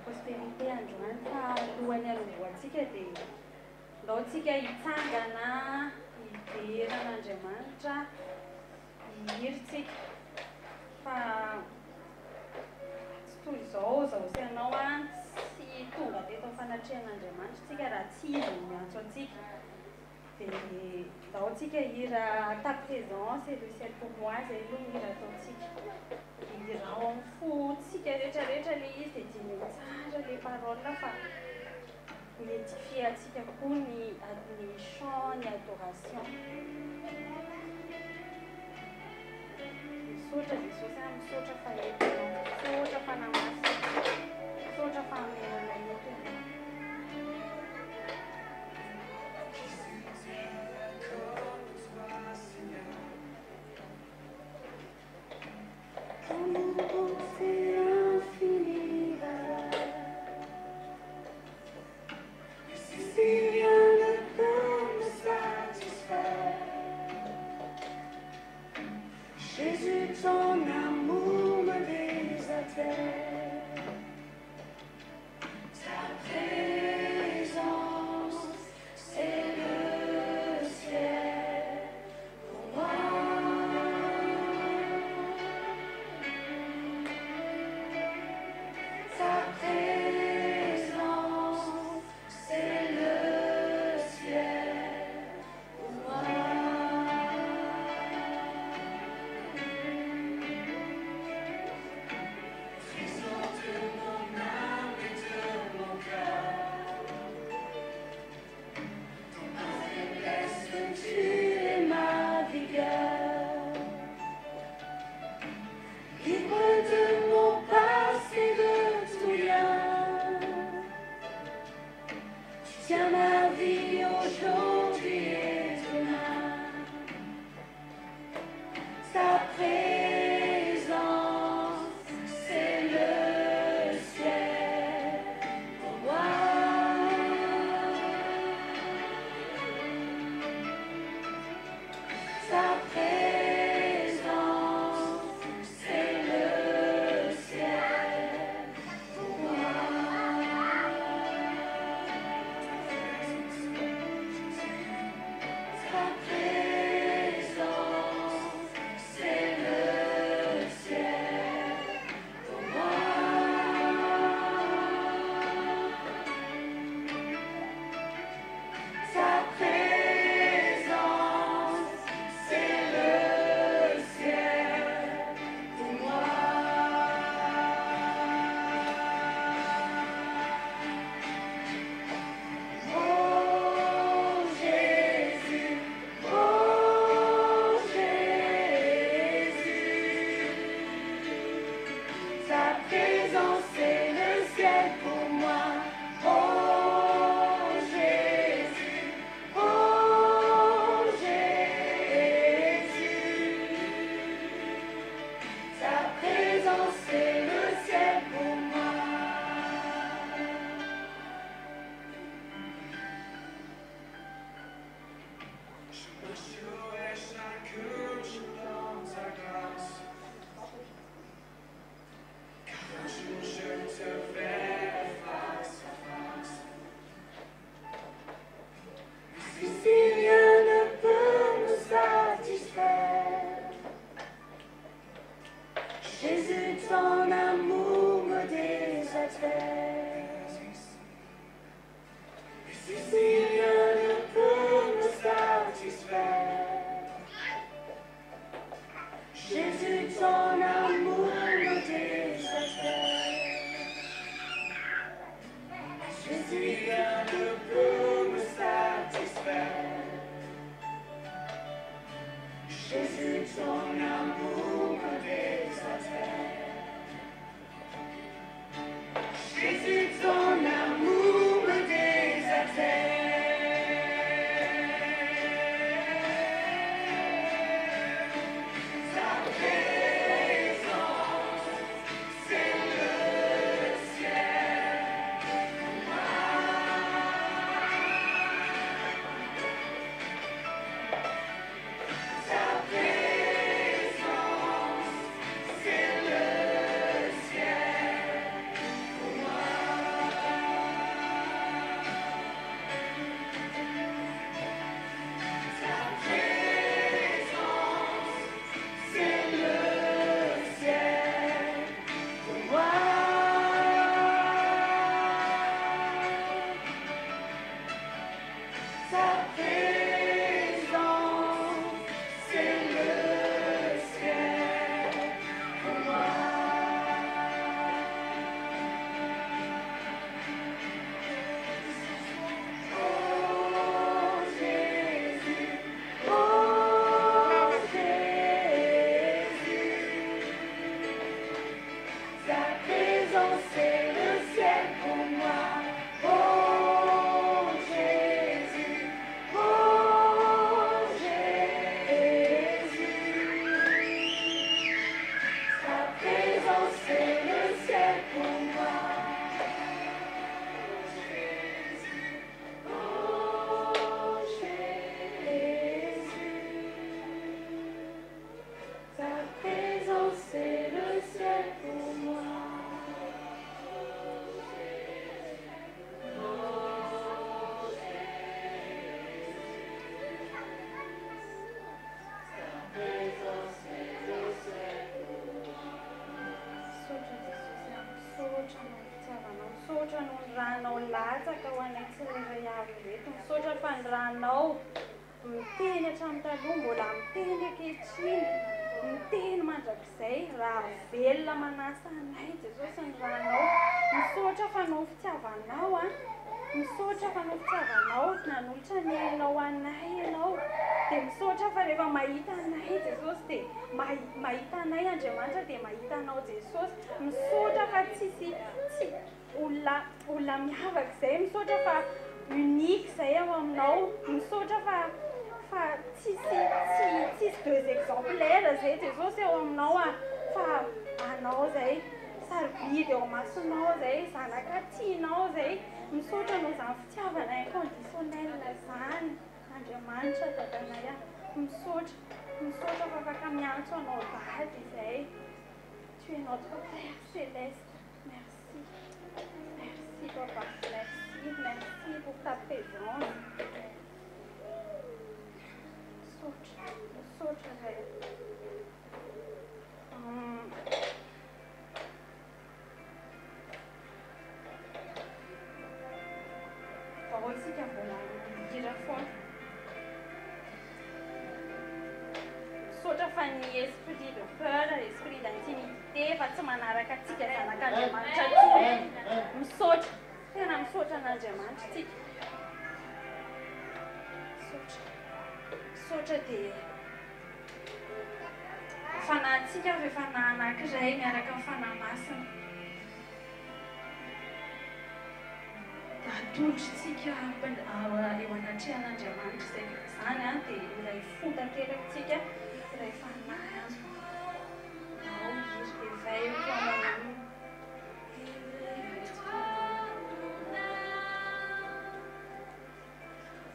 prospérité androany fa lohany alohantsika dia ndaontsika hitsangana hiveran'Andriamanitra hiritsika fa tsy toy izao zaosianao tsy tonga teto fanatrehan'Andriamanitra tsika raha tsy izy no miantso antsika dia ndaontsika hira ta présence et le ciel pour moi zay aloha ny hira ataontsika hira ao amin'ny fotsika rehetrarehetra le izy dia dineo tsara le parole fa miédifie atsika koa ny chant ny adoration misaotra Jesosy a misaotra fa entinao misaotra fa namasika misaotra fa amenana eto ianao Ton amour me désespère, ta présence c'est le ciel pour moi. Ta présence c'est le ciel pour moi. Tiens ma vie aujourd'hui et demain, ta présence c'est le ciel pour moi. Ta présence c'est le ciel pour moi. Jésus, ton amour me désespère. Si rien ne peut me satisfaire, Jésus, ton amour me désespère. Jésus, rien ne peut me satisfaire. Jésus, ton amour me désespère. Jésus, ton amour me désespère. latsaka ho anay tsirairay avy reto misaotra fa ny ranao miteny hatramin'ny taloha mbola miteny ankehitriny miteny mandrakizay raha velona manasa anay Jesosy ny ranao misaotra fa no fitiavanao a misaotra fa no fitiavanao nanolotra ny ainao anay ianao dia misaotra fa rehefa mahita anay Jesosy dia mahita anay Andriamanitra dia mahita anao Jesosy misaotra fa tsy olona miavaka izay misaotra fa unique izay ao aminao misaotra fa tsisy deux exemplaires izay Jesosy ao aminao fa anao izay sarobidy ao masonao izay zanaka tianao izay misaotra no izany fitiavana inconditionnel izany Andriamanitra dadanay misaotra fa afaka miantso anao vady izay Tu es notre Père céleste. Merci. Merci, Papa. Merci pour ta présence. Misaotra izay. Parole isika mbola hira foana. Misaotra fa ny esprit de peur, esprit d'intimité fa tsy manaraka antsika zanak'Andriamanitra intsony. Misaotra, tena misaotra an'Andriamanitra tsika. Misaotra dia fanahintsika rehefa anankiray miaraka amin'ny fanahy masina. Atolotritsika eo anatrehan'Andriamanitra izany dia ilay fotan-kerakitsika ilay fanahy azo. Ao izy éveille-toi mon ami.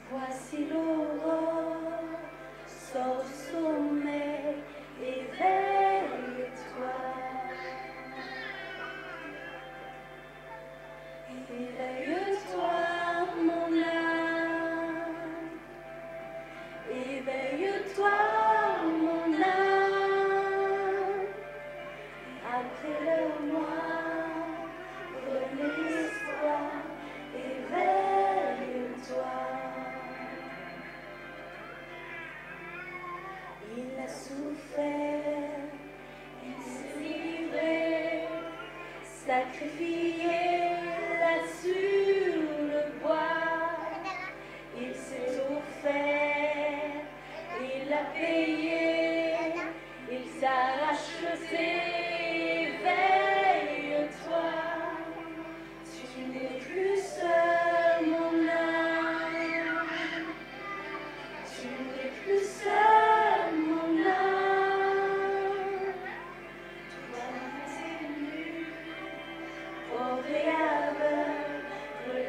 Voici l'aurore, sors du sommeil, éveille-toi. Éveille-toi, mon âme. Éveille-toi, mon âme. Après le noir, renaît l'espoir. Éveille-toi. Il a souffert, il s'est livré, sacrifié là sur le bois. Il s'est offert, il a payé, il s'arrache le éveille-toi. Tu n'es plus seul, mon âme. Tu n'es plus seul, mon âme. Toi, t'es nu, pauvre et aveugle,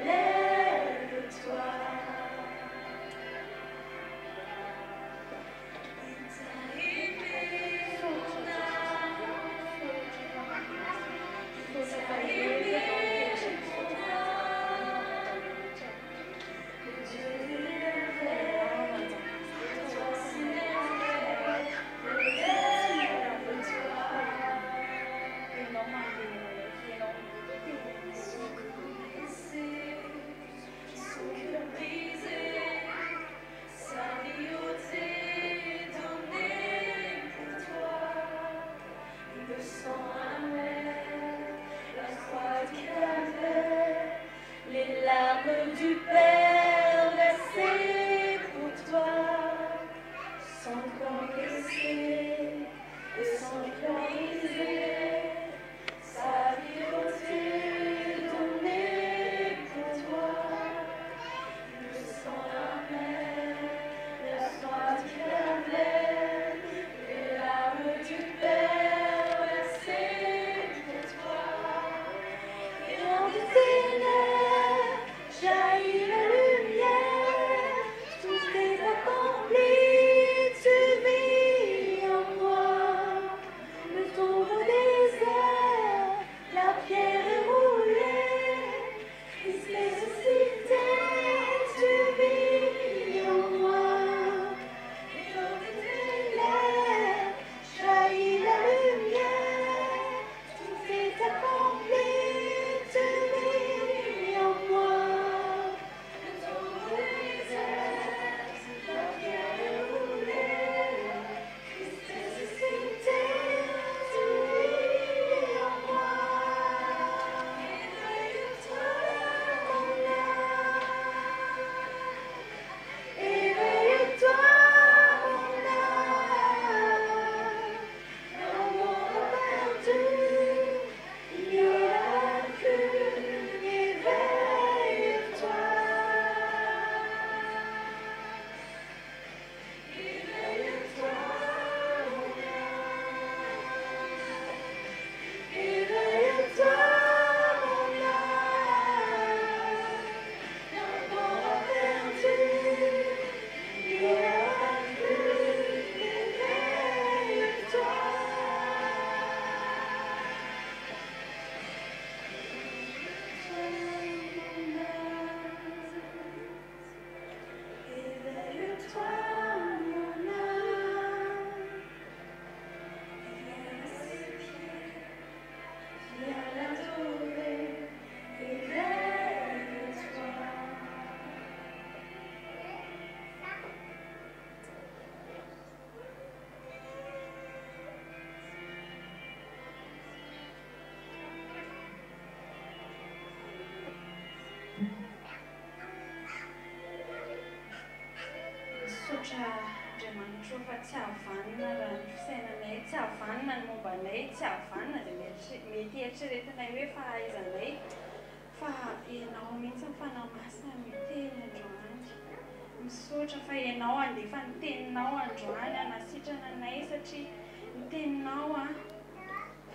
misaotra Andriamanitra fa tsy havanana raha ny fisainanay, tsy havanana ny mombanay, tsy havanana dia mety eritreretinay hoe fahaizanay fa ianao mihitsy ny fanahy-masina miteny androany. Misaotra fa ianao andefa ny teninao androany hanasitrana anay satria ny teninao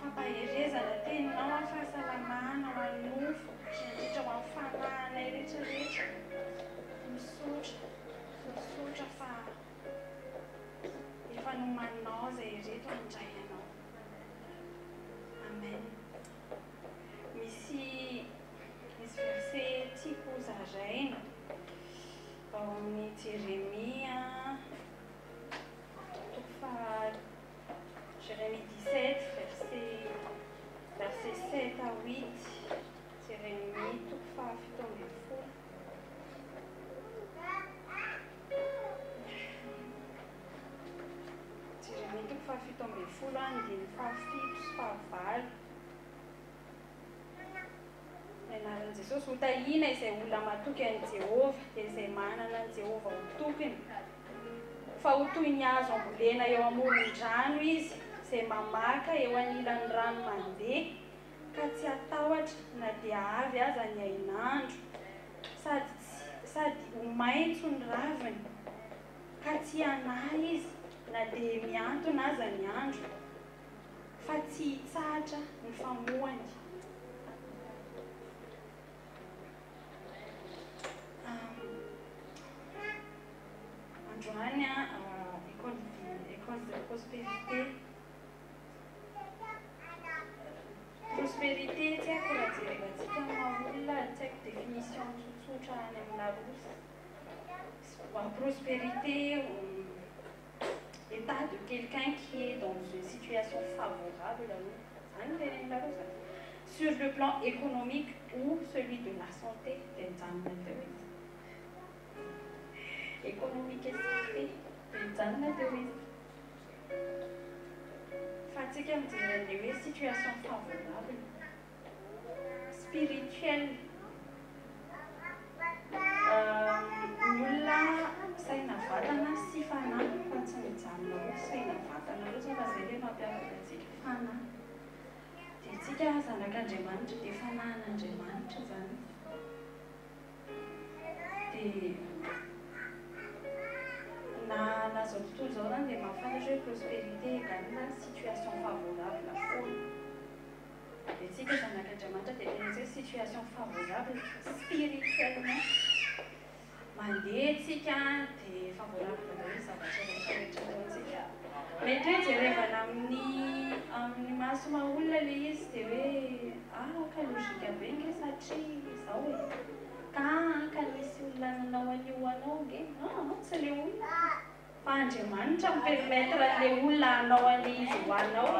fampaherezana, teninao fahasalamana ho an'ny nofo, indrindra ho amin'ny fanahinay rehetrarehetra. Misaotra fa efa nomaninao izay rehetra handray anao. Amen. Misy verset tiako zaraina ao amin'ny Jérémie Jérémie 17, verset 7 à 8. Jérémie toko fahafito ambin'ny folo. Jérémie toko fahafito ambin'ny folo andiny fahafito sy fahavalo. Ianaran'i Jesosy ho tahina izay olona matoky an'i Jehovah dia izay manana an'i Jehovah ho tokony. Fa ho toy ny hazo ambolena eo amoron-drano izy, izay mamaka eo anilan'ny rano mandeha, ka tsy atahotra na dia avy aza ny hainandro, sady ho maitso ny raviny, ka tsy hanahy izy na dia miantona aza ny andro, fa tsy hitsahatra ny famohany. Androany école de prospérité. Prospérité tsy haiko raha jerevantsika maolona, tsy haiko définition tsotsotra any amin'ny Larousse. Prospérité, état de quelqu'un qui est dans une situation favorable sur le plan économique ou celui de la santé. Économique et santé, fatigue me dirait les situations favorables, spirituelles. Nulla saina vatana sy fanahy fa tsy mijanona hoe saina vatana loatra fa izay ilay mampiavaka antsika fanahy. Dia tsika zanak'Andriamanitra dia fanahin'Andriamanitra zany. Dia na zao tontolo zao zany dia mahafantatra hoe prospérité égale situation favorable foana. Dia tsika zanak'Andriamanitra dia tena hoe situation favorable spirituellement. Mandeha tsika dia favorable hoe zavatra rehetrarehetra ataontsika. Mety hoe jerevana amin'ny masoma olona ilay izy dia hoe ka logika be nge satria izao e. Ka misy olona nanao an'io anao nge? Tsy ilay olona. Fa Andriamanitra mipermettre an'ilay olona hanao an'ilay izy ho anao.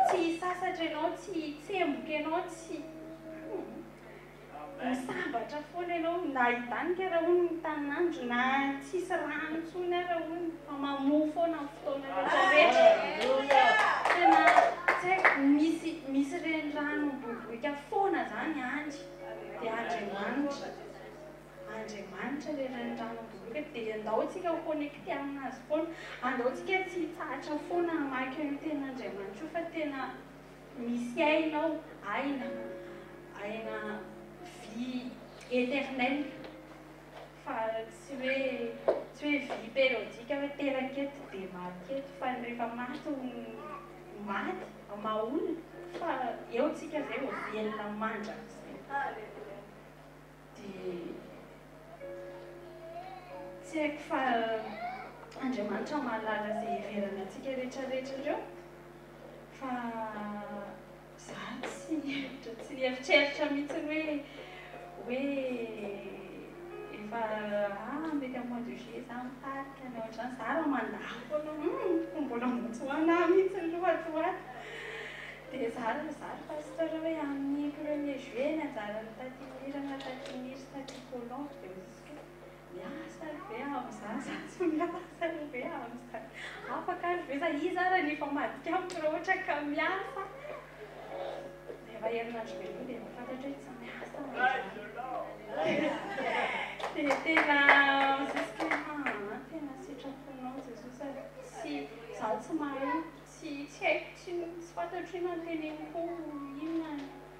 Tsy hisasatra ianao, tsy hitsemboka ianao, tsy misambatra foana ianao, na hidanika raha hono ny tanin'andro, na tsisy rano intsony raha hono, fa mamoha foana amin'ny fotoana rehetrarehetra. Tena tsy haiko, misy renirano miboboka foana zany andry. Dia Andriamanitra ilay renirano miboboka dia andaontsika ho connecté aminazy foana. Andaontsika tsy hitsahatra foana hamaky ny ten'Andriamanitra fa tena misy ainao, aina vie éternelle. Fa tsy hoe vie périodique hoe teraketo dia maty eto, fa rehefa maty maty mahaolona fa eo tsika izay ho velona mandraka izay. Dia tsy haiko fa Andriamanitra mahalala izay heverana antsika rehetrarehetra ireo. Fa zaho tsy eritreritra mihitsy hoe efa mety amin'ny mois de juillet za mitarika ny ohatrany. Za raha mandahy foana mbola motsy ho anahy mihitsy ny lohatoato. Dia za pasteur hoe amin'ny 1er juillet ny anjaran'ny tatin'irana, tatin'iry, tatikolon dia miasa ve amin'izany za tsy miasa ve amin'izany. Afaka ve za izy ara ny efa madika amiko raha ohatra ka miasa. Rehefa herinandro velona dia mafantatra hoe tsy miasa. Dia tena fantatro ina ny teneniko inona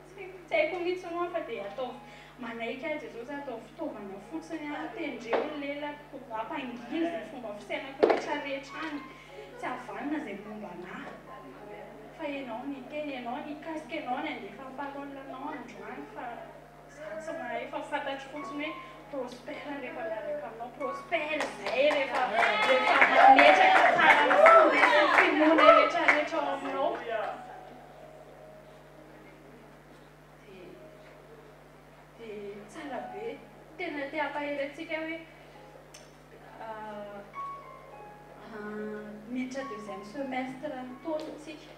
tsy haiko mihitsy anao fa dia atao manaiky azy Jesosy atao fitaovana fotsiny tendreo ny lelako ampangily ny fomba fisainako rehetrarehetra any tsy havanina izay momba anahy fa ianao ny teny ianao ny kasika ianao ny andefa parolanao androany fa tsy mahay fa fantatro fotsiny hoe prospère rehefa miaraka aminao prospère izay rehefa mametraka tsara ny finoana rehetrarehetra ao aminao dia tsara be tena te hampahery antsika hoe miditra deuxième semestre ny taonitsika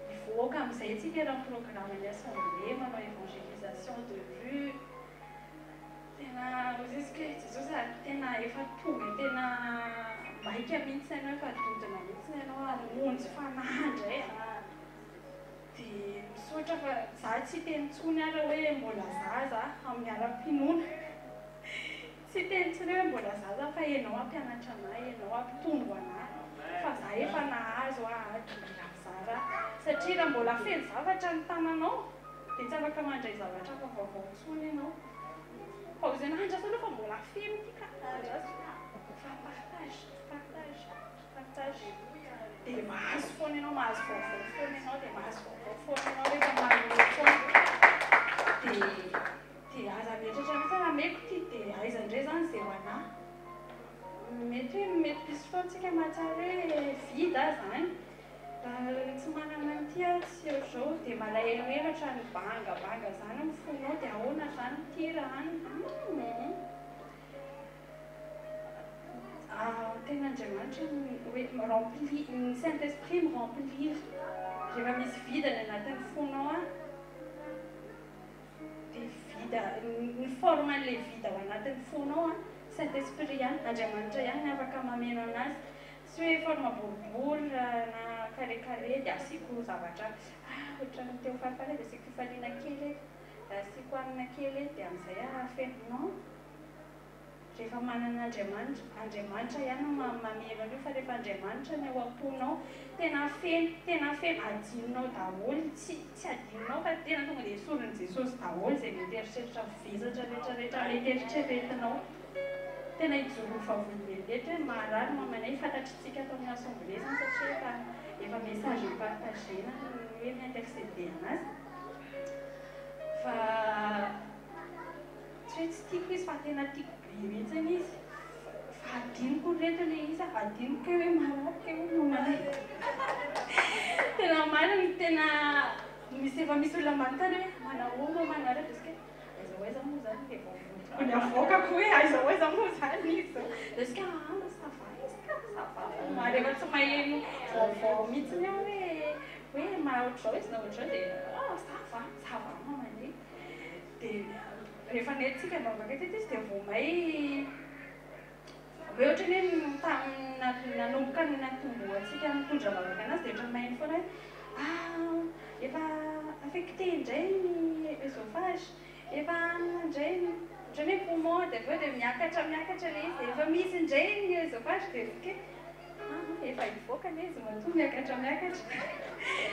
mivoaka amin'izay tsika raha programme ny assemblée manao évangélisation de rue tena oziska Jesosy tena efa tonga tena maika mihitsy ianao efa dodina mihitsy ianao hamonjy fanandra dia misaotra fa za tsy tenitsony ara hoe mbola zaza amin'ny ara-pinoana tsy tenitsony hoe mbola zaza fa ianao ampianatra anahy ianao ampitombo anahy fa za efa nahazo zara satria raha mbola feno zavatra ny tananao dia tsy afaka mandray zavatra fa vaovao tsony ianao paozinandra sana fa mbola feno ty ka fa partage dia mahazo foana ianao mahazo vaovao foana ianao dia mahazo vaovao foana ianao rehefa manome foana dia aza mieritratra mihitsy rameko ty dia aizandray zany zay ho anahy mety hoe mety pisy foantsika mahatsara hoe vida zany raha tsy manana ny tia sy ohatr'izao dia malahelo hevatra ny bangabanga zany mifonao dia ahoana zany tira any tena Andriamanitra hoe rempli ny Saint Esprit miremplir rehefa misy vida ny anatin'ny fonao dia vida ny forme an'ilay vida ao anatin'ny fonao Saint Esprit ihany Andriamanitra ihany ny afaka mameno anazy sy hoe forme boribory na carré dia asiko zavatra ohatra ny teo farafara dia asiko fifaliana kely asiko anina kely dia amin'izay afenonao rehefa manana Andriamanitra ihany mameno an'io fa rehefa Andriamanitra ny ao am-ponao tena feno adinonao daholo tsy adinonao fa tena tonga dia esorin'i Jesosy daholo izay mety eritreritra vezatra rehetrarehetra mety eritreretinao tena hijoro favolombelobelitra hoe marary mamanay fantatritsika atao amin'ny assemblée zany satria efa message mipartagena hoe mi-intercéder anazy fa tsy hoe tsy tiako izy fa tena tiako be mihitsiny izy fa adinoko rehetra le izy adinoko hoe marary ke hoe mamanay tena marina tena misy efa misy olona manontany hoe manahoana manaraka izy ke aiza moa zany dia vaovotoko ny avoakako hoe aiza moa zany izy izy sava rehefa tsy maheno vaovao mihitsiny aho hoe ohatr'izao izy na ohatr'izao dia sava mamanay dia rehefa nentsika mavaka teto izy dia vomay hoe ohatrany hoe nanomboka ny natomboantsika mitondra vavaka anazy dia ohatrany maheno foana hoe efa affecté indray ny œsophage efa indray ohatrany hoe poumon dia aveo dia miakatra ilay izy efa misy indray ny œsophage dia ke efa hivoaka ilay izy matoa miakatra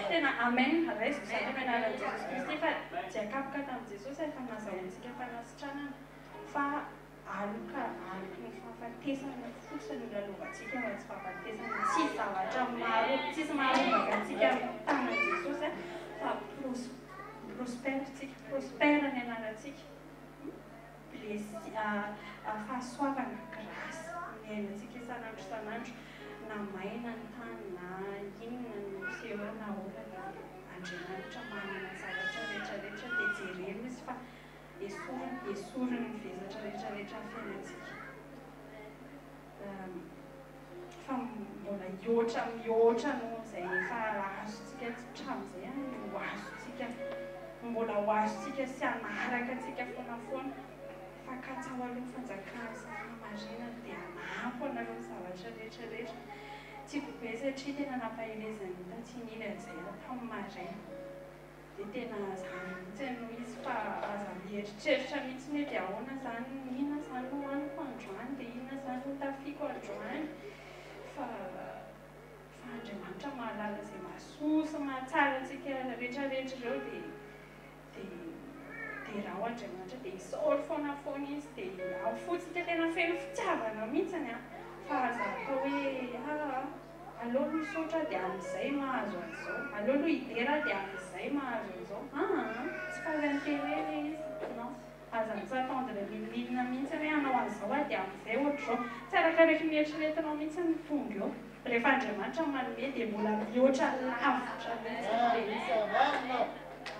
tena amen raisiko zany hoe anaran'i Jesosy Kristy fa tsy akapoka tamin'i Jesosy efa nazahoantsika fanasitranana fa aloka ny fahafatesana fotsiny lalovantsika mba tsy fahafatesana tsy zavatra maro tsisy marovaka antsika tanan'i Jesosy fa prospère ny anarantsika fahasoavana grâce ny ainantsika isanandro na maina ny tany na inona ny seho na olana Andriamanitra manana zavatra rehetrarehetra dia jerena izy fa esoriny ny vezatra rehetrarehetra fiainantsika fa mbola mihoatra noho izay efa azontsika hatramin'izay ho azontsika mbola ho azontsika sy hanaraka antsika foanafoana fa katsao aloha fanjakana sy fahamarina dia anampy anareo ny zavatra rehetrarehetra tiako be satria tena nampahelezany tatsiny izay tamin'ny maraina dia tena zany mihitsy no izy fa aza mieritreritra mihitsy hoe dia ahoana zany inona zany no hoaniko androany dia inona zany no tafiako androany fa Andriamanitra mahalala izay mahasoa sy mahatsara antsika rehetrarehetra ireo dia raha Andriamanitra dia isaoly foana foana izy dia afotsika tena feno fitiavana mihitsiny fa aza atao hoe aleo aloha misaotra dia amin'izay mahazo an'izao, aleo aloha hidera dia amin'izay mahazo an'izao. Tsy faran'teny hoe izy non aza mitsatandre milinina mihitsy hoe hanao an'izao dia amin'izay ohatr'izao tsy arakaraka ny eritreretinao mihitsy ny tonga eo. Rehefa Andriamanitra manome dia mbola mihoatra lavitra mihitsy.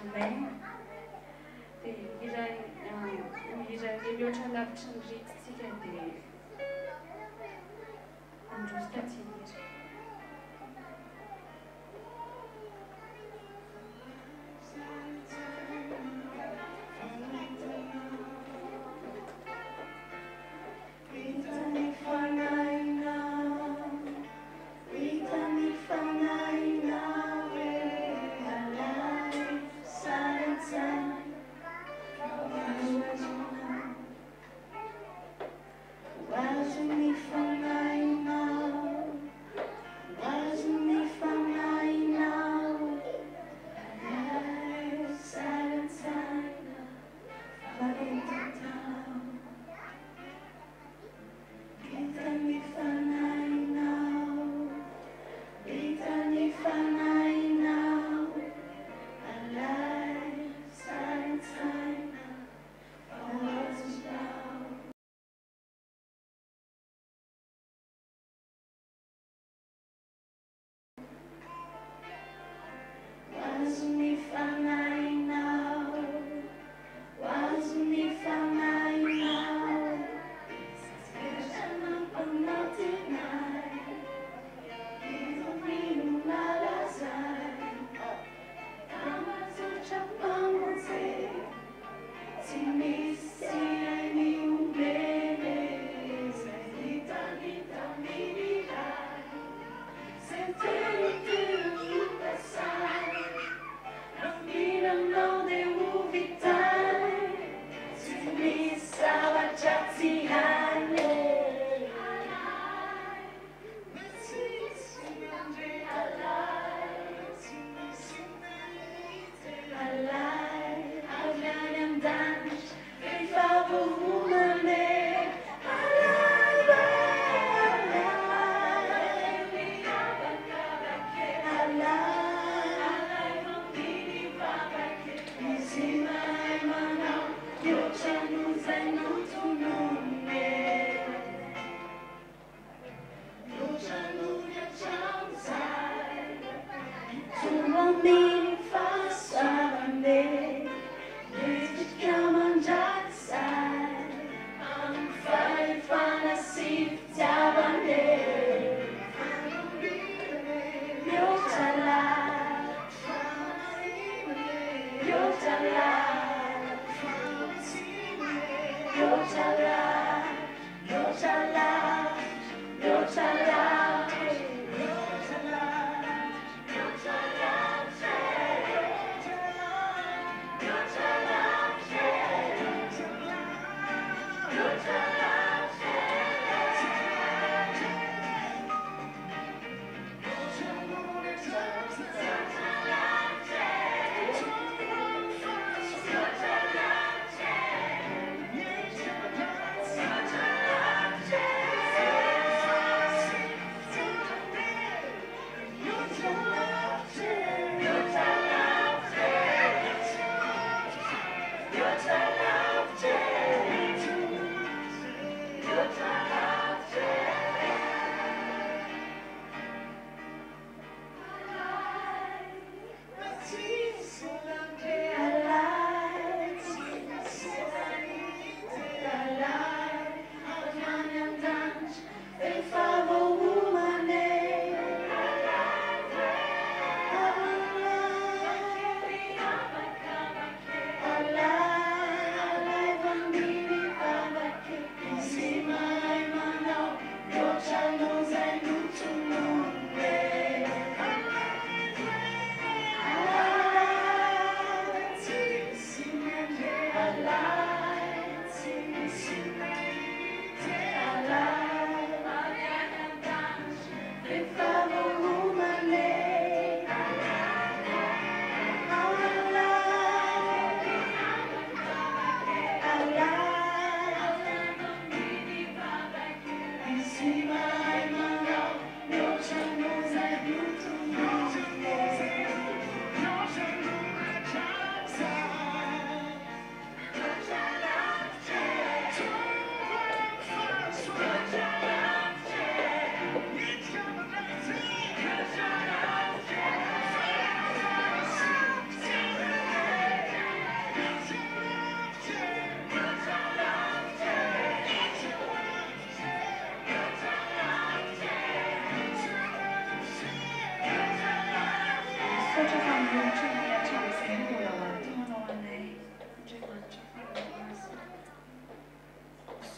Amen. Dia mihira mihoatra lavitra ny retintsika dia androsika tsy hira.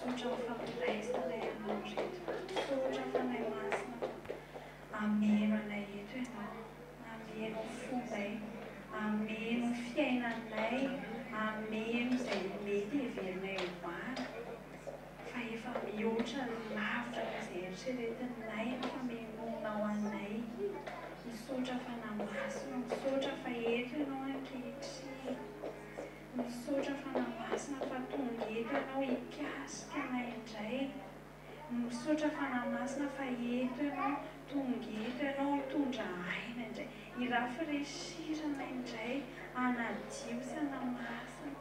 misaotra mifampilaisana ianao reto, misaotra fanahy masina, ameno anay eto ianao, ameno fomba, ameno fiainanay, ameno izay mety heverinay hoany, fa efa mihoatra lavitra izay eritreretinay ny famemonao anay. Misaotra fanahy masina, misaotra fa eto ianao ankehitriny, misaotra fanahy masina fa tonga eto ianao hikasika anay indray, misaotra fanahy masina fa eto ianao tonga eto ianao hitondra aina indray, hirafresirana indray, anadio sy anamasina,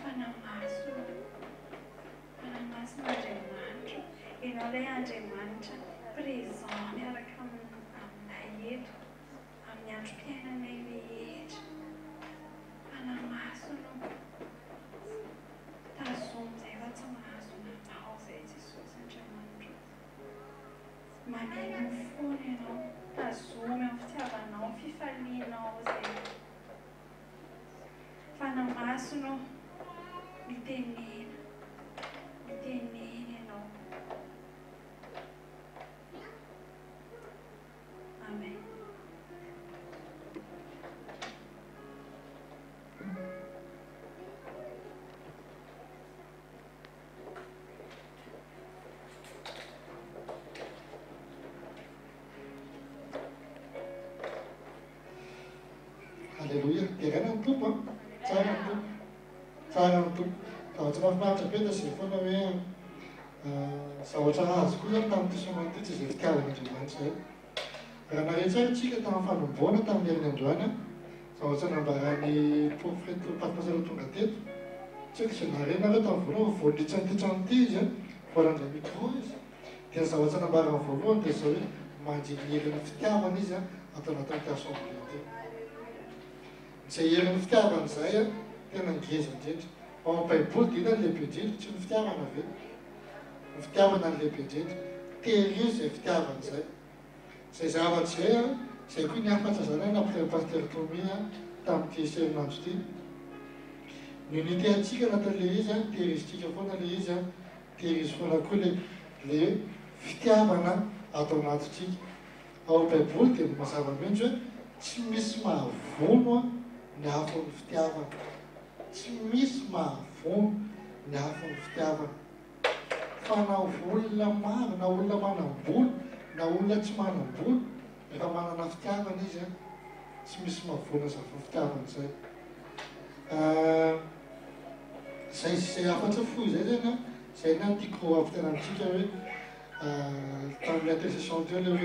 fanahy masina, fanahy masina Andriamanitra, ianao ilay Andriamanitra présent miaraka aminay eto, amin'ny androm-piainanay rehetra. Fanahy masina, tazomy izay fa tsy mahazo nanao izay Jesosy Andriamanitra. Mameno foana ianao, tazomy amin'ny fitiavanao, fifalianao izay. Fanahy masina, mitenena, mitenena ianao. Amen. Alleluia, tegana ny tompo a, tsara ny tompo, tsara ny tompo. Fa tsy mahafinaritra be da izay foana hoe zaho ohatra azo koa zany tamin'ity somanity tsy izay fitiavan'Andriamanitra zay. Raha nahatsara tsika tamin'ny fanomboana tamin'ny herin'ny androany, zaho ohatsa nambarany profeta mpampianarana tonga teto, tsika izay narenareo tamin'ny voalohany voalitsany tranoity izy a, voalandra micro izy. Dia zaho ohatsa nambarany voalohany dia zao hoe mandry ny herin'ny fitiavana izy a atao anatin'ny assemblée teo. Izay herin'ny fitiavana izay a tena ngeza indrindra. Ao amin'ny Baiboly dia ny lehibe indrindra, tsy ny fitiavana ve? Ny fitiavana ny lehibe indrindra. Tery izay fitiavana izay. Izay zavatra izay a, izay koa niafatra zany nampiray pasteur Tomy tamin'ity herinandro ity. Ny unité antsika anatin'ilay izy a, tehirizitsika foana ilay izy a, tehirizy foana koa ilay fitiavana atao anatintsika. Ao amin'ny Baiboly dia mazava mihitsy hoe tsy misy mahavono ny hafon'ny fitiavana. Tsy misy mahavono ny hafon'ny fitiavana. Fa na olona maro, na olona manam-bola, na olona tsy manam-bola, rehefa manana fitiavana izy a, tsy misy mahavono azy amin'ny fitiavana izay. Izay afatra fohy izay zany a, izay ny tiako avy tena amintsika hoe tamin'ny intercession teo ilay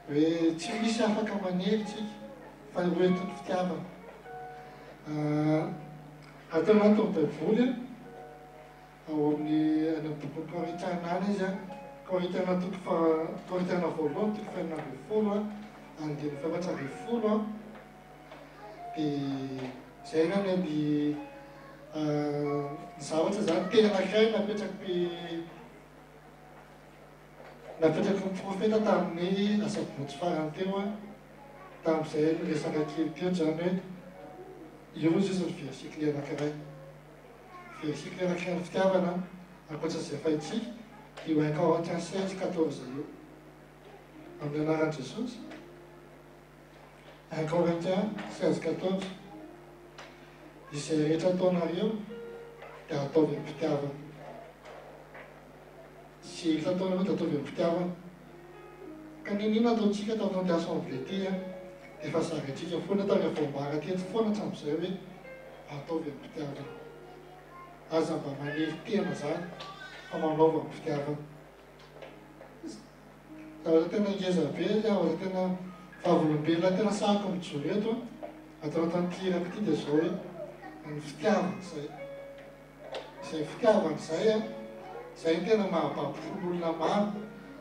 hoe tsy misy afaka manery tsika fa hoentin'ny fitiavana. Atao anaty Baiboly ao amin'ny any boky Korintiana any izy a, Korintiana Korintiana voalohany toko fahaenina ambin'ny folo a, andiny fahaefatra ambin'ny folo a. Dia izay nany ny zavatra zany teny anankiray napetraky ny profeta tamin'ny asabotsy farany teo a, tamin'izay resaka kely teo zany hoe io izy ny versikle anankiray. Versikle anankiray ny fitiavana ankoatra izay fahitsika io 1 Corinthiens 16:14 io amin'ny anaran'i Jesosy. 1 Corinthiens 16:14 izay rehetra ataonareo dia ataovy amin'ny fitiavana. Izay rehetra ataonareo dia ataovy amin'ny fitiavana. Ka ninona ataontsika tao anaty assemblée ty a, dia efa zarintsika foana tao rehefa voambara teto foana hatramin'izay hoe ataovy amin'ny fitiavana. Aza mba manery tena zany fa manaova amin'ny fitiavana. Zavatra tena ngeza be izy, zavatra tena vavolombelona tena sahako mijoro eto atao anatin'ity irako ity dia zao hoe ny fitiavana izay. Izay fitiavana izay a, izay ny tena mahababolo olona maro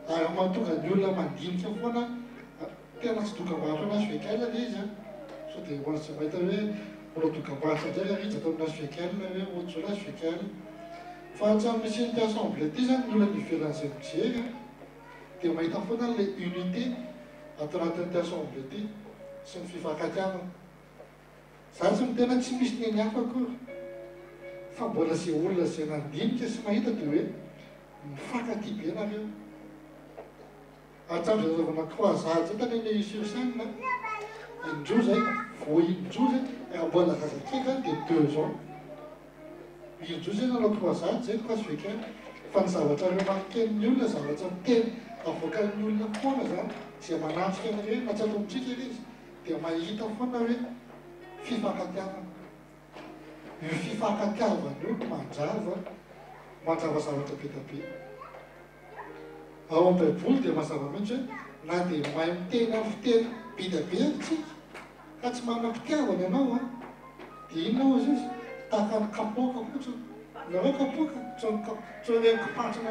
ary mahatonga ny olona mandinika foana tena tsy dokam-barotra anazy feikely ilay izy a. So dia ho azy mahita hoe mbola dokam-barotra indray ary izy atao aminazy feikely hoe ohatsy azy feikely. Fa hatramin'ny misy ny assemblée ity zany ny olona nivelan'izay mijery dia mahita foana ilay unité atao anatin'ity assemblée ity sy ny fifankatiavana. Zany tsy ny tena tsy misy ny hafa akory fa mbola sy olona sy nandinika sy mahita dia hoe mifankaty be nareo atsamby zazaovana croisade zay tany le Sur-Seine indroa zay vao indroa zay mbola zazakely dia 2 ans indroa zay nanao croisade zay croisvecaine fa ny zavatra reo mankeny olona zavatra miteny avoakan'ny olona foana zany zay manatrika anareo na tsy atao mitsika izy dia mahita foana hoe fifankatiavana io fifankatiavana io manjava zavatra be da be ao amin'ny baiboly dia mazava mihitsy hoe na dia mahay miteny amin'ny fiteny be da be tsika ka tsy manam-pitiavana ianao dia inona izy izy tahaka ny kapoaka fotsiny nareo kapoaka tsy hoe kipantsina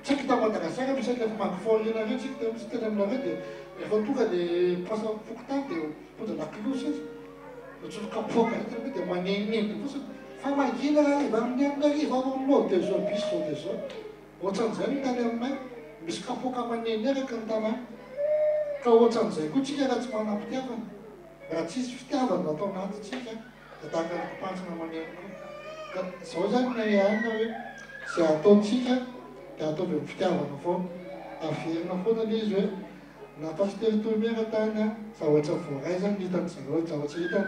tsika ta Madagasikara misy lefa magifao ianareo tsika dia misy tena aminareo dia rehefa tonga dia pasa fokotany dia tonga lakilosy izy ohatrany kapoaka hoe dia manenendy fotsiny fa magina iva amin'ny aminariva ao aminao dia zao bis zao dia zao ohatran'izay ny tany aminay misy kapoaka maneny araka ny tanàna ka ohatran'izay koa tsika raha tsy manam-pitiavana raha tsisy fitiavana atao anatytsika da tahaka ny kipantsina maneny koa ka zao zany ny ahana hoe zay ataontsika dia ataovy amin'ny fitiavana foana averina foana le izy hoe na pasteur Tomera tany zavatra voaraizany hitany zareo zavatra hitany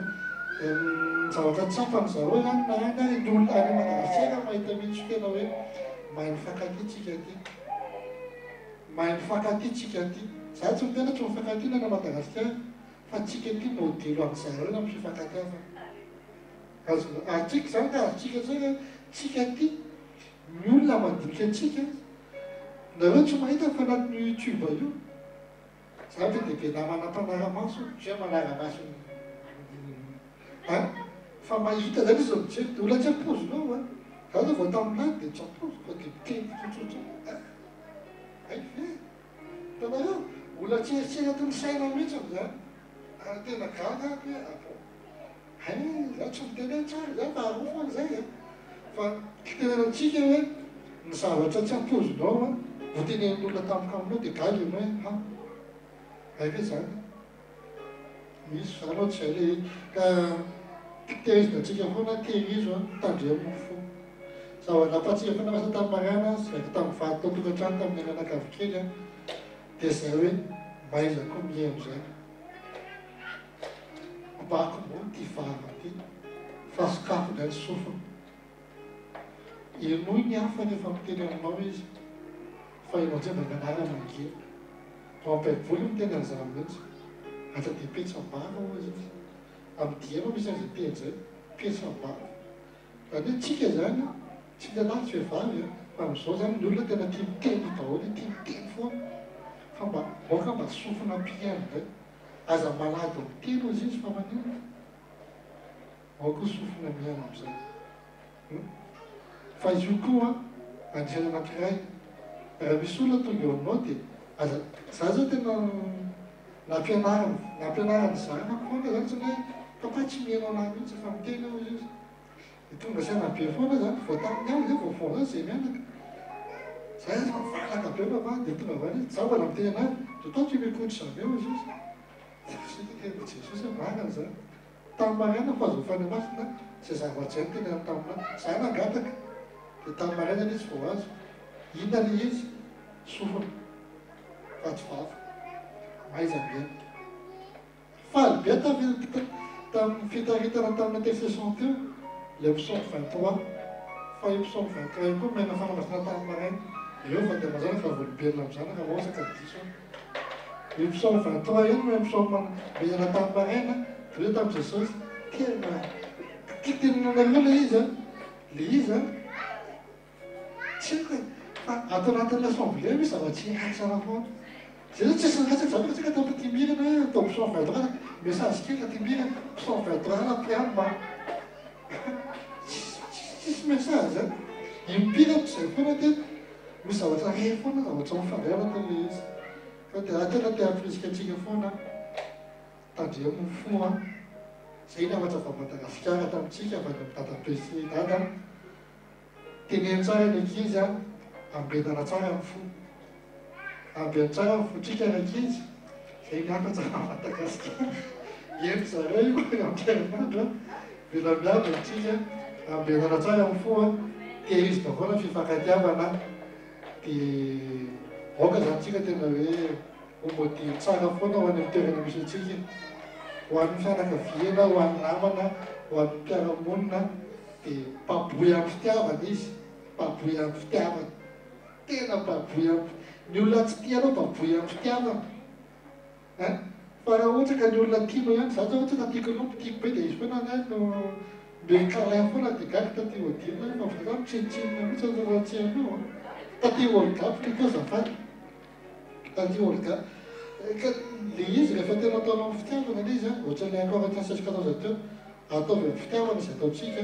zavatra tsapany zareo zany na ny olona any Madagasikara mahita mihitsy tena hoe mahay mifankaty tsika ty mahay mifankaty tsika ty za tsy mitena tsy mifankaty na Madagasikara fa tsika ty modelo amin'ny zareo na mififankatiavana atsika zany ka atsika zany tsika ty ny olona mandinika atsika nareo tsy mahita fa anatin'ny YouTube io za be dia be namana mpanara-maso zay manara-maso fa mahita zany izy mijery dia olona tsy ampozinao za zao vao taminay dia tsy ampozy fa dia miteny tsotsotra ve tanareo olona tsy eritserina tony saina mihitsy am'zany tena gaga hoe za tsy miteny tsara za faharoa foana zay fa kitenenantsika hoe ny zavatra tsy ampozinao voatenen'olona tamikaminao dia gaga ianao hoe haika zany misy zanao tsy zay le ka tehirizina atsika foana tehirizo tandre amin'ny fo zava-napatsika foana masa tamin'ny Mariana zaka tamin'ny vaty tao tokantrano tamin'ny anakavokely dia zay hoe maiza koa miheno zany mbako moa ty vava ty fa sokafony any sofiny inoy ny hafa rehefa miteny aminao izy fa inao zay mba nanara mangeny ao am-baiboly miteny an'izany mihitsy asa dia petsam-bava izy amin'ny diema misy azy teny zay petsam-bava zany hoe tsika zany tsy lehilahy vehivavy fa amin'izao zany ny olona tena tia miteny daholo tia miteny foana fa mba moka mba sofina mpihaino zay aza malady miteny izy izy fa manino ao koa sofina mihaino amin'izay fa izy io koa anisany anankiray raha misy olona tonga eo aminao dia aza za zao tena nampianarany zanako foana zany tsy hoe papa tsy mihaino anahy mihitsy fa miteny ao izy dia tonga saina be foana zany vao tamin'ny aho zay vaovao zany zay mianaka zay fa mivalaka be papa dia tonga vany izy za mbola miteny anazy dia tao tsy mikotra zany eo izy izy Jesosy marana zany tamin'ny Mariana fa azo fany masina zay zavatra zay tena taminay za nangataka dia tamin'ny Mariana le izy vao azo inona le izy sofina fa tsy vava maiza miaina faly be tamin'ny fitaritana tamin'ny intercession teo le psaume 23 fa io psaume 23 io koa mena fanamasina tamin'ny maraina eo fa dia mazana fa volobelona amin'izany raha maosaka diso io psaume 23 io no psaume mezana tamin'ny maraina dia hoe tamin'i Jesosy tena kitenenanareo le izy tsy haiko fa ato anatin'ny assemblée misy zava-tsy haitsara foana zay zao tsisy nakatsaka zavatra tsika tamin'ny timirana atao psaume 23 message kely timirana psaume 23 na piamba tsisy message impiratra zay foana dia misy zavatra he foana zavatra mifandraina tele izy fa dia tena tia ampirisika antsika foana tandre amin'ny fo zay navatra va Madagasikara tamintsika fa ny mitatampesy dada teneny tsara ny ankizy ambenana tsara amin'ny fo ambeny tsara ny fotrika ny ankizy zay niaka tsara Madagasikara eny zareo io ampiarivandro vela miavy antsika ambenana tsara amin'ny fo a tia izy daholo fifankatiavana dia aoka zany tsika tena hoe omody tsara foana ho any amin'ny toerana misy antsika ho an'ny fianakaviana ho an'ny namana ho an'ny mpiara-monina dia mpaboy amin'ny fitiavana izy mpaboy amin'ny fitiavana tena mpaboy amin'ny ny olona tsy tianao mpaboy amin'ny fitiavana fa raha ohatra ka ny olona tianao ihany za zao ohatra tatiako lompo tiako be dia izy foana any no mekalain foana dia gaga taty odina fa vita mitsinitsinina mihitsy raha tsy hainao taty olga plutôt zafady taty olga ka le izy rehefa tena ataonao amin'ny fitiavana le izy ohatra ny encore 16-14 teo ataovy amin'ny fitiavana izy ataontsika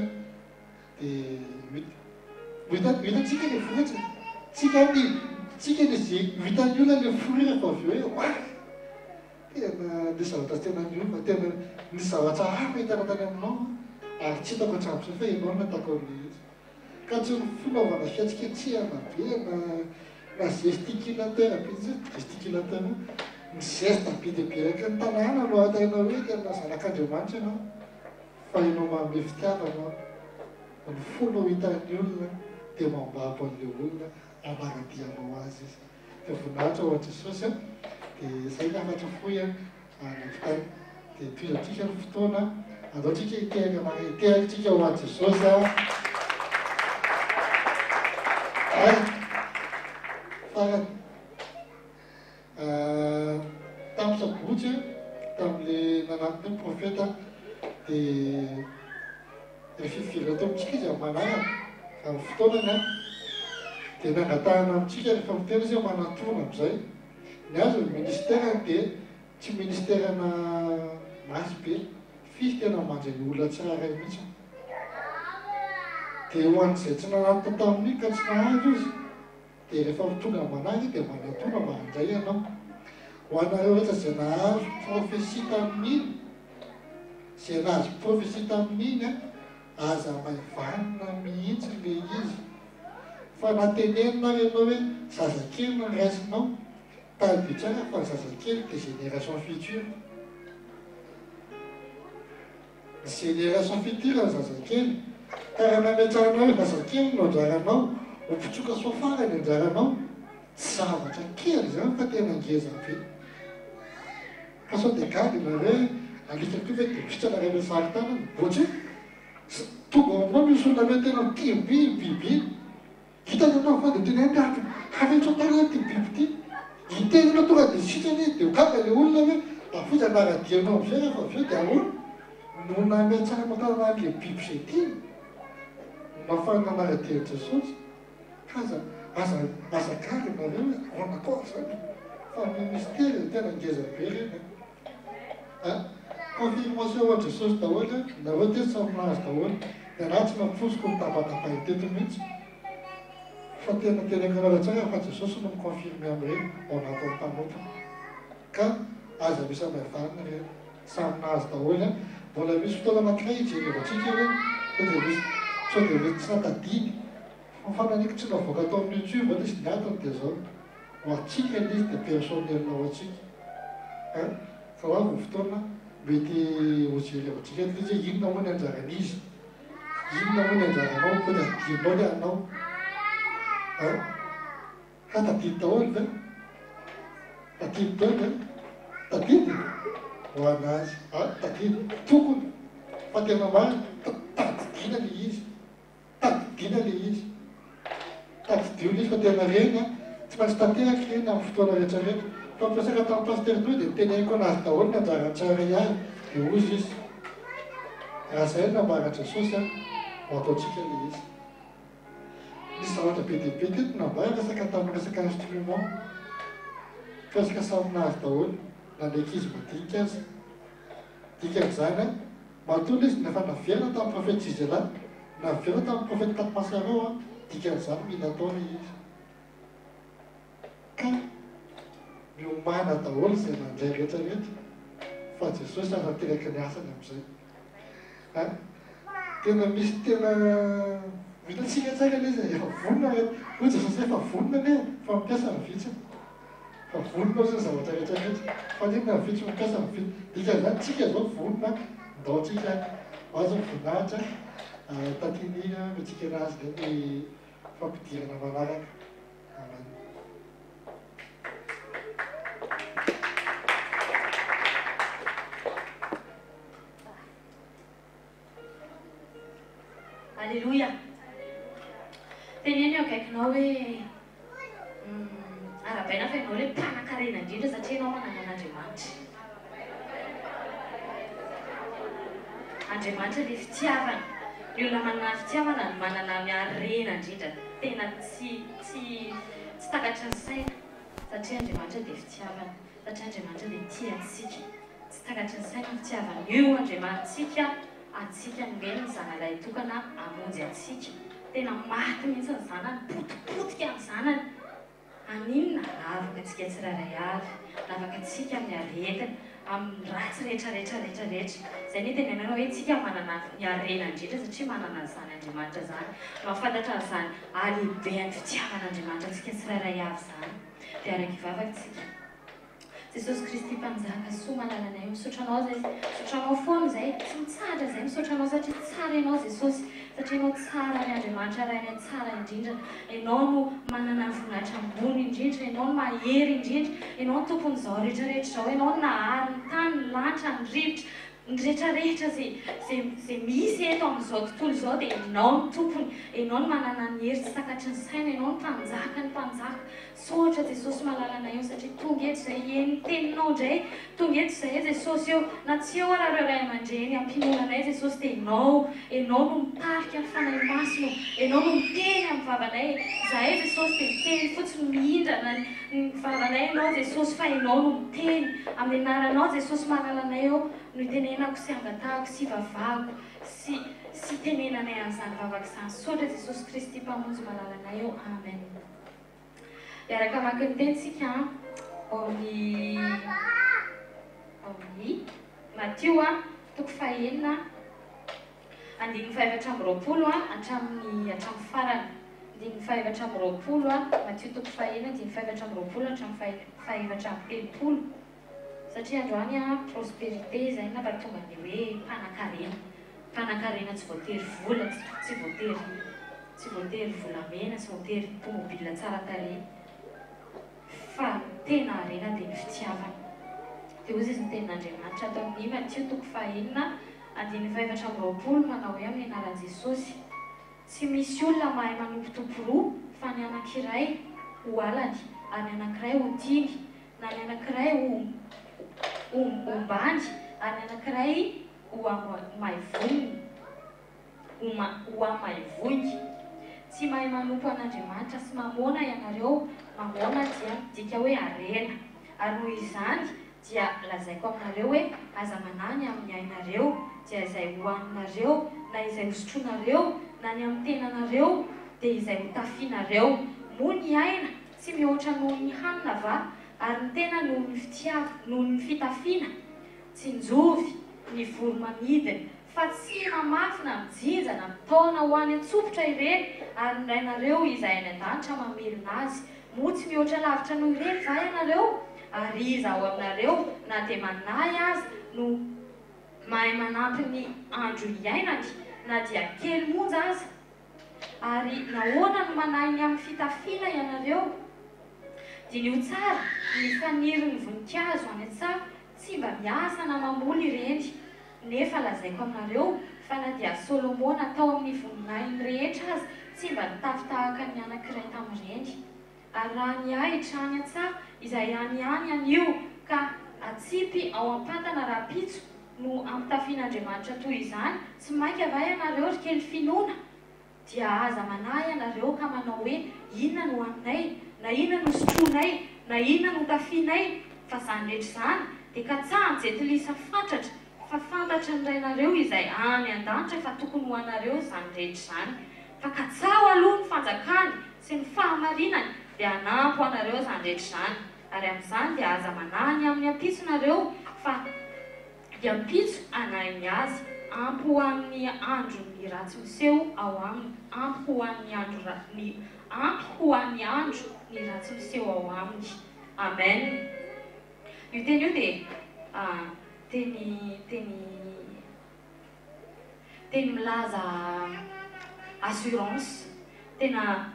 dia hitantsika le vohatra tsika le zay vitan'ny olona le fo rehefa avy eo hoe tena ny zavatra tena miova tena ny zavatra hafa hitana tany aminao ary tsy hitako hatramin'izay fa ianao no ataoko amin'le izy ka tsy fanaovana fiatsiketsehana be na gesticulateur gesticulateur ny geste be dia be raiky ny tanàna no atainao hoe tena zanak'Andriamanitra ianao fa ianao manome fitiavana ny fonao hitan'ny olona dia mambabo an'ilay olona anaradianao azy izy dia voninahitra ho an'Jesosy dia izay ny afatra foy anavitany dia toizantsika ny fotoana anaotsika hiteraka ho an'i Jesosy farany tamin'ny sabotsy tamin'le nanantony ny profeta dia fifiry atao amintsika izy manaraka amin'ny fotoanany dia nangatahana amintsika rehefa mitena izy manatona amin'izay ny azo ny ministère dia tsy ministèrena masy be fisy tena mandray ny olona tsiraray mihitsy dia ho an'izay tsy nanantona tamin'iny ka tsy nahazo izy dia rehefa tonga manary dia manatona mba handray ianao ho anareo rehetra izay nahazo profesia tamin'iny izay nahazo profesia tamin'iny aza maivanina mihitsy le izy fa natenenina ianao hoe zazakely no raisinao taby tsara fa zazakely dia génération future génération future zazakely ka raha nametsaranao hoe zazakely no anjaranao opitsoka soafara ny anjaranao tsy zavatra kely zany fa tena ngeza be ka sao dia gagy nareo alikako ve dia misitra nareo le sarytanany boatsy tonga aminao misy olona hoe tena tiby biby hitany anao fa dia tena ety havetsoatana ty biby ty hitenanao tonga dia sitrany dia gaga le olona hoe afotsy anaradianao am'izay rehefa avy eo dia ahoana no nametsara matanana an'le biby izay tiany mafana anaradian'i Jesosy aza gaga nareo hoe anakao zany fa ny mystère tena ngeza be reny confirmation ho an'i Jesosy daholo nareo teto samy nahazo daholo dia na tsy mamposoko mitapatapay teto mihitsy fa tena tenenkanareo tsara fa Jesosy no miconfirme amin'ireny ao anatin'ny mpanompo ka aza misy maivana reny samy nahazo daholo mbola misy fotoana anankiray hijerevantsika hoe sao dia misy tsy natadiny fananiko tsy navoaka atao amin'ny YouTube izy niatany dia zao ho atsika le izy dia personnel ao atsika fa ho avy fotoana mety hojerevantsika izy inona moa ny anjaran'izy inona moa ny anjaranao ko dia adinao le anao tadidy daholo ve tadidy daholo ve tadidy ho anazy tadidy tokony fa tena marina tadidina le izy tadidina le izy tadidio le izy fa tena reny tsy maintsy tanteraka reny amin'ny fotoana rehetra rehetra fa ampiasaka tamin'ny pasteur toy dia teneniko anazy daholo ny anjarantsara ihany dia ozy izy raha izay nambarana Jesosy ho ataontsika le izy misy zavatra be dia be teto nambara resaka tamin'ny resaka instrument fiasaka samy nazy daholo na ndraiky izy madinika azy dikan'izany matola izy nafa naverina tamin'ny profeta Zizela naverina tamin'ny profeta Tapimasarao dikan'izany mila ataony izy ka miomana daholo izay nandray rehetra rehetra fa Jesosy aza teraka ny asany amin'izay tena misy tena vitantsika tsara le izy efa vonona ho Jesosy efa vonona le fa mampiasa ny vitsiny fa vonona zany zavatra rehetra rehetra fa nina ny vitsy mampiasa ny vitsy dikan'izany tsika zao vonona ndaotsika azo voninahitra tatinina mitsika razy zay ny fampidirana manaraka. Amen. Alléluia. Tenenio akaikinao hoe arabaina fa ianao hoe mpanan-karena indrindra satria ianao manana an'Andriamanitra. Andriamanitra ilay fitiavana. Ny olona manana fitiavana no manana miharena indrindra. Tena tsy takatry ny saina. Satria Andriamanitra dia fitiavana. Satria Andriamanitra dia tia antsika. Tsy takatry ny saina ny fitiavana. Io Andriamantsika antsika nogeny ny zanalay tokana hamonjy antsika. Tena maty mihitsy ny zanany, potipotika ny zanany. Aninona? Afaka antsika tsirairay avy, afaka antsika amin'ny aretina, amin'ny ratsy rehetra. Izay ny tenenana hoe tsika manana ny harena indrindra satria manana izany Andriamanitra zany. Mahafantatra an'izany alehiben'ny fitiavan'Andriamanitra antsika tsirairay avy zany. Dia araka ivavaka tsika. Jesosy Kristy mpanjaka soa malalanay, misotranao zay, misotranao foana zay, tsy mitsahatra zay misotranao satria tsara ianao Jesosy, satria ianao tsara ny Andriamanitra rainy tsara indrindra, ianao no manana ny voninahitra ambony indrindra, ianao no mahery indrindra, ianao no tompon'izao rehetrarehetra izao, ianao no nahary ny tany, ny lanitra, ny rivotra, ny rehetrarehetra zay misy eto amin'izao tontolo izao dia ianao no tompony, ianao no manana ny hery tsy takatry ny saina, ianao no mpanjaka. Sotra Jesosy malalana eo satria tonga eto izay ny teninao indray, tonga eto izay Jesosy eo, na tsy eo ara ireo ray aman-dreny ampinoanay Jesosy dia ianao no mitarika ny fanahy masino, ianao no miteny amin'ny vavanay, zahay Jesosy dia miteny fotsiny mihindrana ny vavanay ianao Jesosy fa ianao no miteny, amin'ny anaranao Jesosy malalanay eo no itenenako sy angatahako sy vavahako sy tenenanay an'izany vavaka izany. Sotra Jesosy Kristy mpamonjy malalanay eo. Amen. Iaraka maka ny tentsika amin'ny Matthieu toko fahaenina andininy fahaefatra amby roapolo hatramin'ny farany. Andininy fahaefatra amby roapolo Matthieu toko fahaenina andininy fahaefatra amby roapolo hatramin'ny fahaefatra amby telopolo. Satria androany prospérité zay na mba tonga ny hoe mpanan-karena tsy voatery vola, tsy voatery volamena, tsy voatery tomobila tsara tarehy. Fa tena harena dia ny fitiavana. Dia ozy izy ny tenin'Andriamanitra atao amin'ny Matthieu toko fahaenina andininy fahaefatra amby roapolo manao hoe amin'ny anaran'i Jesosy. Tsy misy olona mahay manompo roa fa ny anankiray ho alany ary ny anankiray ho tiany, na ny anankiray ho ombany ary ny anankiray ho amaivony. Tsy mahay manompo an'Andriamanitra sy mamona ianareo, mamona dia midika hoe harena. Ary noho izany dia lazaiko aminareo hoe aza manany amin'ny ainareo, dia izay hohaninareo, na izay hosotronareo, na ny amin'ny tenanareo, dia izay hotafianareo. Moa ny aina tsy mihoatra noho ny hanina va, ary ny tena noho ny fitafiana, tsy njovy ny voro-manidina, fa tsy mamafina mijinja na mitaona ho any an-tsopitra ireny, ary ny rainareo izay any an-danitra mamelona azy. Moa tsy mihoatra lavitra noho ireny va ianareo? Ary iza ao aminareo na dia manahy azy no mahay manampy ny andro iainany, na dia kely monja aza. Ary nahoana no manahy ny amin'ny fitafiana ianareo? Dinio tsara ny faniriny voninkazo any an-tsaha tsy mba miasa na mamoly ireny. Nefa lazaiko aminareo fa na dia Solomon natao amin'ny voninahiny rehetra azy tsy mba nitafy tahaka ny anankiray tamin'ireny. Ary raha ny ahitra any an-tsaha izay any anio ka atsipy ao am-patana raha-pitso no amitafian'Andriamanitra toy izany, tsy mainka va ianareo ry kely finoana? Dia aza manahy ianareo ka manao hoe inona no hoaninay, na inona no sotroinay, na inona no tafianay, fa izany rehetra izany dia katsahan jetilisa fatratra, fa fantatra ny rainareo izay any an-danitra fa tokony ho anareo izany rehetra izany. Fa katsaho aloha ny fanjakany sy ny fahamarinany dia hanampy ho anareo izany rehetra izany. Ary amin'izany dia aza manahy amin'ny ampitsonareo fa dia mpitso anahiny azy, ampy ho amin'ny andro ny ratsy miseho ao aminy, ampy ho amin'ny andro ny ratsy miseho ao aminy. Amen. Io teny io dia teny milaza assurance tena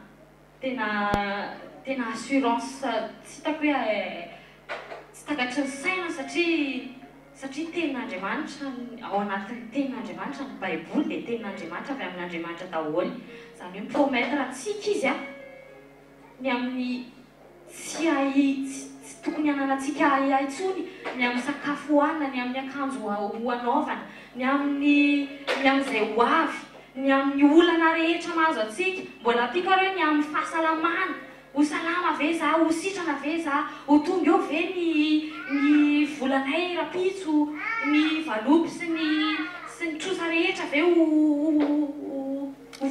assurance tsy hitako hoe tsy takatry ny saina satria tenin'Andriamanitra ao anatin'ny tenin'Andriamanitra ny baiboly dia tenin'Andriamanitra avy amin'Andriamanitra daholo izany hoe mipromettre antsika izy ny amin'ny tsy tokony hananantsika ahiahy intsony ny amin'ny sakafo hohanina ny amin'ny akanjo hanaovana ny amin'izay ho avy ny amin'ny olana rehetra mahazo antsika mbola tiaka reo ny amin'ny fahasalamana ho salama ve za ho sitrana ve za ho tonga eo ve ny volanay rapitso ny valopy sy ny trosa rehetra ve ho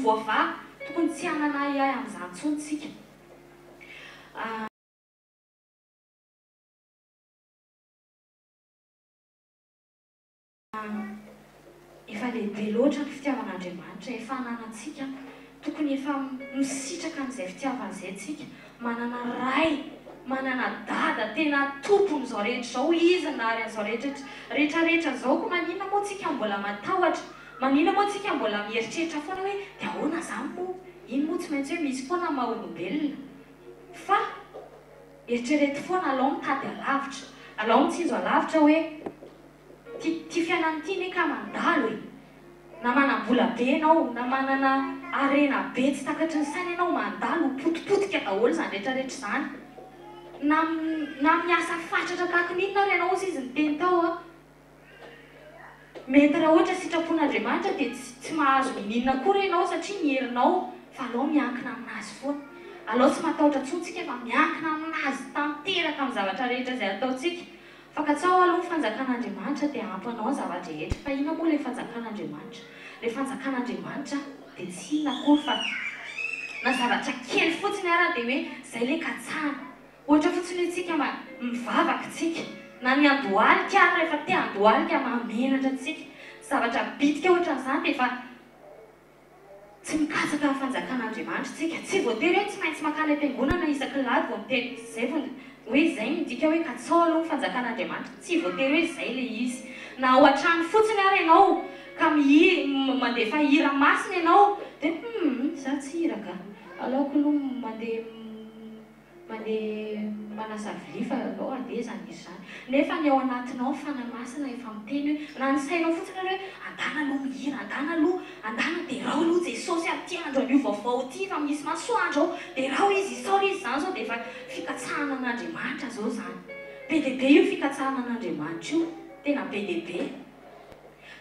voava tokony tsy hanana ahiahy amin'izany intsony tsika efa lehibe loatra ny fitiavan'Andriamanitra efa hananantsika tokony efa misitraka an'izay fitiavan'izay tsika manana ray manana dada tena tompony izao rehetra izao izy nary an'izao rehetrarehetra izao ko maninona moa tsika mbola matahotra maninona moa tsika mbola mieritreritra foana hoe dia ahoana izany moa iny moa tsy maintsy hoe misy foana maha-olombelona fa eritrereto foana alao mitady alavitra alao mitsinjo alavitra hoe ty fiainana ity ne ka mandalo e na manam-bola be ianao na manana arena be tsy takatry ny saina ianao mandalo potipotika daholo izany rehetrarehetra izany na miasa fatratra kakin'inona ary ianao izy ny teny tao mety raha ohatra sitrapon'Andriamanitra dia tsy mahazo mininona kory ianao satria mierinao fa alao miankina aminazy foana alao tsy matahotra tsontsika fa miankina aminazy tanteraka amin'ny zavatra rehetra izay ataontsika fakatsao aloha ny fanjakan'Andriamanitra dia ampanao zavatra rehetra fa inona moa ilay fanjakan'Andriamanitra ilay fanjakan'Andriamanitra dia tsy inona kory fa na zavatra kely fotsiny ara dia hoe izay ilay katsahana ohatra fotsiny antsika mivavaka tsika na ny andohalika ary rehefa te andohalika mamenatra antsika zavatra bitika ohatra n'izany dia efa tsy mikasaka fanjakan'Andriamanitra tsika tsy voatery hoe tsy maintsy makany am-piangonana isan-kilady vao miteny izay hoe izay midika hoe katsao aloha ny fanjakan'Andriamanitra tsy voatery hoe izay ilay izy na ao an-trano fotsiny ary ianao ka mandefa hira masina ianao dia za tsy hiraka aleoko aloha mandeha manasa vilia fa alao andezana izy izany nefa ny ao anatinao fanahy masina efa miteny hoe na ny sainao fotsiny ary hoe andana aloha mihira andana dia rao aloha Jesosy amin'ity andro an'io vaovao ity fa misy masoandro ao dia rao izy isaora izy izany zao dia efa fikatsahana an'Andriamanitra zao izany be dia be io fikatsahana an'Andriamanitra io tena be dia be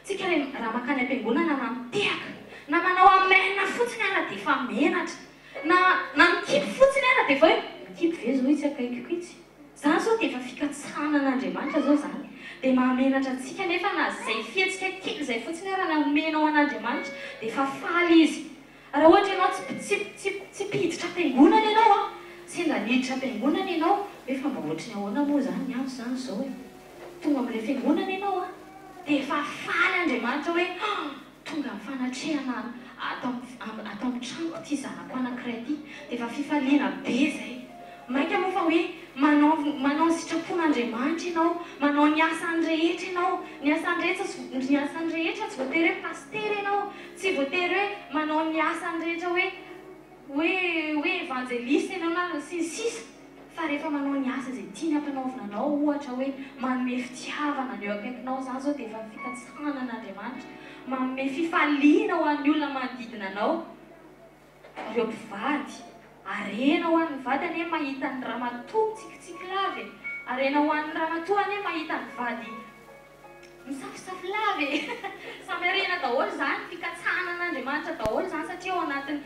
tsika raha makany am-piangonana na mitehaka na manao amena fotsiny ara dia efa menatra na mikipy fotsiny ara dia efa hoe mikipy ve zao izy akaikiko itsy izany zao dia efa fikatsahana an'Andriamanitra zao izany dia mahamenatra antsika nefa na izay fietsika kely izay fotsiny ara na omenao an'Andriamanitra dia efa faly izy raha ohatra ianao tsy mpiditra am-piangonana ianao sendra niditra am-piangonana ianao efa mba ohatriny ahoana moa izany andro izany zao hoe tonga amin'ilay fiangonana ianao dia efa faly Andriamanitra hoe tonga amin'ny fanatrehana atao amin'ny tranoko ity zanako anankiray ity dia efa fifaliana be izay maika moa fa hoe manao sitrapon'Andriamanitra ianao manao ny asany rehetra ianao ny asany rehetra tsy voatery hoe paster ianao tsy voatery hoe manao ny asany rehetra hoe evangeliste ianao na sisa fa rehefa manao ny asa izay tiany ampanaovananao ohatra hoe manome fitiavana ny eo akaikinao izany zao dia efa fikatsahana an'Andriamanitra manome fifaliana ho an'ny olona manodidina anao ireo mpivady arena ho an'ny vady ane mahita ny ramatoa tsikitsikilavy arena ho an'ny ramatoa ane mahita ny vady misafisafy lavy samy arena daholo izany fikatsahana an'Andriamanitra daholo izany satria ao anatin'ny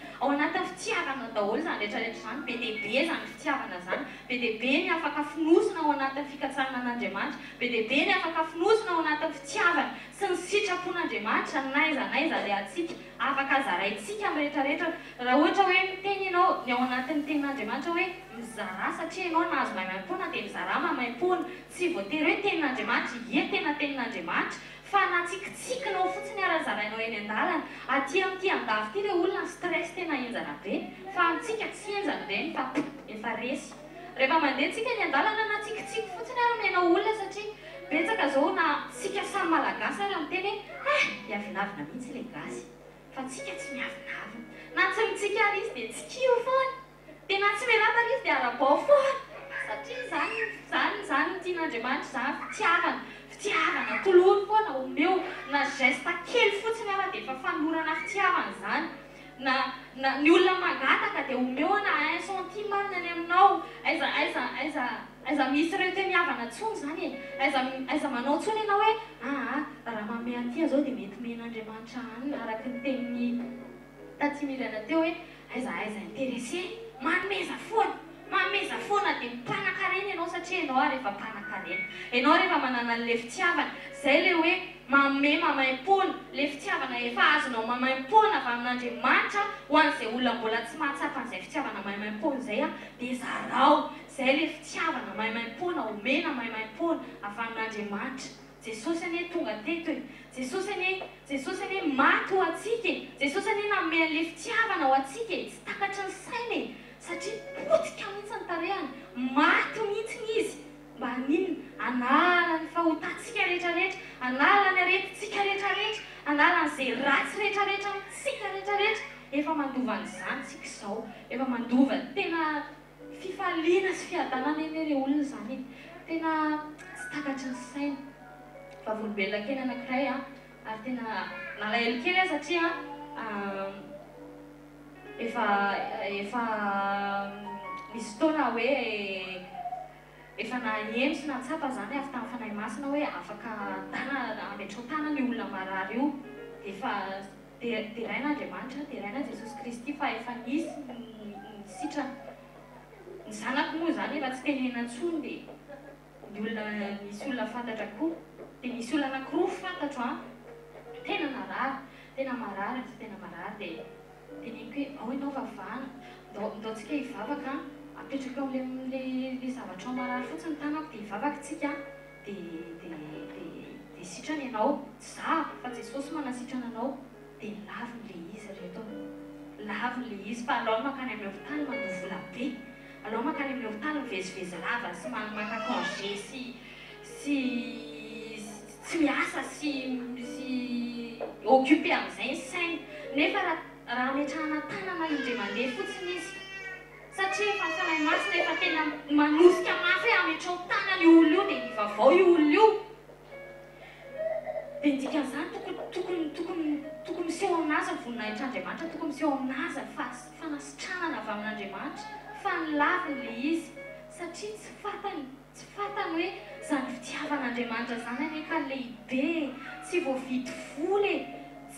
fitiavana daholo izany rehetrarehetra izany be dia be izany fitiavana izany be dia be ny afaka finosina ao anatin'ny fikatsahana an'Andriamanitra be dia be ny afaka finosina ao anatin'ny fitiavana sy ny sitrapon'Andriamanitra naiza ilay atsika afaka zaraintsika amin'ny rehetrarehetra raha ohatra hoe miteny ianao ny ao anatin'ny tenin'Andriamanitra hoe mizara satria ianao nahazo maimaimpona dia mizara maimaimpona tsy voatery hoe tenin'Andriamanitra tena tenin'Andriamanitra fa na tsikitsikinao fotsiny ara zarainao eny an-dalana aty amin'ity andafy ity ilay olona stress tena enjana be fa amintsika tsy enjana ireny fa efa resy rehefa mandeha tsika ny an-dalana na tsikitsiky fotsiny ara menao olona satria betsaka zao na tsika samy malagasy ary miteny hoe miavinavina mihitsy le gasy fa tsika tsy miavinavina na tsy mitsika ary izy dia tsikio foana tena tsy miarata izy dia arabao foana satria zany tian'Andriamanitra zany fitiavana tolony foana omeo na geste kely fotsiny ara dia efa fanorana fitiavana zany na ny olona magataka dia omeo na 1 centime ny aminao aiza misy ireo teniavana tsony zany aiza manao tsony ianao hoe raha mame an'ity zao dia mety men'Andriamanitra any araka ny teniny tatsimirana teo hoe aiza intéressé mameza foana dia mpanan-karena ianao satria ianao rehefa mpanan-karena ianao rehefa manana an'le fitiavana zay le hoe mamaim-pona le fitiavana efa azonao mamaim-pona avy amin'Andriamanitra ho an'izay olona mbola tsy mahatsapa an'izay fitiavana maimaim-pona zay dia zarao zay le fitiavana maimaim-pona omena maimaim-pona avy amin'Andriamanitra Jesosy anie tonga teto e Jesosy anie maty ho atsika Jesosy anie nanome an'le fitiavana ho atsika tsy takatry ny saina satria potika mihitsy ny tarehany maty mihitsy izy mba ninona anala ny fahotantsika rehetrarehetra anala ny aretintsika rehetrarehetra anala n'izay ratsy rehetrarehetra amintsika rehetrarehetra efa mandova an'izany tsika izao efa mandova tena fifaliana sy fiadanana eny ireo olona zany tena tsy takatry ny saina fa volombelona kely anankiray ary tena nalahelo kely satria efa misy fotoana hoe efa naheno sy natsapa zany avy tamin'ny fanahy masina hoe afaka ametrao tana ny olona marary io efa terain'Andriamanitra teraina Jesosy Kristy fa efa nisy ny sitrana ny zanako moa zany efa tsy tenena intsony dia misy olona fantatra koa dia misy olona anankiroa fantatro tena marary dia teneniko hoe ao ianao vavahana ndaotsika hivavaka apetraka am'le zavatra marary fotsiny tanako dia hivavaka tsika dia sitrana ianao za fa Jesosy manasitrana anao dia laviny le izy reto laviny le izy fa alao makany amin'ny hopitaly mandoa vola be alao makany amin'ny hopitaly mivezivezy lava sy maka congé sy miasa sy occupé amin'izay ny sainy nefa raha metrahana tanana indray mandeha fotsiny izy satria efa fanahy masina efa tena manosika mafy ametrao tanany olona io dia hivavao io olona io dia dikan'izany tokony miseho aminazy ny voninahitr'Andriamanitra tokony miseho aminazy ny fanasitranana avy amin'Andriamanitra fa ny laviny le izy satria tsy fatany hoe zany fitiavan'Andriamanitra zany ane ka lehibe tsy voavidy voly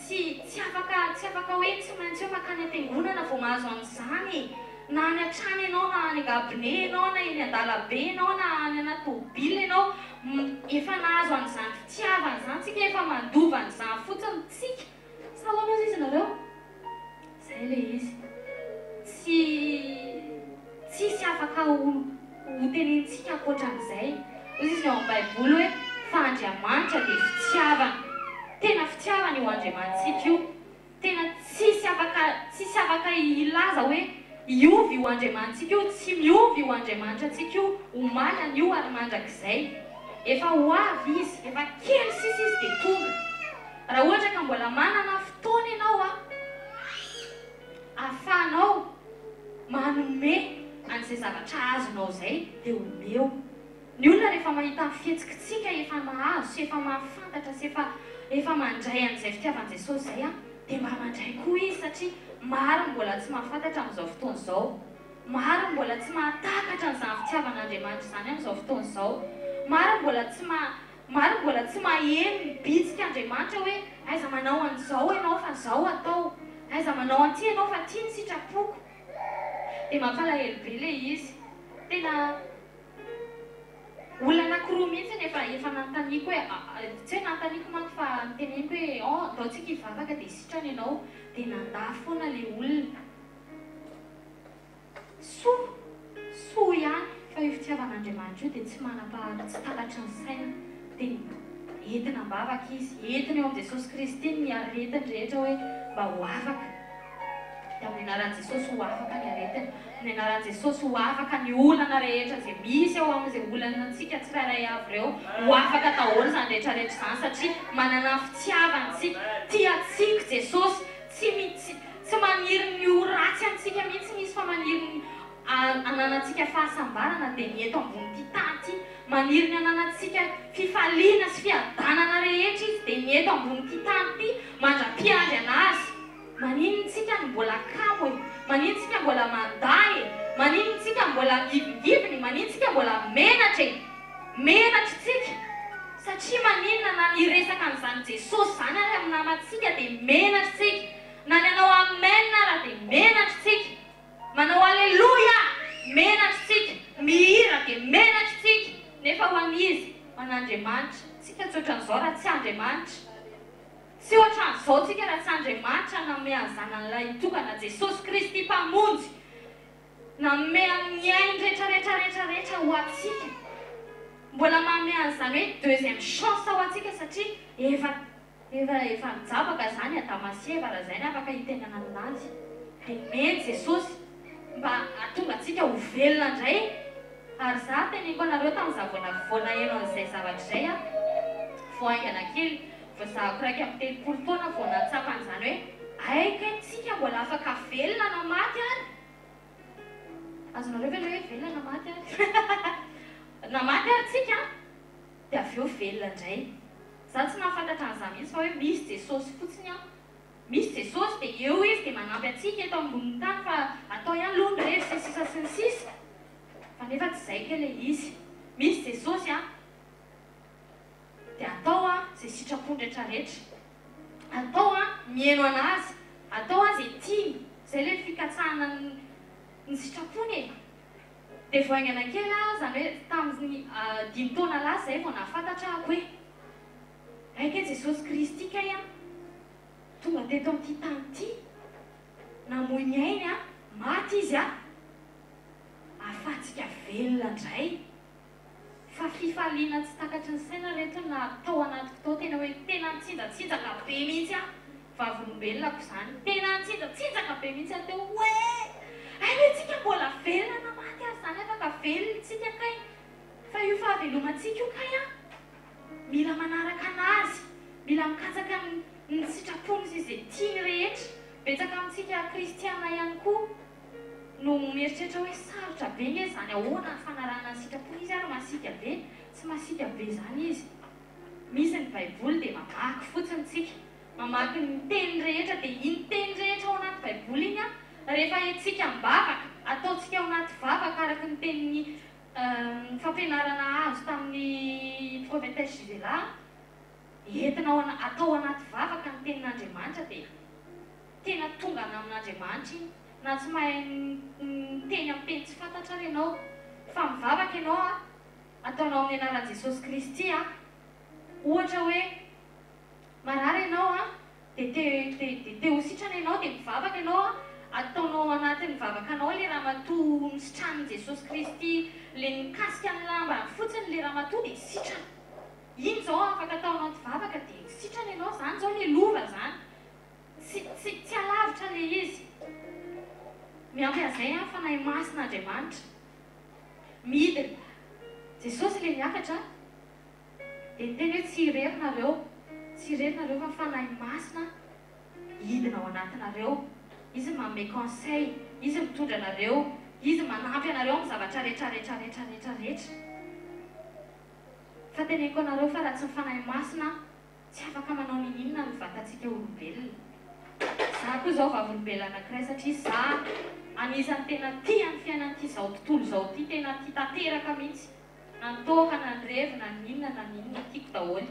tsy afaka hoe tsy maintsy hoe makany am-piangonana vao mahazo an'izany na any an-trano ianao na any angabone ianao na eny an-dalabe ianao na any anaty tôbila ianao efa nahazo an'izany fitiavana zany tsika efa mandova an'izany fotsiny tsika sa ahoana izy nareo zay le izy tsisy afaka ho tenentsika ankoatran'izay izy ny ao amin'ny baiboly hoe fa Andriamanitra dia fitiavana tena fitiavana io Andriamanitsika io tena tsisy afaka ilaza hoe iovy io Andriamanitsika io tsy miovy io Andriamanitra antsika io omalana io ary mandrakizay efa ho avy izy efa kely sisa izy dia tonga raha ohatra ka mbola manana fotoana ianao ahafahanao manome an'izay zavatra azonao zay dia omeo ny olona rehefa mahita fihetsika efa mahazo sy efa mahafantatra sy efa mandray an'izay fitiavan'i Jesosy zay dia mba mandray koa izy satria maro mbola tsy mahafantatra amin'izao fotoana izao maro mbola tsy mahatakatra an'izany fitiavan'Andriamanitra zany amin'izao fotoana izao maro mbola tsy maheno mibitsika Andriamanitra hoe aiza manao an'izao ianao fa izao atao aiza manao an'ity ianao fa tia ny sitrapoko dia mampalahelo be le izy tena olona anankiroa mihitsy efa nanontaniko hoe tsy hoe nanontaniko manko fa niteneniko hoe ndaotsika hivavaka dia sitrana ianao dia nandà foana le olona soa ihany fa io fitiavan'Andriamanitra io dia tsy manam-pahatsy takatry ny saina dia entina mbavaka izy entina eo amin'i Jesosy Kristy ny aretiny rehetra hoe mba ho afaka dia amin'ny ny anaran'i Jesosy ho afaka ny aretina, ny anaran'i Jesosy ho afaka ny olana rehetra izay misy ao amin'izay olanantsika tsirairay avy ireo, ho afaka daholo izany rehetrarehetra izany satria manana fitiavantsika, tiantsika Jesosy, tsy maniry ny ho ratsy antsika mihitsy misy fa maniry ananantsika fahasambarana dia ny eto ambony tany ity, maniry ny ananantsika fifaliana sy fiadanana rehetra izy dia ny eto ambony tany ity mandra-piandry anazy. Maninontsika ny mbola kamo e, maninontsika mbola manday e, maninontsika mbola ngivingiviny, maninontsika mbola menatra e, menatritsika satria maninona na niresaka an'izany Jesosy zany ary amin'ny namantsika dia menatritsika, na ny anao amen raha dia menatritsika, manao alleluia menatritsika, mihira dia menatritsika. Nefa ho an'izy man'Andriamanitra, tsika tsy ohatran'izao raha tsy Andriamanitra, tsy ohatran'izao tsika raha tsy Andriamanitra nanome an'izanan'ilay tokana Jesosy Kristy mpamonjy, nanome amin'ny ainy rehetrarehetra ho antsika, mbola manome an'izany hoe deuxième chance ho antsika satria efa mijabaka zany Adamasy Eva raha izay ny afaka hitenana aminazy, dia meny Jesosy mba hahatonga antsika ho velona indray. Ary za teneniko anareo tamin'izaho vao naheno an'izay zavatra izay a, vao aingana kely, vao zahako raiky amin'ny telopolo taona vao nahatsapa an'izany hoe aika tsika mbola afaka velona na maty ary. Azonareo ve ilay hoe velona na maty ary? Na maty ary tsika dia avy eo velona indray. Za tsy nahafantatra an'izany mihitsy fa hoe misy Jesosy fotsiny a, misy Jesosy dia eo izy dia manampy antsika eto ambony tany fa atao ihany aloha ny rehetra sy ny sisa. Fa nefa tsy izay ke ilay izy, misy Jesosy a dia atao a izay sitrapony rehetrarehetra, atao a mihaino anazy, atao a izay tiany, izay ilay fikatsahana ny sitrapony e. Dia vao aingana kely a zany hoe tamin'ny 5 taona lasa izay vao nahafantatra ako hoe aika Jesosy Kristy kay a tonga teto amin'ity tany ity, namoy ny ainy a, maty izy a, ahafahantsika velona indray. Fa fifaliana tsy takatry ny saina rehetra na atao anatiko tao tena hoe tena nitsinjatsinjaka be mihitsy a, vavolombelonako izany, tena nitsinjatsinjaka be mihitsy a teo hoe aitsika mbola velona na maty ary izany afaka velona tsika kay, fa io fahavelomantsika io kay a mila manaraka anazy, mila mikatsaka ny sitrapony sy izay tiany rehetra. Betsaka amintsika kristiana ihany koa no mieritreritra hoe sarotra be nge zany ahoana ny fanarahana ny sitrapony, izy ary masika be, tsy masika be zany izy. Misy ny baiboly dia mamaky fotsiny tsika, mamaky ny teny rehetra dia iny teny rehetra ao anaty baiboly iny a, rehefa etsika mibavaka ataontsika ao anaty vavaka araka ny teniny fampianarana azo tamin'ny prophétesse Gisela, entina atao anaty vavaka ny tenin'Andriamanitra dia tena tonga amin'Andriamanitra iny, na tsy mahay teny amin'ny teny tsy fantatra ary ianao, fa mivavaka ianao a, ataonao amin'ny anaran'i Jesosy Kristy a, ohatra hoe marary ianao a, dia te ho sitrana ianao dia mivavaka ianao a, ataonao anatin'ny vavakanao ilay ramatoa nisitranin'i Jesosy Kristy, ilay nikasika ny lamba fotsiny ilay ramatoa dia sitrana. Iny izao afaka atao anaty vavaka dia sitrana ianao, zany izao ilay lova zany, tsy alavitra ilay izy. Miampy an'izay a fanahy masin'Andriamanitra, midina Jesosy ilay miakatra dia ny teny hoe tsy irerinareo fa fanahy masina hidina ao anatinareo, izy manome conseil, izy mitondra anareo, izy manampy anareo amin'ny zavatra rehetra. Fa teneniko anareo fa raha tsy mifanahy masina tsy afaka manao ninona ny vatantsika olombelona. Za koa izao vavolombelona anankiray satria za anisan'ny tena tia ny fiainan'ity izao tontolo izao ity, tena tia tanteraka mihitsy, nantoaka na nyrevy na ninona tiako daholo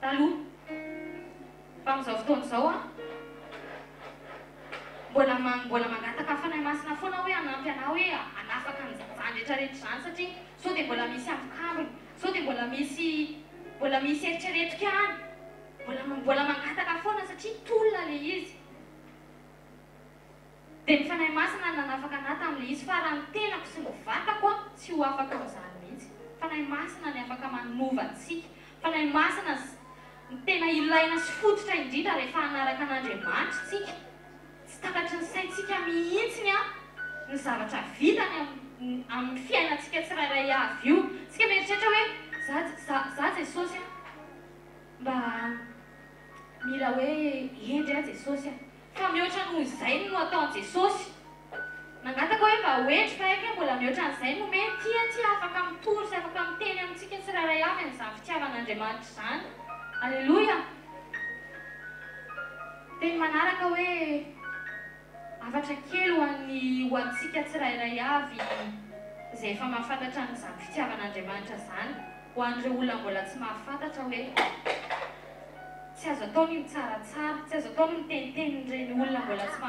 taloha. Fa amin'izao fotoana izao a mbola mangataka fanahy masina foana hoe hanampy anao hoe hanafaka an'izany rehetrarehetra izany satria sao dia mbola misy ambokambony, sao dia mbola misy eritreretrika any, mbola mangataka foana satria tolona ilay izy. Dia ny fanahy masina nanafaka anahy tamin'ilay izy, fa raha ny tenako sy ny vatako a tsy ho afaka amin'izany mihitsy. Fanahy masina ny afaka manova antsika, fanahy masina ny tena ilaina sy fototra indrindra rehefa hanaraka an'Andriamanitra tsika. Tsy takatry ny saintsika mihitsiny a ny zavatra vitany amin'ny fiainantsika tsirairay avy io. Tsika mieritreritra hoe za Jesosy a mba mila hoe endry a Jesosy a fa mihoatra noho izay no ataony Jesosy. Nangataka hoe mba hoendry fa eka mbola mihoatra n'izay no mety ty afaka mitory sy afaka miteny amintsika tsirairay avy amin'izany fitiavan'Andriamanitra izany. Alleloia. Teny manaraka hoe afatra kely ho antsika tsirairay avy izay efa mahafantatra n'izany fitiavan'Andriamanitra izany. Ho an'ireo olona mbola tsy mahafantatra hoe tsy azo atao ny mitsaratsara, tsy azo atao ny miteniteny ireny olona mbola tsy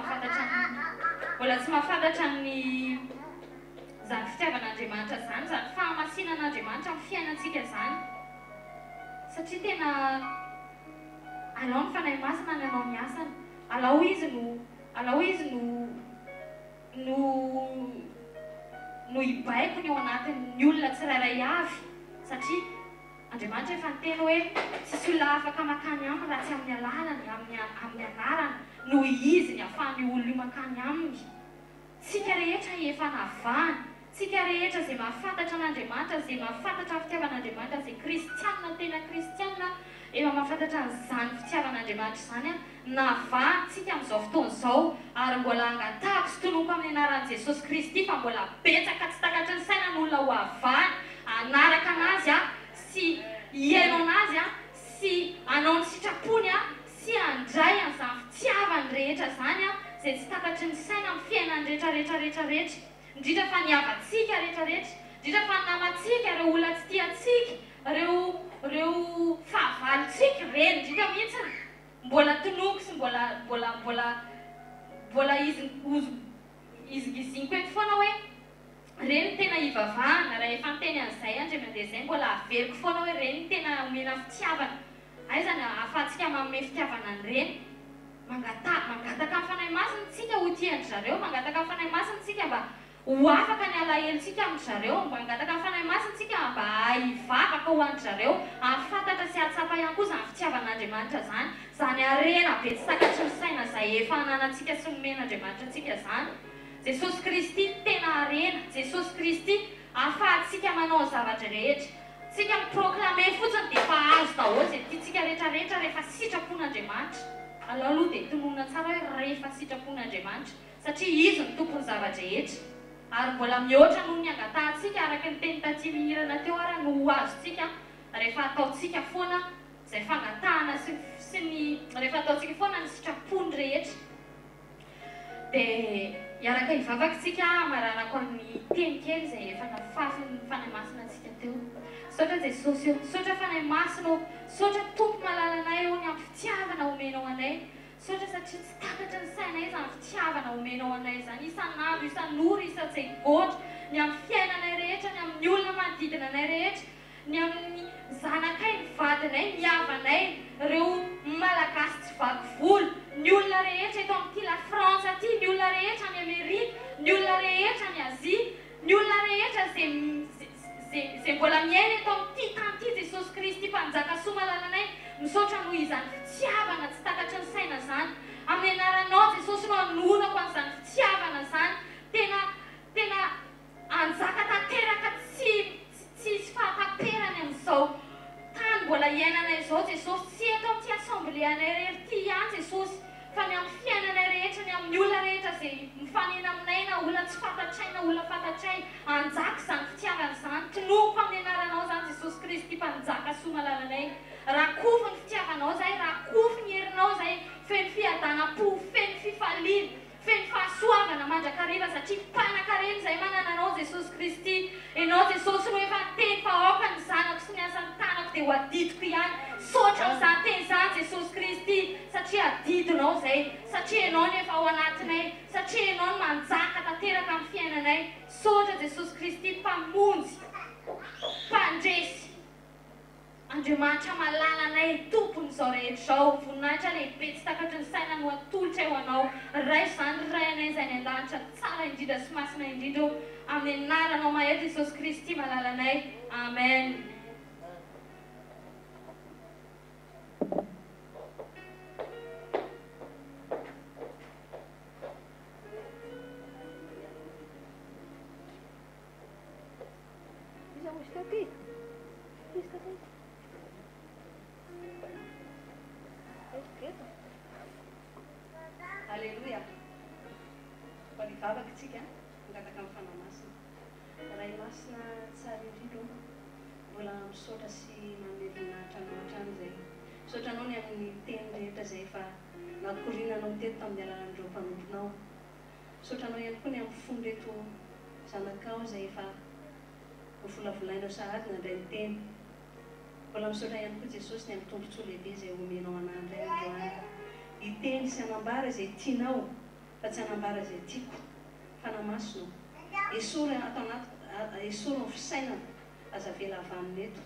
mahafantatra ny izany fitiavan'Andriamanitra izany, izany fahamasinan'Andriamanitra amin'ny fiainantsika izany. Satria tena alao ny fanahy masina ny anao ny asany, alao izy no hibaiko ny ao anatin'ny olona tsirairay avy. Satria Andriamanitra efa niteny hoe tsisy olona afaka makany aminy raha tsy amin'ny alalany, amin'ny anarany noho izy ny ahafahany olona io makany aminy. Tsika rehetra efa navahany, tsika rehetra izay mahafantatra an'Andriamanitra, izay mahafantatra ny fitiavan'Andriamanitra, izay kristianina tena kristianina efa mahafantatra n'izany fitiavan'Andriamanitra izany a, navahantsika amin'izao fotoana izao ary mbola angatahako sy tonoko amin'ny anaran'i Jesosy Kristy fa mbola betsaka tsy takatry ny saina ny olona ho avahany anaraka anazy a sy hiaino anazy a sy anao ny sitrapony a sy handray an'izany fitiavany rehetra izany a izay tsy takatry ny saina amin'ny fiainany rehetrarehetra, indrindra fa niavantsika rehetrarehetra, indrindra fa namatsika ireo olona tsy tiantsika, ireo fahavalontsika ireny indrindra mihitsiny mbola tonoko sy mbola izigiziny koeto foana hoe reny tena hivavahana raha efa niteny an'izay andre mandeha izay mbola averiko foana hoe reny tena omena fitiavana. Aizany ahafahantsika manome fitiavana an'ireny. Mangataka amin'ny fanahy masina tsika ho tiandry zareo, mangataka amin'ny fanahy masina tsika mba ho afaka ny alahelontsika amin'ny zareo, mangataka amin'ny fanahy masina tsika mba hivavaka ho andry zareo, ahafantatra sy ahatsapa ihany koa izany fitiavan'Andriamanitra izany, izany harena be tsy takatry ny saina izay efa ananantsika sy nomen'Andriamanitra antsika izany. Jesosy Kristy tena harena, Jesosy Kristy ahafahantsika manao zavatra rehetra. Tsika miproclame fotsiny dia efa azo daholo izay tiantsika rehetrarehetra rehefa sitrapon'Andriamanitra. Alao aloha dia tononona tsara hoe rehefa sitrapon'Andriamanitra satria izy ny tompony zavatra-rehetra. Ary mbola mihoatra noho ny angatahantsika araka ny teny taty mihirana teo ara no azontsika rehefa ataontsika foana izay fangatahana sy ny rehefa ataontsika foana ny sitrapony rehetra. Dia iaraka hivavaka tsika mararako amin'ny teny kely izay efa nafafy ny fanahy masina antsika teo. Saotra Jesosy eo, saotra fanahy masina eo, saotra tompo malalanay eo ny amin'ny fitiavana omenao anay. Saotra satria tsy takatra ny sainay izany fitiavana omenao anay izany, isan'andro, isan'ora, isan-tsekoatra, ny amin'ny fiainanay rehetra, ny amin'ny olona manodidina anay rehetra, ny amin'ny zanakay, ny vadinay, ny havanay, ireo malagasy tsy vaky volo, ny olona rehetra eto amin'ity la France aty, ny olona rehetra ny Amerika, ny olona rehetra ny Azia, ny olona rehetra izay mbola miaina eto amin'ity tany ity Jesosy Kristy mpanjaka soa malalanay, misaotra noho izany fitiavana tsy takatry ny saina izany. Amin'ny anaranao Jesosy no hanonako an'izany fitiavana izany, tena anjaka tanteraka tsy fahataperany amin'izao tany mbola iainanay izao Jesosy, tsy eto amin'ity assembléanay rehetra ity ihany Jesosy, fa ny amin'ny fiainanay rehetra, ny amin'ny olona rehetra izay mifanena aminay na olona tsy fantatray na olona fantatray, anjaka izany fitiavana izany. Tonoko amin'ny anaranao izany Jesosy Kristy mpanjaka soa malalanay. Rakofo ny fitiavanao izay, rakofo ny herinao izay, feno fiadanam-po, feno fifaliana, feno fahasoavana mandrakariva satria mpanan-karena izay manananao Jesosy Kristy. Ianao Jesosy no efa niteny fa aoka ny zanako sy ny asan'ny tanako dia ho adidiko ihany. Saotra n'izany teny izany Jesosy Kristy satria adidinao izay, satria ianao no efa ao anatinay, satria ianao no manjaka tanteraka amin'ny fiainanay. Saotra Jesosy Kristy mpamonjy, mpandresy, Andriamanitra malalanay tompony izao rehetra izao, voninahitra lehibe tsy takatry ny saina no atolotra eo anao. Ray izany ray anay izay ny an-danitra tsara indrindra sy masina indrindra amin'ny anaranao mahay Jesosy Kristy malalanay. Amen. Alleluia. Mba nivavaka tsika mangataka amin'ny fanamasina. Ray masina tsara indrindra mbola misaotra sy mamelonahitra anao hatrany izay misaotra anao ny amin'ny teny rehetra izay efa nakorinanao teto tamin'ny alalan'ireo mpanomponao. Misaotra anao ihany koa ny amin'ny fony reto zanakao izay efa volavolainao sahady nandray ny teny. Mbola misaotra ihany koa Jesosy ny amin'ny tombontsoa lehibe izay omenao anandray androany. Hiteny sy hanambara izay tianao fa tsy hanambara izay tiako. Fanamasino esory atao anaty esory ny fisainana aza vela avy aminy eto.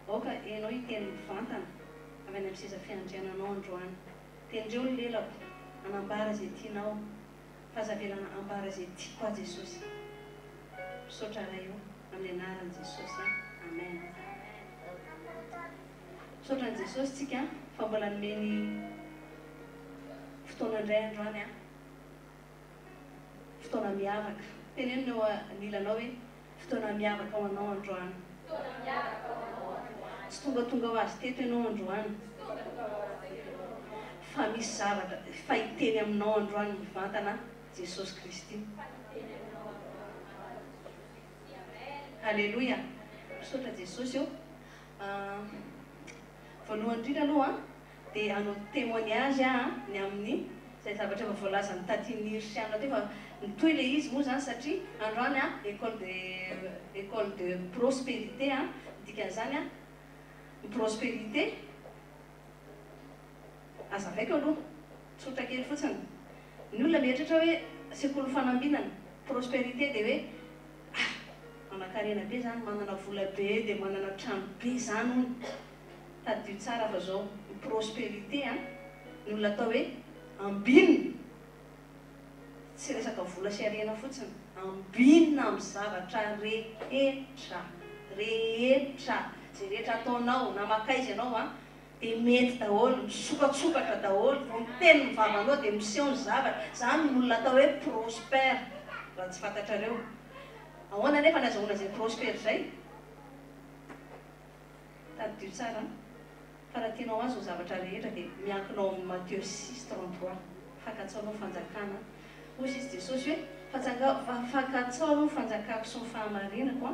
Aoka ianao hiteny mivantana avy any amin'ny seza fiandriananao androany. Tendreo ny lelako hanambara izay tianao fa aza vela hanambara izay tiako a Jesosy. Misaotra ray io amin'ny anaran'i Jesosy. Amen. Misaotra an'i Jesosy tsika fa mbola nomeny fotoana indray androany fotoana miavaka. Teneno no anilanao hoe fotoana miavaka ho anao androany. Tsy tonga ho azy teto ianao androany. Fa misy zavatra fa hiteny aminao androany mivantana Jesosy Kristy. Alleluia. Misaotra Jesosy io. Voalohany indrindra aloha dia hanao témoignage ny amin'ny izay zavatra efa voalaza ny tatian'ny Irsiana teo fa nitoy ilay izy moa zany satria androany école de prospérité dikan'izany ny prospérité azavaiko aloha tsotra kely fotsiny. Ny olona mieritratra hoe sekoly fanambinana prospérité dia hoe manan-karena be zany, manana vola be dia manana trano be zany hono. Tadio tsara fa zao prospérité ny olona atao hoe ambinina. Tsy resaka vola sy harena fotsiny, ambinina amin'ny zavatra rehetra zay rehetra ataonao na makaizy ianao dia mety daholo, misokatsokatra daholo, vao miteny ny vavanao dia miseho ny zavatra. Zany ny olona atao hoe prospère. Raha tsy fantatrareo ahoana nefa nazahoana izay prospère izay? Tadio tsara. Fa raha tianao azy ho zavatra rehetra dia miankinao amin'ny Matthieu 6:33 fakatsaonao fanjakana. Hoy izy Jesosy hoe fakatsaonao fanjakako sy ny fahamarinako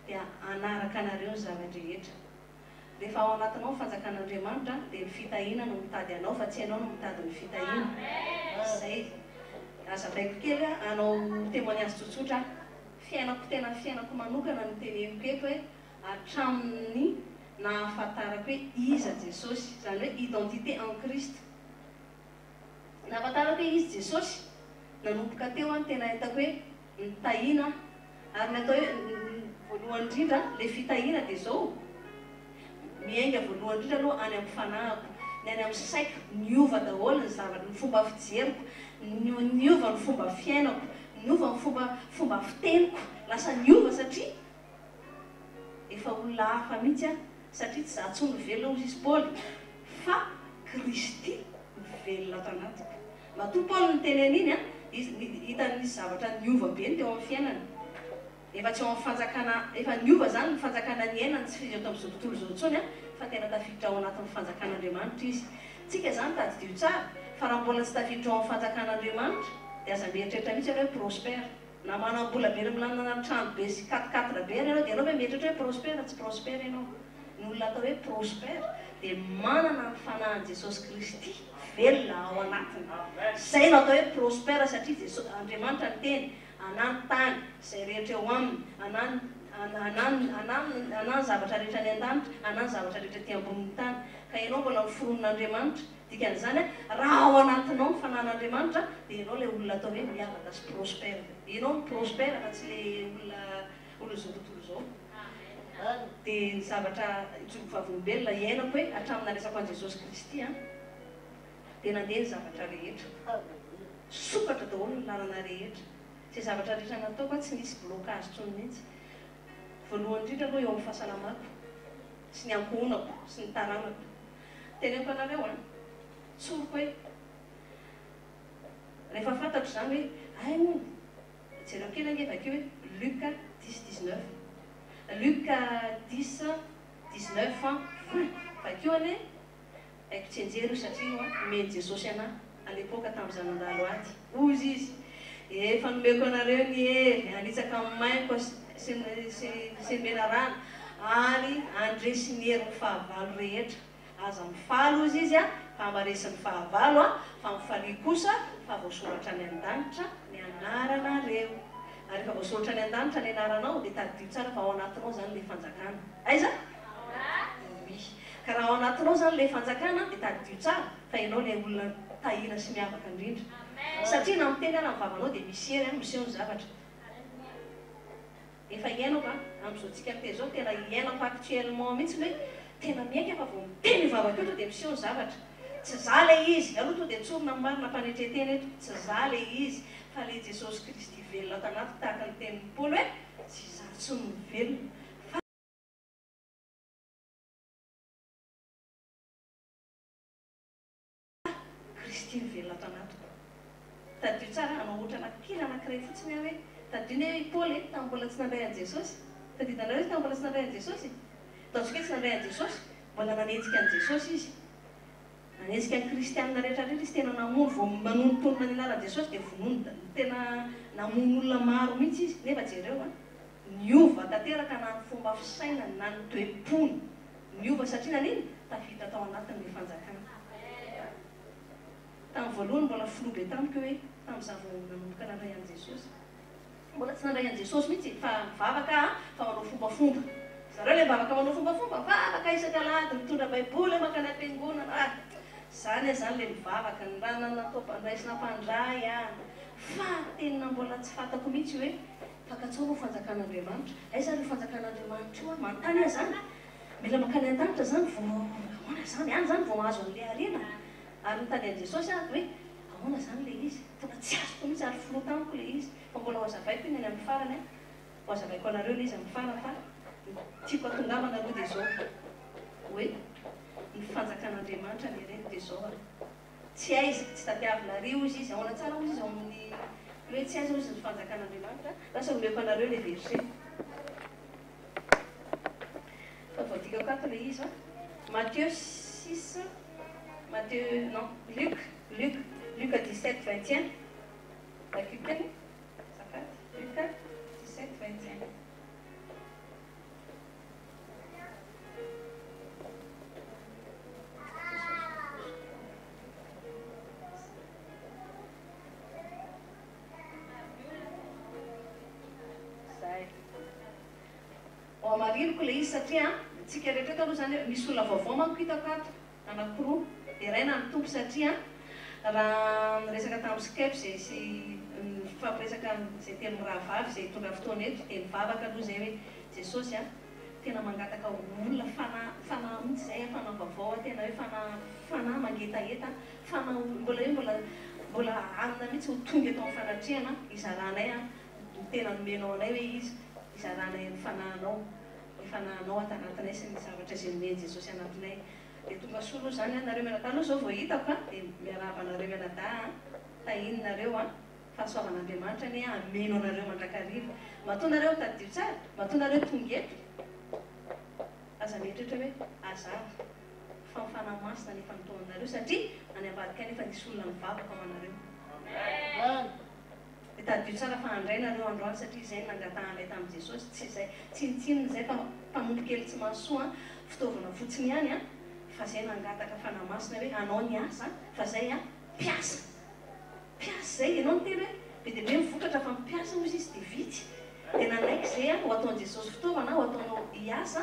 dia anaraka anareo ny zavatra-rehetra. Rehefa ao anatinao fanjakan'Andriamanitra dia ny fitahiana no mitady anao fa tsy ianao no mitady ny fitahiana. Izay azavaiko kely anao témoignage tsotsotra. Fiainako manokana no teneniko eto hoe hatramin'ny nahafantarako hoe iza Jesosy, izany hoe identité en Christ. Nahafantarako hoe izy Jesosy nanomboka teo tena hitako hoe nitahiana ary natao hoe voalohany indrindra ilay fitahiana dia zao miainga voalohany indrindra aloha any amin'ny fanahiko, ny any amin'ny saiko niova daholo ny zavatra, ny fomba fijeriko, niova ny fomba fiainako, niova ny fomba fiteniko, lasa niova satria efa olona hafa mihitsy satria tsy zaho tsony velona hozy izy Paoly fa Kristy velona ato anatiko. Matoa Paoly ny teneny iny hitan'ny zavatra niova be ny teo amin'ny fiainana. Efa tsy ao amin'ny fanjakana, efa niova zany ny fanjakana ny ainany tsy fizy eto amin'izao tontolo izao intsony fa tena tafiditra ao anatin'ny fanjakan'Andriamanitra izy. Tsika zany tadidio tsara fa raha mbola tsy tafiditra ao amin'ny fanjakan'Andriamanitra dia aza mieritreritra mihitsy hoe prospère. Na manam-bola be milanana trano be sy 4x4 be ianao dia ianao hoe mieritreritra hoe prospère, tsy prospère ianao. Ny olona atao hoe prospère dia manana ny fanahin'i Jesosy Kristy velona ao anatiny. Izay no atao hoe prospère satria Andriamanitra ny teny hanany tany izay rehetra eo aminy, hanany zavatra rehetra ny an-danitra, hanany zavatra rehetra ety ambonin'ny tany. Ka ianao mbola miforon'Andriamanitra, dikan'izany raha ao anatinao ny fanahin'Andriamanitra dia ianao ilay olona atao hoe miavaka sy prospère. Ianao ny prospère fa tsy ilay olona izao tontolo izao. Dia ny zavatra itsoko vavolombelona iainako hoe hatramina resako an'i Jesosy Kristy dia nandeha ny zavatra rehetra. Sokatra daholo ny lalana rehetra. Izay zavatra rehetra nataoko tsy nisy blocage intsony mihitsy. Voalohany indrindra aloha eo amin'ny fahasalamako sy ny ankohonako sy ny taranako. Teneniko anareo tsoroko hoe rehefa fantatro izany hoe ay hono jereo kely ange vakeo hoe Luc 10:19. Luc 10 19 vakeo ane haiko tsy enjery satria meny Jesosy anahy à l'époque tamin'izany andalo aty ozy izy efa nomeko anareo ny hery anitsaka maiko sy mena rano any andresy ny hery ny fahavalo rehetra aza mifaly ozy izy a fa amaresiny fahavalo a fa mifali kosa fa voasoratra ny an-danitra ny anaranareo ary fa voasoratra ny an-danitra ny anaranao dia tadidio tsara fa ao anatinao zany le fanjakana aiza ka raha ao anatinao zany le fanjakana dia tadidio tsara fa ianao le olona tahina sy miavaka indrindra satria na miteny ana mivavanao dia misy hery miseho ny zavatra efa iainako amin'izao tsika te zao tena iainako actuellement mihitsy hoe tena miaika fa vao miteny vavaka eto dia miseho ny zavatra tsy za le izy aloha to dia tsorona marina mpanetretena eto tsy za le izy fa le Jesosy Kristy velona tanaty tahaka ny tenin'ny Paoly hoe tsy za tsy mivelona Kristy mivelona tanatiko tadio tsara anao ohatra anankely anankiray fotsiny hoe tadiony hoe Paoly tamin'ny mbola tsy nandray an' Jesosy taditanareo izy tamin'ny mbola tsy nandray an' Jesosy ataontsika hoe tsy nandray an' Jesosy mbola nanenjika an' Jesosy izy nanenjika ny kristianina rehetra rehetra izy tena namono vao manontonona ny anaran'i Jesosy dia vonono tena namono olona maro mihitsy izy nefa jereo niova tanteraka na ny fomba fisainany na ny toe-pony niova satria naniny tafita tao anatin'le fanjakana tamin'ny voalohany mbola filoha be tamiko hoe tamin'iza vao nanomboka nandray an' Jesosy mbola tsy nandray an' Jesosy mihitsy fa mivavaka fa manao fombafomba zareo le mivavaka manao fombafomba mivavaka isan-kalady mitondra baiboly makany am-piangonana zany zany le mivavaka ny raha natao raisina mpandray fa tena mbola tsy fantako mihitsy hoe fakatsao no fanjakan'Andriamanitra aiza no fanjakan'Andriamanitra io manontany zany mila makany an-danitra zany vao ahoana zany any zany vao mahazo an'le harena ary nitany an' Jesosy hoe ahoana zany le izy tena tsy azoko mihitsy ary filoha tamiko le izy fa mbola ho azavaiko iny any amin'ny farany ho azavaiko anareo le izy amin'ny farany fa tiako atongamana aloha dia zao hoe ny fanjakan'Andriamanitra ny reny dia zao tsy aiza tsy tadiavinareo izy izy ahoana tsara ozy izy ao amin'ny hoe tsy aiza ozy ny fanjakan'Andriamanitra lasa omeko anareo le verset fa voadikako ato le izy Matthieu 6 Matthieu non Luc 17 21 bakikany safady Luc 17 21 maririko le izy satria tsika rehetra eto aloha zany hoe misy olona vaovao manko hitako ato anankiroa dia raina ny tompo satria raha miresaka tamin'ny Skype zay sy mifampiresaka zay teny mirahavavy zay hitondra fotoana eto dia mivavaka aloha zay hoe Jesosy tena mangataka olona fanahy mihitsy zay fanahy vaovao tena hoe fanahy mangetaeta fanahy mbola hoe mbola anina mihitsy ho tonga eto amin'ny fanatrehana izaranay tena nomenao anay hoe izy izaranay ny fanahinao fanahinao atanatinay sy ny zavatra izay nomeny Jesosy anatinay dia tonga soa aloha zany nareo mianadahy aloha zao vao hitako dia miarahaba anareo mianadahy tahininareo fahasoavan'Andriamanitra ny ameno anareo mandrakariva matoa nareo tadio tsara matoa nareo tonga eto aza mieritrehitra hoe azava fa mifanahy masina nefa nitaonanareo satria any ambadika nefa nisy olona mivavaka ao anareo dia tadio tsara fa handrainareo androany satria izay nangatahanay tamin'i Jesosy tsy izay tsinitsininy izay fa mpanompo kely tsy mahasoa fitaovana fotsiny ihany fa izay nangataka fanahy masina hoe anao ny asa fa izay mpiasa izay ianao ny teny hoe be dia be mivokatra fa mpiasa ozy izy dia vitsy dia nanaiky izay ho ataon'i Jesosy fitaovana ho ataonao hiasa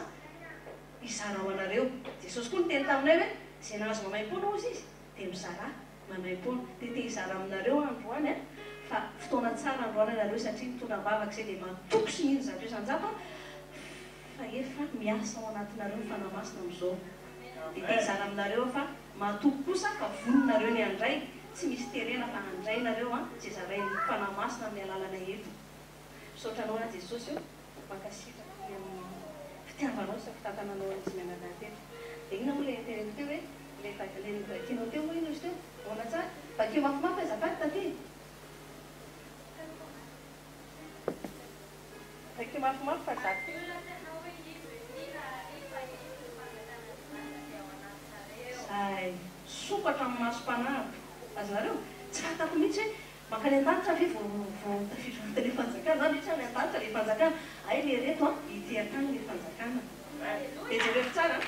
izara ao anareo Jesosy koa niteny taminay hoe izay nahazo mamaim-poana ozy izy dia mizara mamaim-poana dia te hizara aminareo androany fa fotoana tsara androany anareo satria mitondra mivavaka izay dia matoko sy mihino zareo sanjapa fa efa miasa ao anatinareo fanahy masina amin'izao dia te hizara aminareo fa matoko kosa fa voninareo ny andray tsy misy terena fa handrainareo izay zarain'ny fanahy masina amin'ny alalana eto misaotranao na Jesosy io mankasitraka amin'ny fitiavanao sy fitatananao izy mianadahy teto dia ina moa le terena teo hoe le vakinao teo moa ino izy teo ahoana tsara vakio mafimafy azafady taty vakio mafimafy fa zato Zay sokatra amin'ny masom-panahiko azy nareo tsy fatako mihitsy hoe mankany an-danitra ve vao tafiditra le fanjakana na mihitsy any an-danitra le fanjakana ay le reto a ity akany le fanjakana dia jereo tsara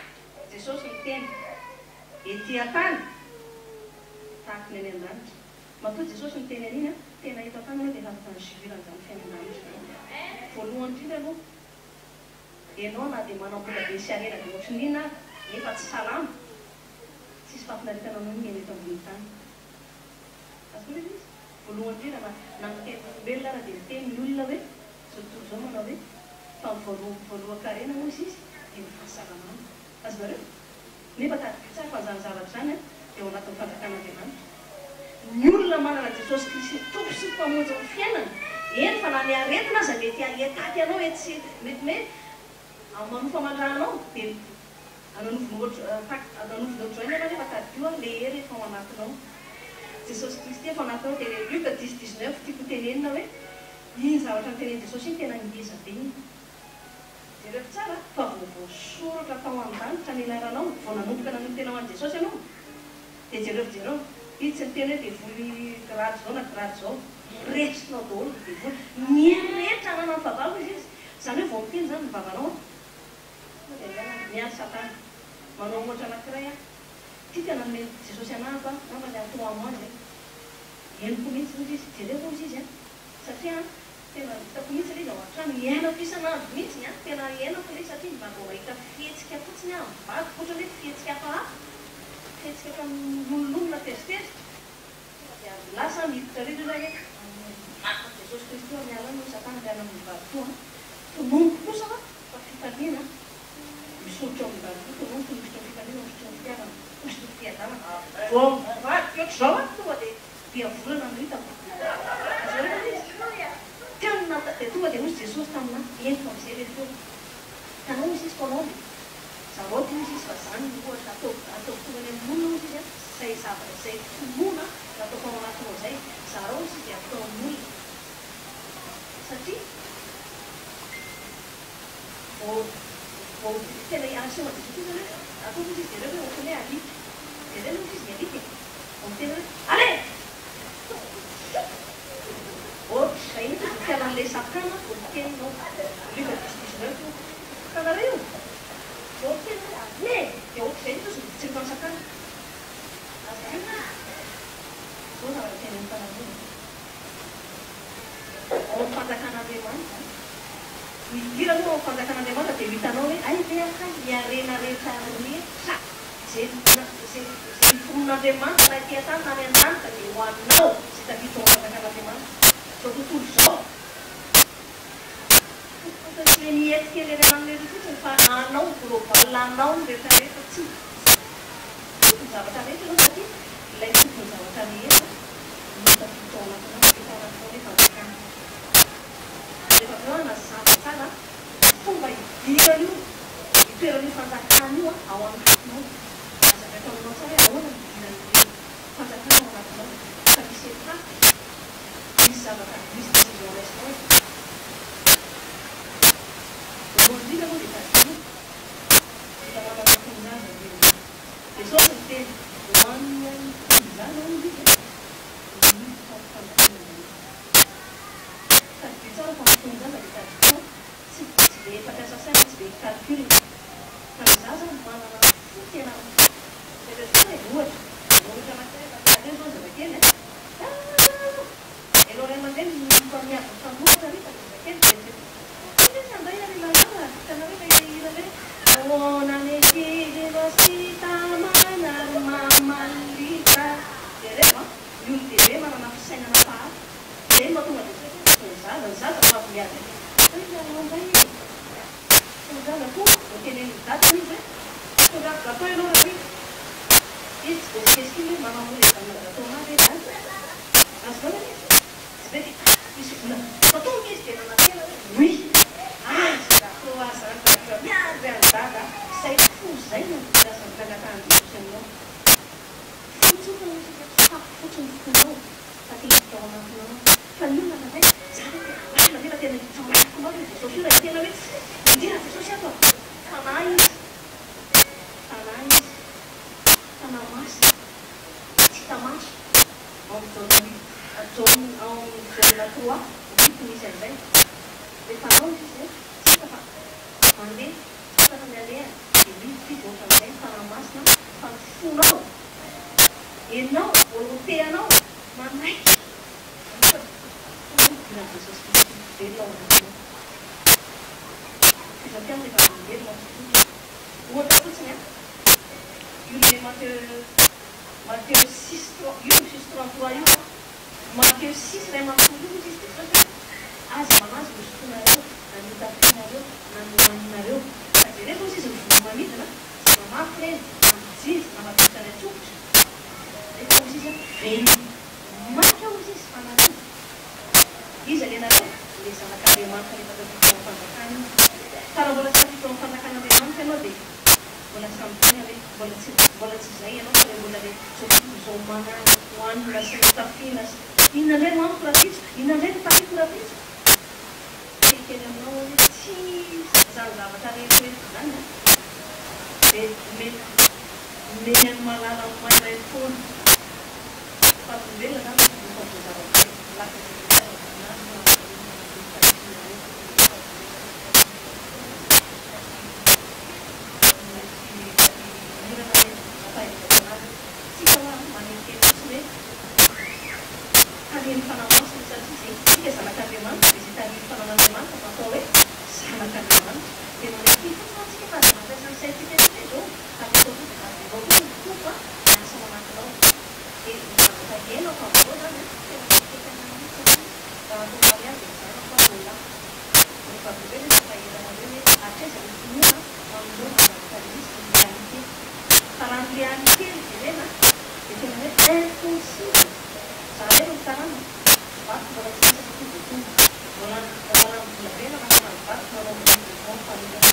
Jesosy ny teny ety akany tahaka ny any an-danitra matoa Jesosy ny teny an'iny a tena eto akany hoe dia afaka nysiviran zany fiainan'andritra voalohany indrindra aloha ianao na dia manao bola be sy arena dia ohatry n'inona nefa tsy salama tsisy fampinaritana anao ny eto ambony tany azoko izy voalohany indrindra na miteny olombelona raha dia miteny ny olona hoe zao tontolo zao manao hoe fa voalohan-karena moa izy dia ny fahasalamana azonareo nefa tadika tsara fa zany zavatra zany a dia ao anatin'ny fanjakan'Andriamanitra ny olona manana Jesosy Kristy tompo sy mpamonjy ny fiainana eny fa na ny aretina aza mety etaty anao etsy mety hoe manofa mandranao dia ananovin'ohatro any anao nefa tadioa le hery efa ao anatinao Jesosy Kristy efa ao anatinao dia Luka 10:19 tiako tenenina hoe iny zavatra niteneny Jesosy iny tena ngeza be iny jereo tsara fa voasoratra tao an-danitra ny anaranao vao nanomboka nanompotenao an'i Jesosy ianao dia jereo izy tsy niteny hoe dia voly grady zao na grady zao retsinao daholo dia voly mirehetra anana ny vavako izy zany hoe vao miteny zany ny vavanao miady satana manao ohatra anankiray a tia tena nome Jesosy anahako a na mandeha atao amo azy eniko mihitsy ozy izy jereo ozy izy a satria tena hitako mihitsy le izy ao an-trano iainako isan'andro mihitsy a tena iainako le satria mba vao mahita fihetsika fotsiny a mivady ohatra hoe fihetsika hafa fihetsika fa milolomona tezitezitra dia lasa miditra rery zay Jesosy Kristy eo miala no satana dia amin'ny mivady koa tonombo kosa fa fitaliana misotra ao mivady koa tonombo misotro fitaliana misotro fitiavana misotro fitiadana vao mivady ohatr' zao a tonga dia volana no hitako tena dia tonga dia misy Jesosy tamina ento amin'izay le foana tanao izy izy fanao zaroty izy izy fa zany ohatra ataoko tonga ny monina izy izy a zay zavatra zay tomona nataoko ao anatinao zay zarao izy dia atao amin'olona satria tena aseho Jesosy izy hoe ataoko izy izy jereo hoe ohatrany hoe alika jereo aloha izy ny alika vao miteny hoe ale ohatry zay iny fialan'le sakana vao mitenynao Luka 10:19 tanareo vao miteny hoe ale dia ohatry zay Jesosy mivitsiny fa ny sakana zao zavatra tena ny tanareo ao amin'ny fanjakan'Andriamanitra midira aloha ao amin'ny fanjakan'Andriamanitra dia hitanao hoe ay le akany miarena rehetra rehetra zay fonon'Andriamanitra na ity an-tany na any an-danitra dia ho aminao zay tafiditra ao amin'ny fanjakan'Andriamanitra zao tontolo zao tsy hoe mihety kely eny aman'le ry fotsiny fa anao global anao ny rehetrarehetra tsy tokony zavatra rehetra aloha satria ilay tokony zavatra rehetra tafiditra ao anatinao efa anatinao le fanjakana rehefa avy eo a nazava tsara fomba hidirana io hitoeran'io fanjakana io ao anatinao azavatra aminao tsara hoe ahoana midiran'io fanjakana ao anatinao fa misy etape misy zavatra misy décision restant voalohany indrindra aloha dia tadiny efa manana fonjaza Jesosy ny teny hoanina ny fonjaza ao izy miditra ao fanjakana tadiny tsara fa fonjaza dia tadiny tsy dia efa piasa saina tsy dia calcul fa ny zaza manana fotena dia tsara ohatra anankiray zao zavakely elo ray aman-dreny mfa miavy fandohatra rehefa zavakely dia anday ary lalàna hitanareo fa hira hoe onanekely sita manary mamalita dia rehefa ny olo dehibe manana fisainana pahaty dia mba tonga dia ny zaza fa avy miady anday ny zaza koa voateneny dadany izy hoe tonga gatao ianao raha izy tsy voasikesika hoe manao hoe zanona gatao anazy zany azonao izy tsy be misy vola fatonga izy dia nanatena hoe oui izy gatao azany miady any dada zay fo zay no asany fanjakana Jesosy aminao fotsiny izy sakafo fotsiny fotonao fatehitra ao anatinao fa ny olona zay zany nefa tena hitsao anatinao Jesosy io raha tena hoe indira Jesosy ato fanahy izy fanahy izy fanamasy tsy tamaso ao jaonina 3 misy an'izay dia fanao izy tsika fa mandeha tsika mialeha dia misy ohatran'izay fanamasina fa mifonao enao oloteanao manaiky dina jesosy velona ao fizafiana rehefa velona ohatra fotsiny a io le Matteo 6:33 io Matteo 6 ray mampiolo io izy dia sao aza manazy ho sotonareo nanitafinareo nanohaninareo sady rehefa ozy izy mivono manidina sy mamafy reny nampijizy namatitra ny atsofotra rehefa ozy izy velona maka ozy izy fanareo izy alenareo le zanak'Andriamanitra rehefa tafiditra amin'ny fanjakana karaha mbola tsy tafiditra amin'ny fanjakan'Andriamanitra ianao dia mbola tsy amitany hoe mbola tsy izay ianao fa mbola le zao manana hoanina sy mitafina sy inona indray no amiko raha pitso inona indray no tafiko raha pitso kely aminao hoe tsy zany zavatra rehetrarehetra zany a dia meny any malala mainray foana fa velona zany zavatra laka Tarihin fanamasina satria izay tsika zanak'Andriamanitra dia izay tarihin fanan'Andriamanitra fatao hoe zanak'Andriamanitra dia manaiky fotsiny tsika fa aza mampiasa ny saintsika izay zao atao avao koa ny tompo a miasa ao anatinao dia zavatra henao fa avao zany a tena maiketana mihitsy raha atao mariazy dia zana fa vola rehefa avy hoe rehefa fahelanareo hoe atraiza ny finoana manoloana zavatra misy realite fa raha ny realite ny jerena dia tena hoe impossible Saremo sekarang pas boleh kita itu bulan bulan mana pas kalau mau paling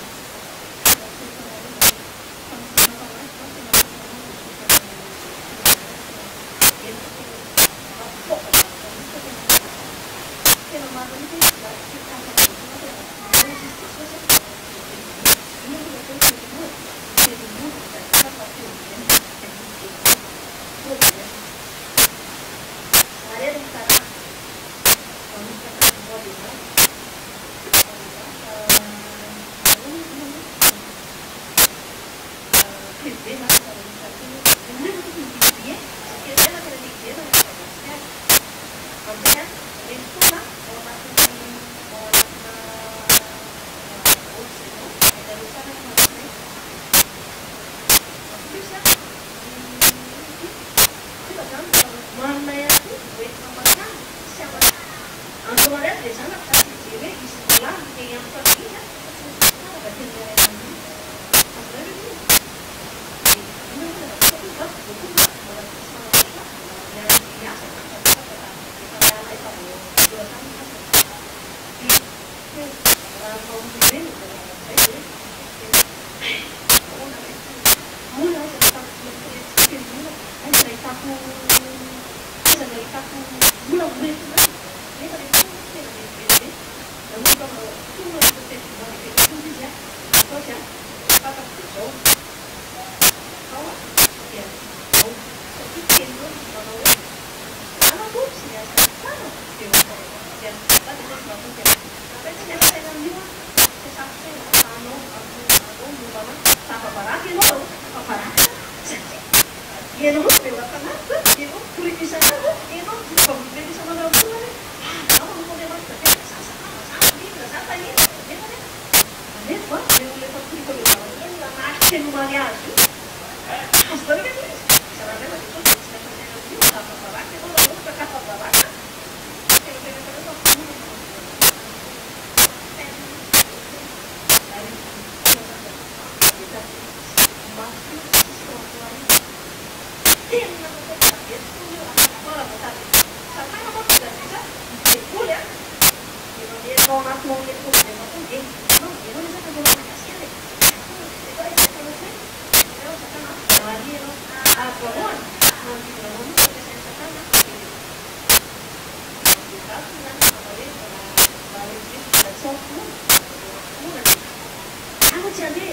Aku jadi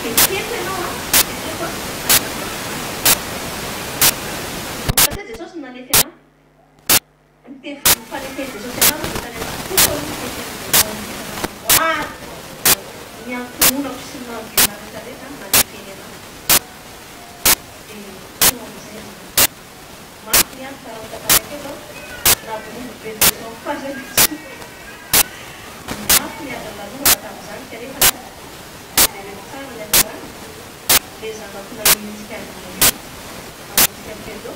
Fetefety ianao fetefo satria Jesosy nanefy anao fanefeny Jesosy anao dia tany maro ny antononako sy ny manodidina rehetrarehetra nanefeny anao dia tonga amizay mafy ny anto karaha tataraka eto na bolombo be Jesosy fazany mafy ny adalaloha tamin'izany ka rehefa dia rehefa tsara ilay marany dia zanako nanintsika amintsika miteto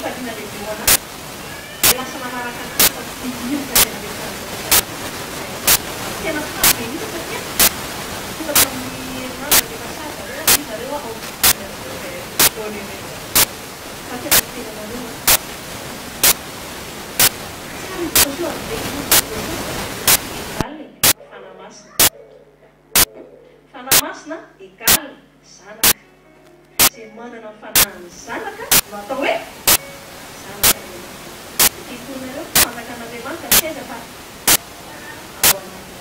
fadina lehibe ho anazy dia lasa manaraka anazy fa didinioka tena fabe io satria tonga tamin'ny herinandro rehefa sasa izy zareo ao fa tena tena manoa tsara soa egaly fanamasina egaly zanaka zay manana fanahany zanaka no atao hoe zanaka titonareo fanaka an'Andriamanitra seza fa ao anaty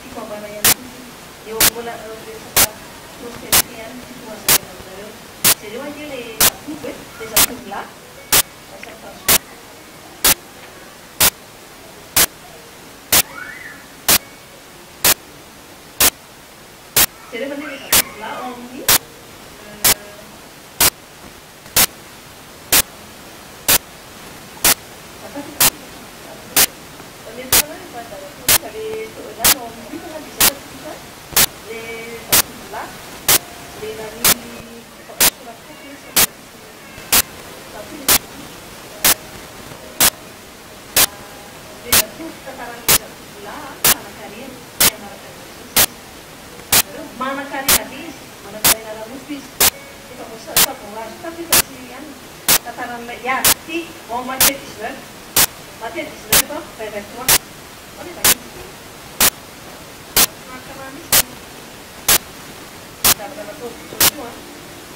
tiako ambara ihany eo mbola resaka prospérité ihany tiako azarena aminareo zareo anie le zatovy hoe le zatovolahy asakazo zareo anie le zatovolahy ao amin'ny Mana-karena bis, mana-karena ramus-bis. Kita bisa mengulas, tapi kasihan tataran ya, si mau mati di sini tuh, bebek tua, boleh lagi. Makan manis, dapat tuh semua,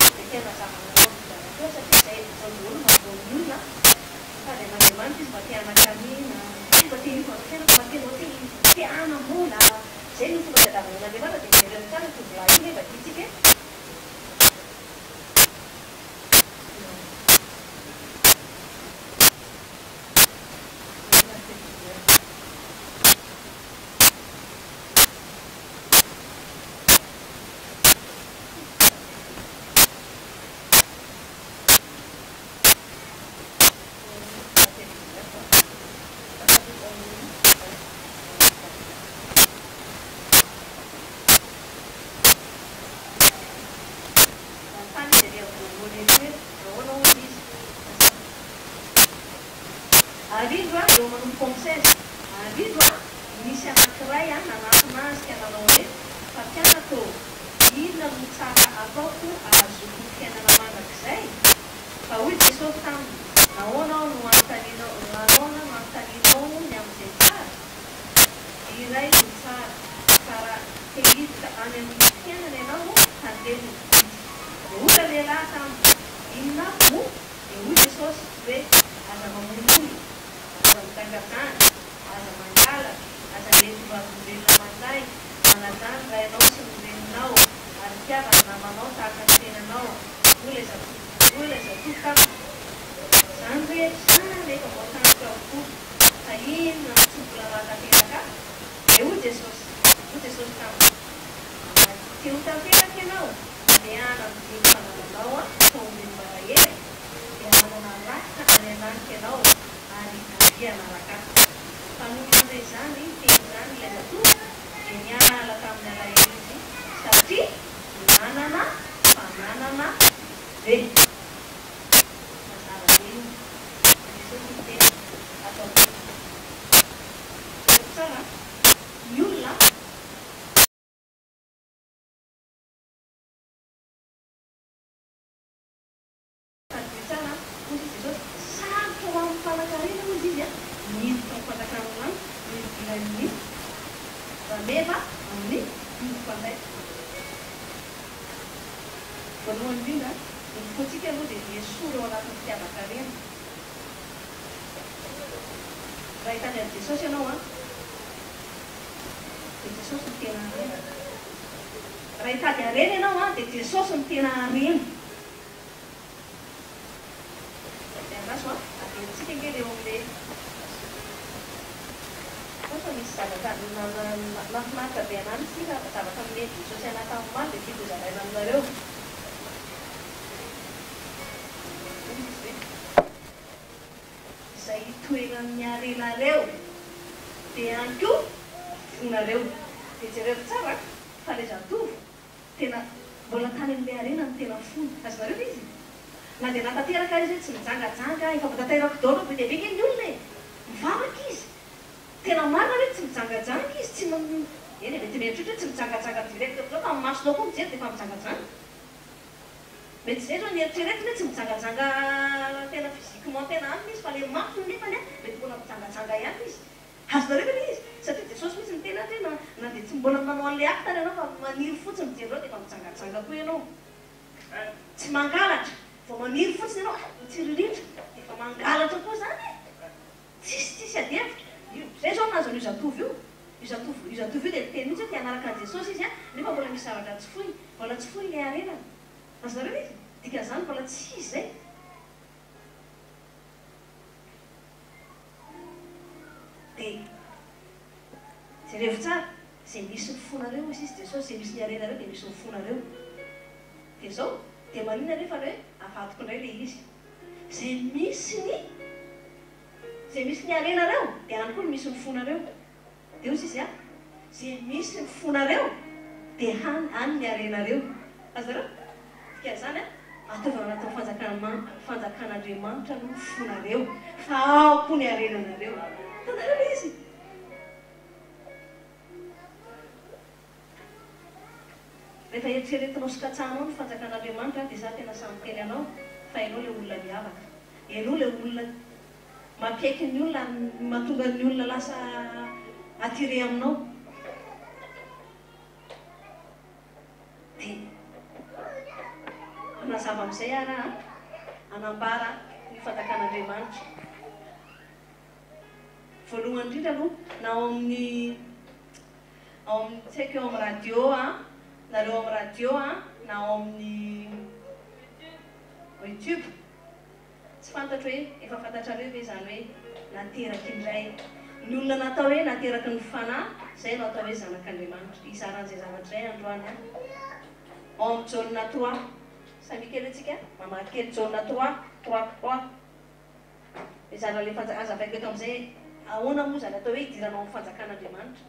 jadi rasa manis. Terus saya sebelum mau lah, ada yang mantis, seperti anak kami, seperti ini, seperti roti, seperti anak mula. Saya ini sudah datang dengan di mana di rencana itu lainnya bagi cik ya. Arriva eo manompo conseil arriva misy anankiray nanatona azy ka nanao hoe fa mpianako inona no tsara ataoko ahazoko fiainana mandrakizay fa hoy Jesosy taminy nahoana aho no anontanianao nahoana no anontanianao ny amin'izay tsara iray no tsara tehiditra any amin'ny fiainana ianao tandreny ola lehilahy taminy inona mo dia hoy Jesosy hoe aza mamonoly aza mitangazana aza mangala aza lety vavolena mandray manadany raha ianao sy noreninao ary mpiavana namanao tahaka ny tenanao ola zatoka zany hoe rehefa voatanitra avokoa fa inona mitsobola raha tanteraka dia hoy Jesosy taminy teo tanteraka ianao ameana amin'ny fanananao taomeny marahery dia manana rakitra any ananika ianao ary anaraka fa nohon'izay zany teny zany ilay zatoa dia niala tamin'ny alahelo izy satria nanana fananana be mazava be iny Jesosy miteny atao tsara ny olona Jesosy sarotra ho amin'ny fanankarena moa izy miditra amin'ny fanankarena ivilan'ny rameva amin'ny mifandray voalohany indrindra ny fotsika aloha dia Jesosy eo anatin'ny fitiavaka reny raha hitany an' Jesosy ianao a dia Jesosy ny tena harena raha hitady harena ianao a dia Jesosy ny tena harena raso a aventsika ngely eo amin'le fa misy zavatra mafinaritra be anany sika zavatra amin'le Jesosy anaty maro dia tiako zaraina aminareo izay toeran'ny harenareo dia ihany koa fonareo dia jereo tsara fa le zatovo tena mbola tany amin'le harena ny tena fony azonareo izy na dia natateraka izy hoe tsy mijangajanga efa voatanterako daolo be dia beke ny olona e mivavaka izy tena marina hoe tsy mijangajanga izy tsy eny e mety mieritritra hoe tsy mijangajanga direct zao tamin'ny masonao koa mijery dia efa mijangajanga mety zay zao ny eritreretiny hoe tsy mijangajanga tena physiquement tena any izy fa le mafy nefany a mety mbola mijangajanga ihany izy azonareo ve izy satria Jesosy misy ny tena hoe na dia tsy mbola manao an'le actany ianao fa maniry fotsiny mijery reo dia efa mijangajanga koa ianao tsy mangalatra vao maniry fotsiny ianao mitsiriritra efa mangalatra koa zany tsisy adihevitra zay zao nazo io zatovo io zatovo io dia teny mihitsy hoe tianaraka an' Jesosy izy a nefa mbola misy zavatra tsy foy mbola tsy foy le harenana azonareo izy dikan'izany mbola tsy izy zay dia jerevo tsara zay misy ny fonareo izy Jesosy zay misy ny harenareo dia misy ny fonareo dia zao dia maninona nefa hoe avadiko indray le izy zay misy ny harenareo dia any koa ny misy ny fonareo dia ozy izy a zay misy ny fonareo dia any ny harenareo azonareo dikan'izany a ataovana anatin'ny fanjakan'Andriamanitra no fonareo fa ao koa ny harenanareo tanareo izy rehefa eritreretinao sy katsahanao ny fanjakan'Andriamanitra dia za tena samy teny anao fa ianao le olona miavaka ianao le olona mampieky ny olona mahatonga ny olona lasa attiré aminao dia manazava amin'izay ara anambara ny fanjakan'Andriamanitra voalohany indrindra aloha na ao amin'ny tsy haiko eo amin'ny radio nareo amin'ny radio na ao amin'ny YouTube tsy fantatro hoe efa fantatrareo ve zany hoe nateraky indray ny olona natao hoe nateraky ny fanahy zay no atao hoe zanak'Andriamanitra izaran'izay zavatra izay androany ao amin'ny jaune 3 samy kely atsika mamaky kely jaune 3 izana le azavaiko eto amin'izay ahoana moa zany atao hoe idiranao amin'ny fanjakan'Andriamanitra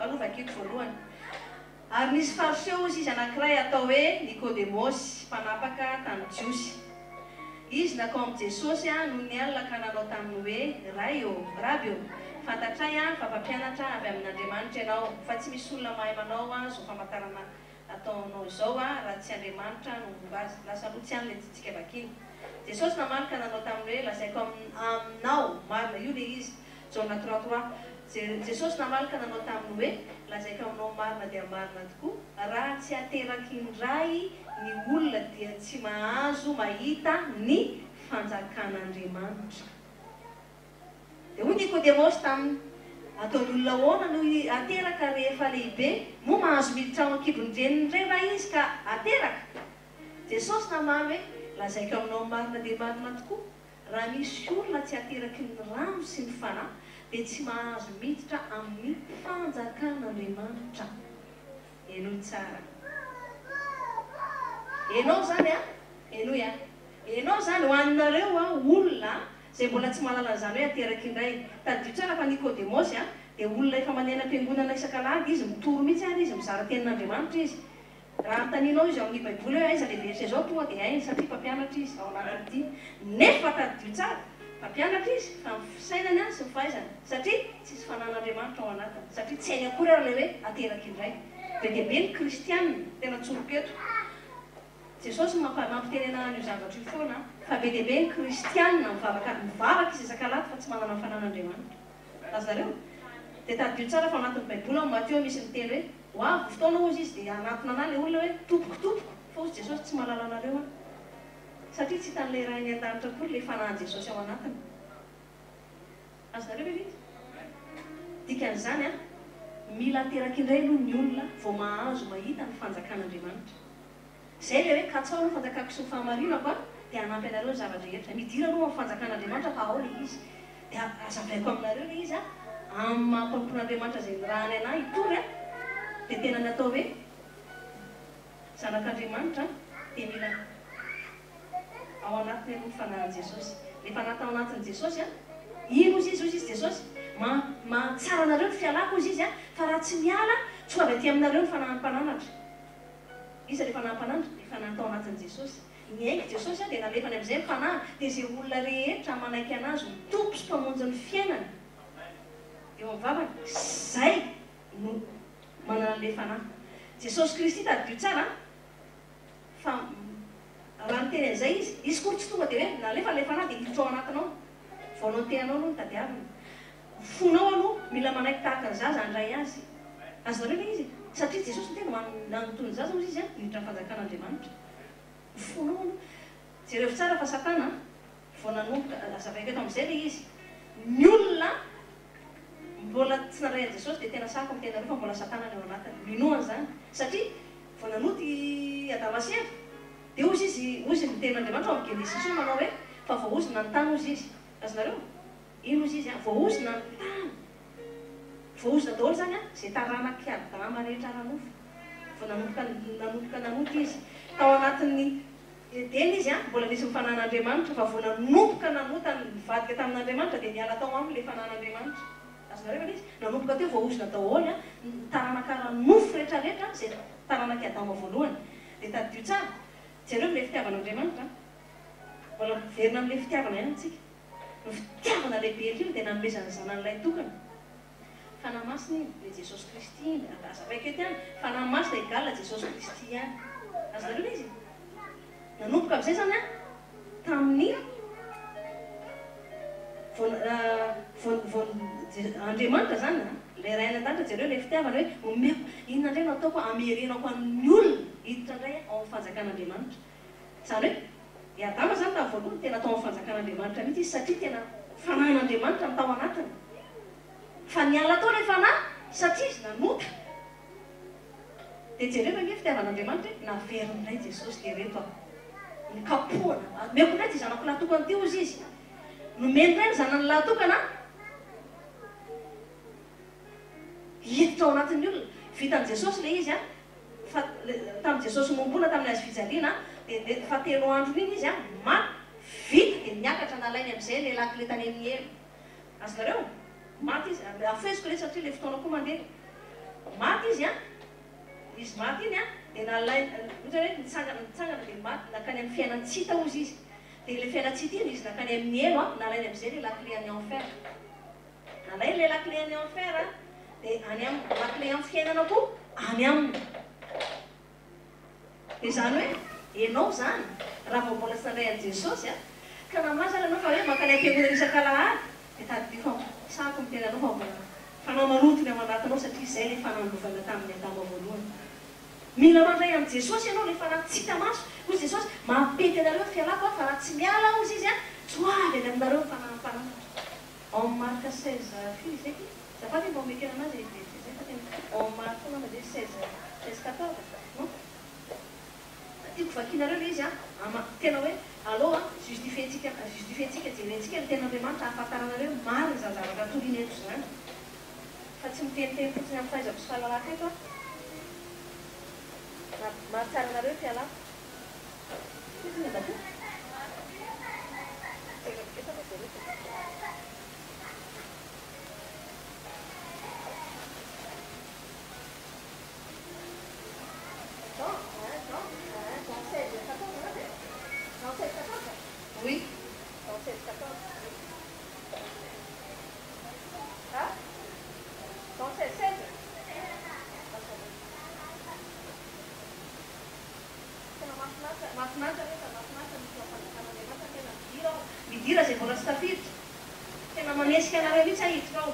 alovakiko voalohany ary nisy fariseo izy anankiray atao hoe Nikodemosy mpanapaka tany Jiosy izy nakao amin'i Jesosy noho ny alina ka nanao taminy hoe raby eo fantatray fa mpampianatra avy amin'Andriamanitra ianao fa tsy misy olona mahay manao zao famantarana ataonao izao raha tsy Andriamanitra no azy lasa lotsy any le tsitsika vakiny Jesosy namarika nanao taminy hoe lazaiko aminao marina io le izy jaune 3 Jesosy namalika nanao taminy hoe lazaiko aminao marina dia marina tokoa raha tsy ateraky indray ny olona dia tsy mahazo mahita ny fanjakan'Andriamanitra dia hoy Nikodemosy taminy ataony olona ahoana no ateraka rehefa lehibe moa mahazo miditra ao an-kibon-dreniny indray raha izy ka ateraka Jesosy namaly hoe lazaiko aminao marina dia marina tokoa raha misy olona tsy ateraky ny rano sy ny fanahy dia tsy mahazo miditra amin'ny fanjakan'Andriamanitra enao tsara enao zany enao Ianao zany ho aninareo olona zay mbola tsy mahalala zany hoe ateraky indray. Taddio tsara fa Nicodémosy dia olona efa manena am-piangonana isan-kalady izy mitory mihitsy ary izy mizara tenin'Andriamanitra izy. Raha antaninao izy ao amin'ny baiboly hoe aiza le verset zao tonga dia hainy satria mpampianatra izy ao anatin'ity. Nefa taddio tsara mpampianatra izy fa fisainany sy mifahaizana satria tsisy fanan'Andriamanitra ao anatiny satria tsy hainy akory ary le hoe ateraky indray. Be dia be ny kristianina tena tsoroketo. Jesosy mampitenena an'io zavatra io foana fa be dia be ny kristianina mivavaka izy isan-kalady fa tsy manana fanan'Andriamanitra. Azareo dia taddio tsara fa anatin'ny baiboly amin'ny Matteo misy miteny hoe ho avy fotoana ozy izy dia anatona anay le olona hoe tompoko fa ozy Jesosy tsy mahalala anareo satria tsy hitan'ilay raha eny an-danitra akory ilay fanahy Jesosy ao anatiny. Azareo ve izy dikan'izany mila ateraky indray aloha ny olona vao mahazo mahita ny fanjakan'Andriamanitra. Zay le hoe katsao no fanjakako sy ny fahamarinako dia hanampy anareo zavatra rehetra. Midira aloha amin'ny fanjakan'Andriamanitra fa ao le izy dia azavaiko aminareo le izy amin'ny mampampon'Andriamanitra zay nirahany anahy itory dia tena natao hoe zanak'Andriamanitra dia mila ao anatiny aloha ny fanahin'i Jesosy. Rehefa natao anatin'i Jesosy ino ozy izy Jesosy mahatsara anareo ny fialako ozy izy fa raha tsy miala tsy ho avy aty aminareo ny fanahin'ny mpananatra. Iza le fanahy mpananatra? Rehefa natao anatin'i Jesosy. Niaingy Jesosy dia nalefany amin'izay ny fanahy dia izay olona rehetra manaiky anazy mitompo sy mpamonjy ny fiainany eo amin'ny vavany. Zay no manana an'ilay fanahy. Jesosy Kristy taddio tsara fa raha niteny an'izay izy koa tsy tonga dia hoe nalefa ilay fanahy dia hiditra ao anatinao. Volonté-nao aloha no tadiavina. Fonao aloha mila manaiky tahaka ny zaza handray azy. Azonareo le izy satria Jesosy ny tena nanotony ny zaza ozy izy hiditra ny fanjakan'Andriamanitra. Fonao aloha. Jereo tsara fa Satana vao nanomboka azavaiko eto amin'izay le izy. Ny olona mbola tsy naray an'i Jesosy dia tena sako amin'ny tenareo fa mbola Satana ny ao anatiny. Minoana zany satria vao nanoty Adamaseva dia ozy ny tenin'Andriamanitra ao amin'ny Genesis io manao hoe fa vao ozy nanontany ozy izy. Azonareo ino ozy izy vao ozy nanontany vao ozy na daholo zany zay taranaky Adama rehetra ranofo vao nanomboka nanoty izy tao anatin'ny Edena izy mbola nisy ny fanan'Andriamanitra fa vao nanomboka nanota nivadika tamin'Andriamanitra dia niala tao aminy ilay fanan'Andriamanitra. Azonareo izy nanomboka teo vao ozy na daholo taranaka ranofo rehetrarehetra zay taranaky Adama voalohany dia taddio tsara. Jereo ilay fitiavan'Andriamanitra mbola miverina amin'ilay fitiavana ihany antsika. Ny fitiavana lehibe io dia nanomezana zanan'ilay tokana. Fanahy masina iny le Jesosy Kristy iny azavaiko eto ihany fanahy masina égale Jesosy Kristy ihany. Azonareo izy nanomboka amin'izay zany tamin'ny Andriamanitra zany ilay ray an-danitra jereo ilay fitiavana hoe omeko inona indray no ataoko hamerenako amin'ny olona hiditra indray ao amin'ny fanjakan'Andriamanitra. Zany hoe i Adama zany tamin'ny voalohany tena tao amin'ny fanjakan'Andriamanitra mihitsy izy satria tena fanahin'Andriamanitra ny tao anatiny. Fa niala tao ilay fanahy satria izy nanota. Dia jereo hoe fitiavan'Andriamanitra hoe naveriny indray Jesosy dia reto nikapohana meko indray ty zanako lahatokana ty ozy izy. Nomeny indray ny zanany lahatokana hiditra ao anatin'ny olona. Vitan'i Jesosy le izy fa tamin'i Jesosy momboana tamin'ny azy fijaliana dia fa telo andro iny izy maty vita dia niakatra nalainy amin'izay le laky le tany amin'ny elo. Azonareo maty izy afeziko le satria le fotoana koa mandeha. Maty izy izy maty iny dia nalainy ohatra hoe nitsangana dia maty nakany amin'ny fiainany tsy hita ozy izy. Dia le fiainany tsy hita iny izy nakany amin'ny elo nalainy amin'izay le lakle any enfer. Nalainy le lakle any enfer dia any amin'ny lakle amin'ny fiainana koa any aminy. Dia zany hoe ianao zany raha vao mbola tsy nandray an'i Jesosy ka namazana anao fa hoe mankany am-piangonana isan-kalahady dia taddio fa sako ny tena anao fa mbola fanahy manotony ao anatinao satria izay le fanandrovana tamin'ny Adama voalohany. Mila mandray amin'i Jesosy ianao le fanahy tsy hita maso. Hoy Jesosy mampety anareo fialako fa raha tsy miala ozy izy tsy ho avy any aminareo ny fanahy mpananatra. Ao amin'ny Marka 16:fils zafaty mba omekena anazy zay fa tena ao amin'ny Marka foana dia 16:14 non tiako vakianareo le izy tena hoe allo justifientsika jerentsika ny ten'Andriamanitra ahafantaranareo marina zany zavatra toriana eto zany fa tsy miteniteny fotsiny amin'ny fahaizako sy fahalalako eto mahatsara anareo fialako. midira zay mbola tsy tafiditra tena manesika anareo mihitsy ahiditra ao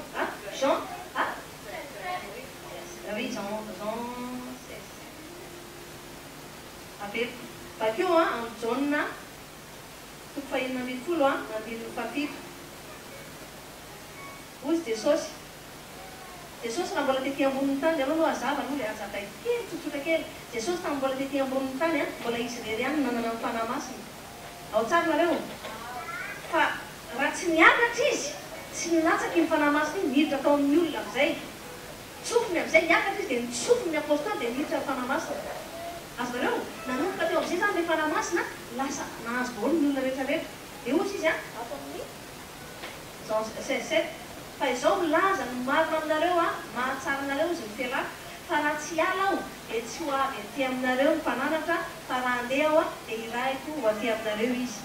Jean oui Jean aveo bakeo amin'ny jaune toko fahenina ambin'ny folo ambin'ny fafito ozy Jesosy raha mbola tetỳ ambonin'ny tany anao no azava aloha le azava kely tsotsotra kely Jesosy tamin'ny mbola tetỳ ambonin'ny tany mbola izy rery ihany nanana ny fanahy masina ao tsara nareo fa raha tsy niakatra izy tsy nilatsaky ny fanahy masina iny niditra tao amin'ny olona am'izay tsofiny am'izay niakatra izy dia nitsofiny ny apôstoly dia niditra ny fanahy masina azo nareo nanomboka teo am'izay zany le fanahy masina lasa nahazo daholo ny olona rehetrarehetra dia ozy izy ato amin'ny Jean 16:7 fa izao milaza no marina aminareo mahatsara anareo izy mifela fa raha tsy ala aho dia tsy ho avy aty aminareo ny mpananatra fa raha andeha aho dia iraiko ho aty aminareo izy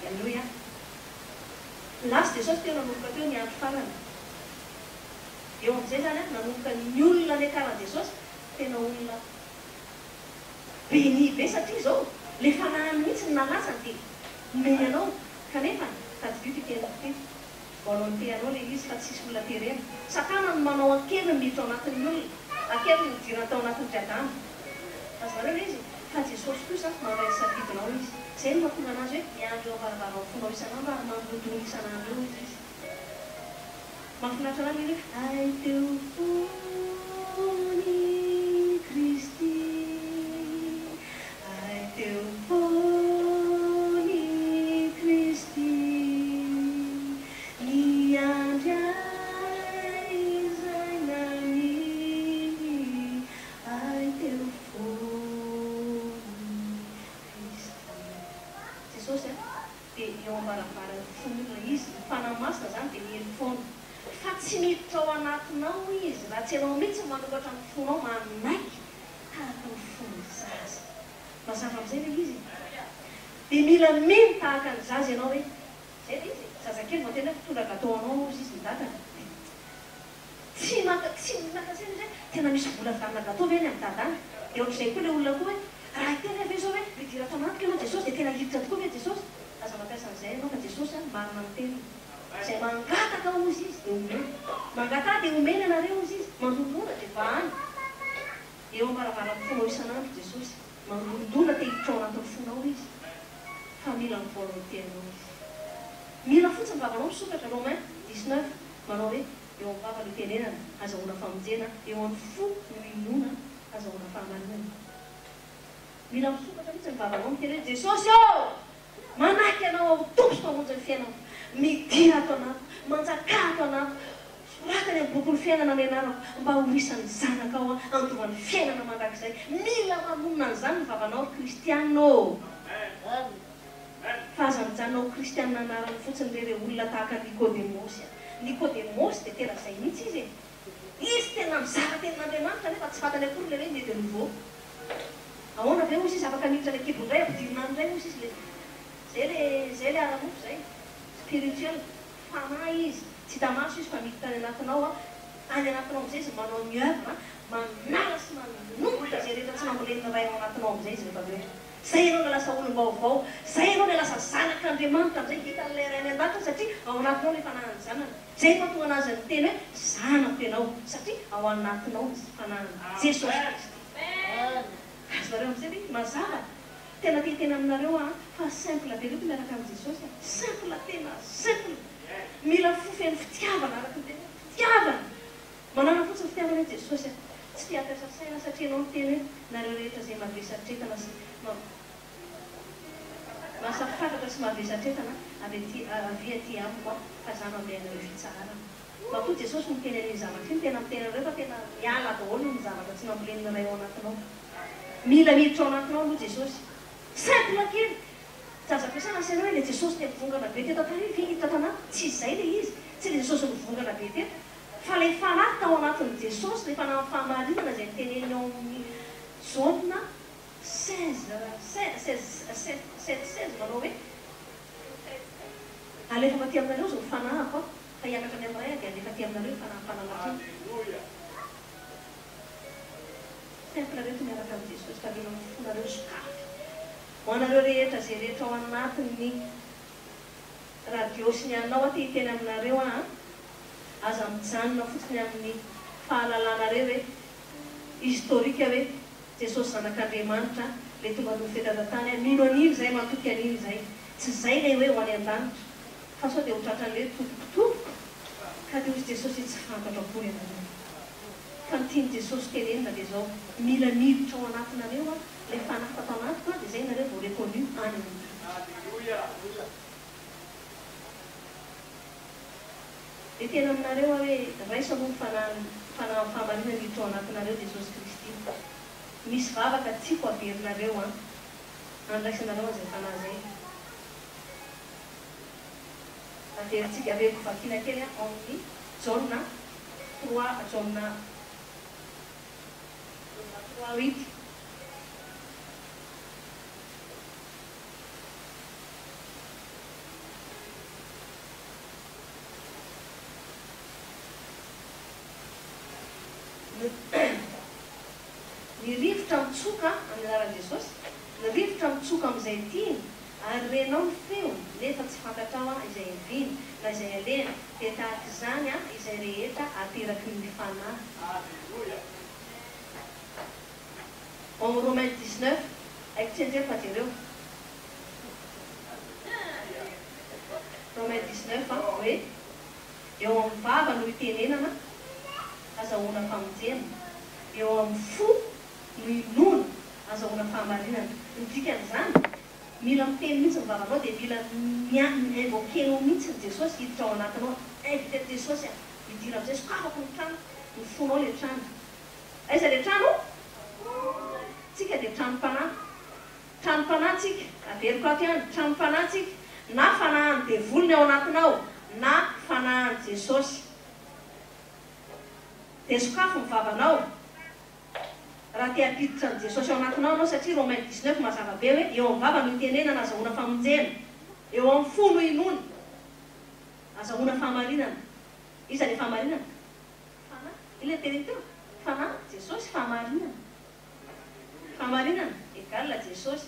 aleloia lasy Jesosy teo nanomboka teo ny andro farany eo amin'izay zany nanomboka ny olona ny akaran'i Jesosy tena olona beny be satria izao le fanahiny mihitsy ny nalatsany dia omeny anao kanefa tadibio titenity manao ny teanao le izy fa tsisy olona terena sakana ny manao ankely ny miditra ao anatin'ny olona ankely ny dirana tao anatin'ny driadama azareo le izy fa Jesosy kosa maray safidinao izy zay no mahatonga anazy hoe miandro eo avaravara ao fonao isanandro ary manodony isanandro eo izy mahafinaritra anazy hoe ay teo fony Kristy ay teo fony Kristy eo ambaravarana fonona izy fanahy masina zany dia miely foana fa tsy miditra ao anatinao izy raha tsy anao mihitsy manoloatra ny fonao manaiky tahaka ny fony zaza mazava amin'izay le izy dia mila mino tahaka ny zaza ianao hoe zay le izy zazakely vao tena fitondra gatao anao ozy izy ny dadana tsy minakaseny zay tena misy vola vitanina gatao ve any amin'ny dadana dia ohatr'izay koa le olona koa hoe raha tena ave zao hoe midira tao anatika ianao Jesosy dia tena hiditra tokoa ve Jesosy aza mampiasa an'izay ianao fa Jesosy marina ny teny izay mangataka ozy izy dia omeny mangata dia omeny anareo izy izy mandondona dia vahany eo ambaravarana fonao isanandro Jesosy mandondona dia hiditra ao anatin'ny fonao izy fa mila mivolonté anao izy mila fotsiny vavanao misokatra Romain 19 manao hoe eo amin'ny vava no tenenana azahoana famonjena eo amin'ny fo no inona azahoana fahamarinana mila misokatra mihitsy ny vavanao miteny hoe Jesosy manahiky anao ao tomposo mamonjy ny fiainako midira ato anato manjaka ato anato soratany amin'ny boky ny fiainana ny anarako mba ho isan'ny zanaka ao andovan'ny fiainana mandrakizay mila mamonina an'izany ny vavanao kristianina fa aza mijanonao kristianina anarany fotsiny rere olona tahaka Nikodemosy dia tena izay mihitsy izy tena mizara tenin'Andriamanitra nefa tsy fantany akory le hoe ny de nouveau ahoana ve ozy izy afaka miditra ny kibondray ampidirina andray ozy izy zay le aramofo zay spirituel fanahy izy tsy tamaso izy fa miditra any anatinao any anatinao am'izay izy manao ny œuvre manala sy manombotra zay rehetra tsy nambolenina ray ao anatinao am'izay izy rehefa rehetra zay ianao le lasa olom-baovao zay ianao le lasa zanak'Andriamanitra am'izay hita n'ilay ray any an-danitra satria ao anatinao le fanahany zanana zay mahatonga anazy ny teny hoe zanako ianao satria ao anatinao izy fanahany Jesosy Kristy azonareo am'izay hoe mazava tena tetena aminareo fa simple be loto miaraka amin'ny Jesosy simple tena simple mila fofeny fitiavana araka ny tena fitiavana manana fotsiny fitiavana hoe Jesosy tsy tia ampiasa saina satria anao miteny hoe nareo rehetra zay mavesatretana sy masafantatra sy mavesatretana avy aty amiko fa zany amin'ilay fitsarana makoa Jesosy miteny an'iny zavatra iny tena miteny anareo fa tena miala daholo ny zavatra tsy nambolenina ray ao anatinao mila miditra ao anatinao aloha Jesosy simple kely zaza ampiasana asianao hoe le Jesosy dia mivongana be teto atarivo hiditra ato anaty tsy izay le izy tsy le Jesosy mivongana be teto fa le fanahy tao anatin'ny Jesosy le fanahy fahamarinana izay miteneny ao amin'ny jaune 16 manao hoe alefa maty aminareo zao fanahako fa hiakatra ny amin'ray dia alefa ty aminareo fanahafanahy templareto miaraka amin'ny jesosy fa lena mifonareo sokafy ho anareo rehetra zay rehetra ao anatin'ny radio sy ny anao aty teny aminareo aza mijanona fotsiny amin'ny fahalalanareo hoe historika hoe jesosy zanak'andriamanitra le tonga no fetratantany mino an'iny zay matoky an'iny zay tsy zay lay hoe ho any an-danitra fa sao dia ho tratran'le tokotokoka ka dia ozy jesosy tsy fantatra akory anareo fa nytiany jesosy tenenina dia zao mila miditra ao anatinareo le fanahy tatao anatiko dia zay nareo vao reconnu any dia tena aminareo hoe raisa moa famarinana miditra ao anatinareo jesosy kristy misy vavaka tiako averinareo andraisanareo an'izay fanahy zay averintsika averiko vakina kely amin'ny jauna 3 jauna 3:8 ny rivotra mitsoka amin'ny anaran'i Jesosy ny rivotra mitsoka amin'izay tiany ary renao ny feo nefa tsy fantatrao izay eviny na izay alena dia tahaka izany izay rehetra ateraky ny fanahy. Ao amin'ny Romains 19 haiko tsy anjely fa jereo Romains 19 hoe eo amin'ny vava no itenenana azahoana famonjena eo amin'ny fo no inona azahoana fahamarinana midika an'izany mila miteny mihitsy ny vavanao dia mila invokenao mihitsy ny Jesosy hiditra ao anatinao invité Jesosy midira amin'izay sokafako ny trano ny fonao le trano aiza le trano tsika dia trano-panahy tsika averiko aty any trano-panahy tsika na fanahany devolony ao anatinao na fanahany Jesosy dia sokafo ny vavanao raha te hampiditra ny Jesosy ao anatinao anao satria Romains 19 mazava be hoe eo amin'ny vava no itenenana azahoana famonjena eo amin'ny fo no inona azahoana fahamarinana iza le fahamarinana fanahy ile teneny teo fanahy Jesosy fahamarinana égale Jesosy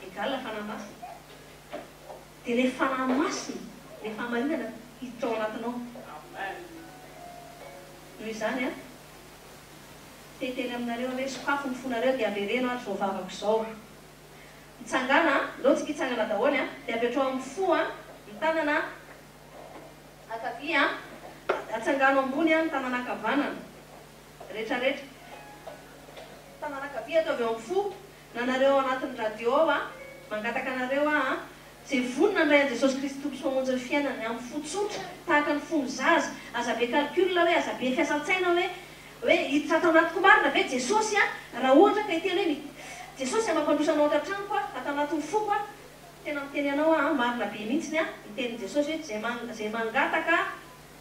égale fanahy masina dia le fanahy masina le fahamarinana hiditra ao anatinao noho izany teteny aminareo hoe sokafo ny fonareo dia averena zao vavako izao mitsangana loatsika hitsangana daholo dia apetrao amin'ny fo ny tanana akavia atsangano ambony ny tanana akavanana rehetrarehetra tanana akavia atao avy eo amin'ny fo nanareo anatin'ny radio ao mangataka anareo zay vonona ndray an' Jesosy Kristy tompo sy mamonjy ny fiainany amin'ny fo tsotra tahaka ny fony zaza aza be calcul hoe aza be fiasan-tsaina hoe hiditra atao anaty komarina ve Jesosy raha ohatra ka hiteny hoe Jesosy mampandrosanao an-trantranoko atao anatin'ny foko tena miteny anao marina be mihitsy miteny Jesosy hoe zay mangataka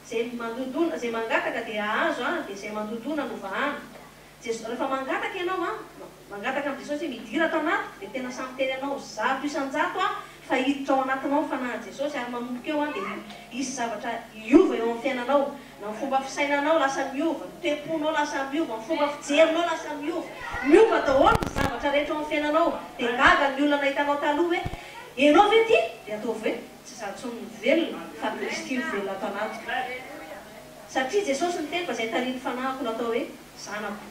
zay mangataka dia ahazo dia zay mandodona no vahana rehefa mangataka ianao mangataka amin'ny Jesosy hoe midira atao anaty dia tena samy teny anao zato isan-jato fa hiditra ao anatinao fanahy Jesosy ary manomboka eo dia isy zavatra iova eo amin'ny fiainanao na ny fomba fisainanao lasa miova ny temponao lasa miova ny fomba fijerinao lasa miova daholo ny zavatra rehetra ao amin'ny fiainanao dia gaga ny olona hitanao taloha hoe enao ve ty dia ataovy hoe tsy zatsony velona fa Kristy ny velona atao anatiko satria Jesosy ny teny fa zay tariny fanahiko no atao hoe zanako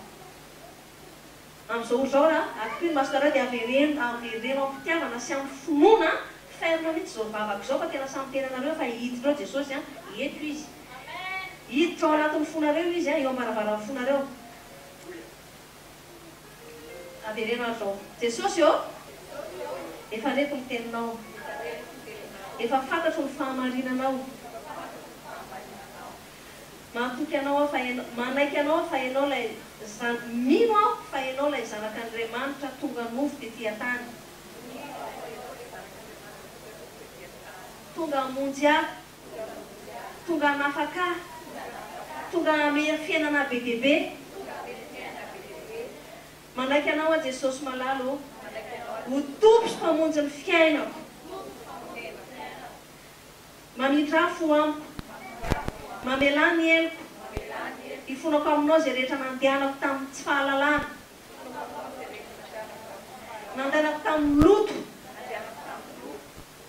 amin'izao zao akoy ny masonareo dia averenao ampitiavana sy amin'ny finoana ferinao mihitsy zao vavako zao fa tena samy tena anareo fa hiditrao Jesosy eto izy hiditra ao anatin'ny fonareo izy eo ambaravaran'ny fonareo averenao zao Jesosy efa reto ny teninao efa fantatro ny fahamarinanao matoky anao manaiky anao fa ianao lay mino fa ianao lay zanak'Andriamanitra tonga nofo dia tia tany tonga hamonjy tonga hanafaka tonga hameha fiainana be dia be manaiky anao Jesosy malalo ho tompo sy mpamonjy ny fiainako Mamindra fo amiko. Mamelany eloko. Ifonako aminao zay rehetra nandehanako tamin'ny tsy fahalalana. Nandehanako tamin'ny loto.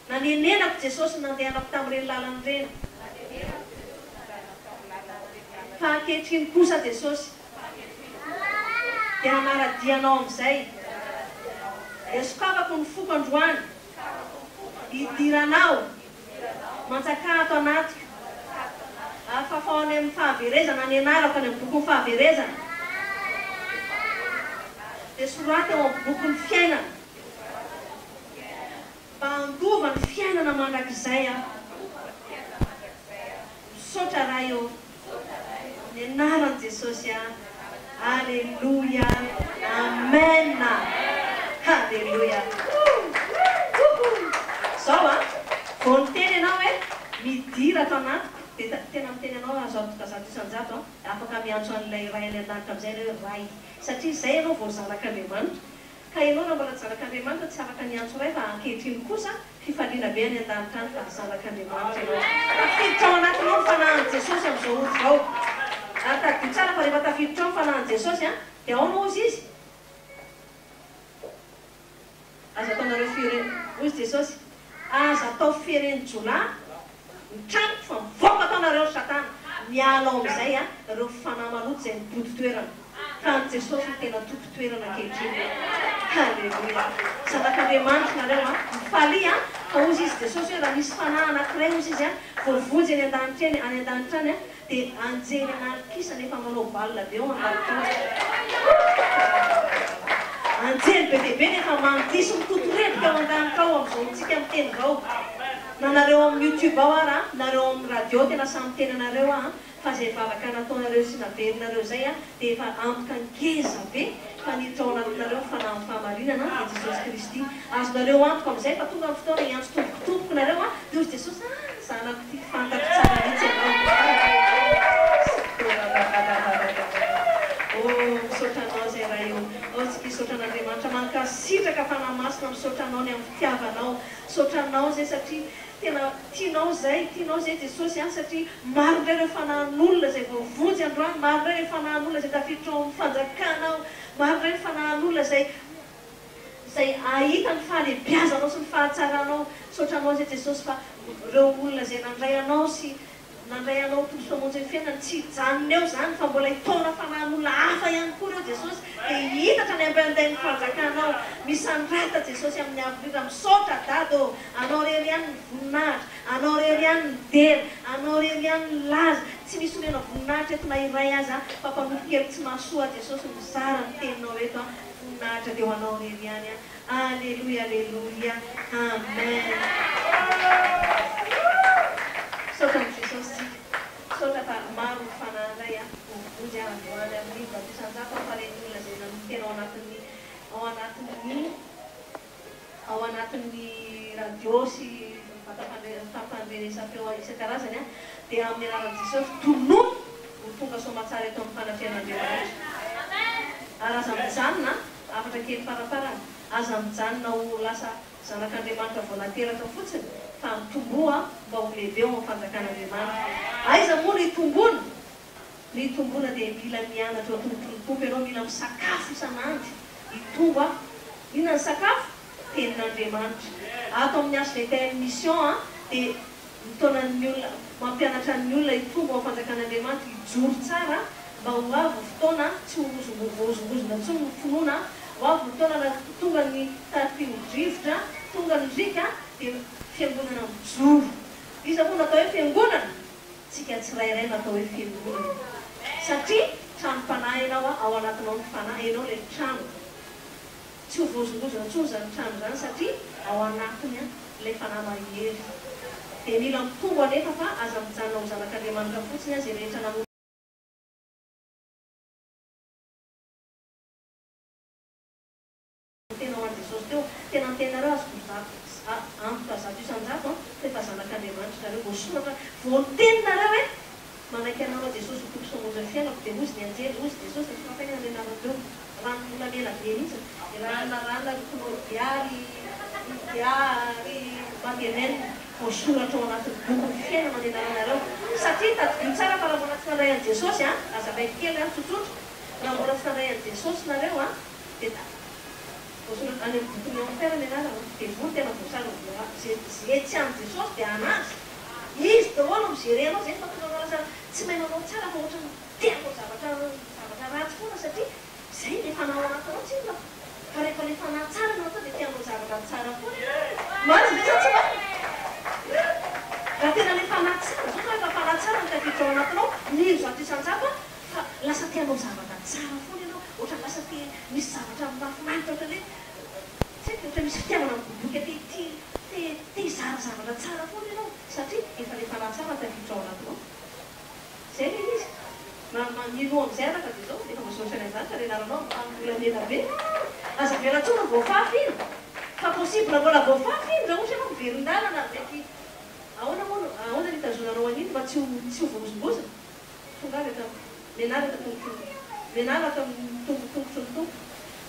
Nanenenako Jesosy nandehanako tamin'ireny lalana ireny. Fa ankehitriny kosa Jesosy dia hanaradianao amin'izay. Dia sokafako ny foko androany. Hidiranao. Mantsaka ato anatiko. Afafao any amin'ny fahaverezana, ny anarako any amin'ny boky fahaverezana. Dia soraty eo amin'ny boky ny fiainana. Mba handova ny fiainana mandrakizay aho. Misaotra raha eo. Ny anaran'i Jesosy aho. Alleluia. Amen. Alleluia. Zao vao niteny ianao hoe midira ato anatiko. Dia tena miteny ianao azo antoka zato isan-jato afaka miantso an'ilay ray any an-danitra amin'izay hoe ray. Satria izay ianao vao zanak'Andriamanitra. Ka ianao raha mbola zanak'Andriamanitra tsy afaka miantso ray fa ankehitriny kosa fifaliana be any an-danitra any fa zanak'Andriamanitra ianao. Tafiditra ao anatinao ny fanahin'i Jesosy amin'izao olo izao. Ary tadidio tsara fa rehefa tafiditra ao ny fanahin'i Jesosy dia ao no ozy izy. Aza ataonareo firenena. Ozy Jesosy. Aza atao firenena-jolahy. Mitraniko fa mivoaka ataonareo Satana. Miala ao amin'izay ireo fanahy maloto izay mipody toerana. Fa ny Jesosy no tena toto toerana ankehitriny. Halleluia. Zanak'Andriamanitra nareo mifalia fa ozy izy Jesosy hoe raha misy fanahy anankiray ozy izy vorovojy any an-danitra eny any an-danitra any dia anjely anarikisa nefa manao baolina be ao an-danitra. Anjely be dia be nefa mandiso mitotoretika ao an-danitra ao amin'izao tsika miteny izao. Na nareo amin'ny YouTube ao ara, nareo amin'ny radio tena samy teny anareo fa izay vavaka nataonareo sy naverinareo izay dia efa ampoka ngeza be fa niditra ao anatinareo fanahy fahamarinana dia Jesosy Kristy. Azonareo antoka amin'izay fa tonga ny fotoana hiantso tombotombokonareo dia ozy Jesosy zanako tia fantako tsara mihitsy ianao. Misaotra anao izay raha io. Tsika hisaotra an'Andriamanitra mankasitraka fanahy masina misaotra anao ny amin'ny fitiavanao. Misaotra anao izay satria tena tianao izay Jesosy satria maro indray ireo fanahin'olona izay voavonjy androany, maro indray ireo fanahin'olona izay tafiditra ao amin'ny fanjakanao, maro indray ny fanahin'olona izay ahita ny fahalebiazanao sy ny fahatsaranao. Misaotra anao izay Jesosy fa ireo olona izay nandray anao sy nandray anao tombosomonjy ny fiainana tsy hijanona eo izany fa mbola hitaona fanahin'olona hafa ihany koa ireo Jesosy dia hitatra ny ambandain'ny fanjakanao. Misandrata Jesosy amin'ny avirira. Misaotra Dado, anao rery ihany ny voninahitra, anao rery ihany ny dera, anao rery ihany ny laza. Tsy misy olena voninahitra eto na iray azy fa mpanompo-kely tsy mahasoa Jesosy mizara ny teninao eto voninahitra dia ho anao rery ihany. Alleluia, alleluia, amen. Misaotra ny Jesosy. Misaotra fa maro ny fanahy vovozy androany amin'ny zato isan-jato fa reny olona izay namitena ao anatin'ny radio sy tampandrenesam-peo isan-karazany dia amin'ny anaran'i Jesosy tonono ho tonga soamatsara eto amin'ny fanafian'Andriamanitra. Ary aza mijanona afatra kely faraparana. Aza mijanona ho lasa zanak'Andriamanitra vao nateraka fotsiny fa mitomboa mba ho lehibe ao amin'ny fanjakan'Andriamanitra. Aiza moa ny tombona? Ny tombona dia mila mianatra ao tombotombo ianao, mila misakafo isan'andro. Hitombo inona ny sakafo? Tenin'Andriamanitra. Ato amin'ny HVTL mission dia mitaonan'ny olona, mampianatra ny olona hitombo ao fanjakan'Andriamanitra, hijoro tsara mba ho avy fotoana tsy ho tsy ho finoana, ho avy fotoana tonga ny tatim-drivotra, tonga ny rika dia fiangonana mijoro. Iza moa natao hoe fiangonana? Tsika tsirairay natao hoe fiangonana. Satria trano-panahy ianao ao anatinao ny fanahy ianao ilay trano. Tsy ho vozongozona intsony izany trano izany satria ao anatiny ilay fanahy mahery. Dia mila mitombo anefa fa aza mijanona ho zanak'Andriamanitra fotsiny izay rehetra namoaka. Tena ho an'i Jesosy teo, tena nitenareo antoka zato isan-jato rehefa zanak'Andriamanitra nareo voasoratra vao nitenareo hoe manaiky anareo Jesosy ho tombosomonjy ny fiainako dia ozy ny anjely, ozy Jesosy ny fampena ny anareo ranon'olamela be mihitsy. Ranona lokonao diary mangenenina voasoratra ao anatin'ny boky fiainana ny anaranareo satria tadidio tsara fa raha mbola tsy nandray an'i Jesosy a azavaiko kely a tsotsotra raha mbola tsy nandray an'i Jesosy nareo a dia voasoratra any amin'ny boky ny enfer ny anarana dia vory tena voasara zay tsy amin'ny Jesosy dia anazy izy daholo mijerenao zay fa tonga lasa tsy mahay manao tsara fa ohatra ny teanao zavatra ratsy foana satria zay le fanao anatinao tsy inona fa rehefa le fanahy tsara anao tao dia tianao zavatra tsara foana marina be tsy marina raha tena le fanahy tsara zao fa rehefa fanahy tsara ny tafiditra ao anatinao miro zato isan-jato fa lasa tianao zavatra tsara foana ianao ohatra lasa misy zavatra mafinaritra ohatra hoe tsy haiko ohatra misy fitiavana miboboka te hizara zavatra tsara foana ianao satria efa le fanahy tsara tafiditra ao anatinao zay le izy manino amin'izay araka dia zao efa voasoratra ny an'izany fa renaranao amvolamena be aza velantsona voafafy iny fa possible mbola voafafy iny raha ohatra ianao miverin-dalana mety ahoana nitazonanao an'iny mba tsy ho voazobozina tonga avy ata menaraka menaraka tongotongotry ny tompo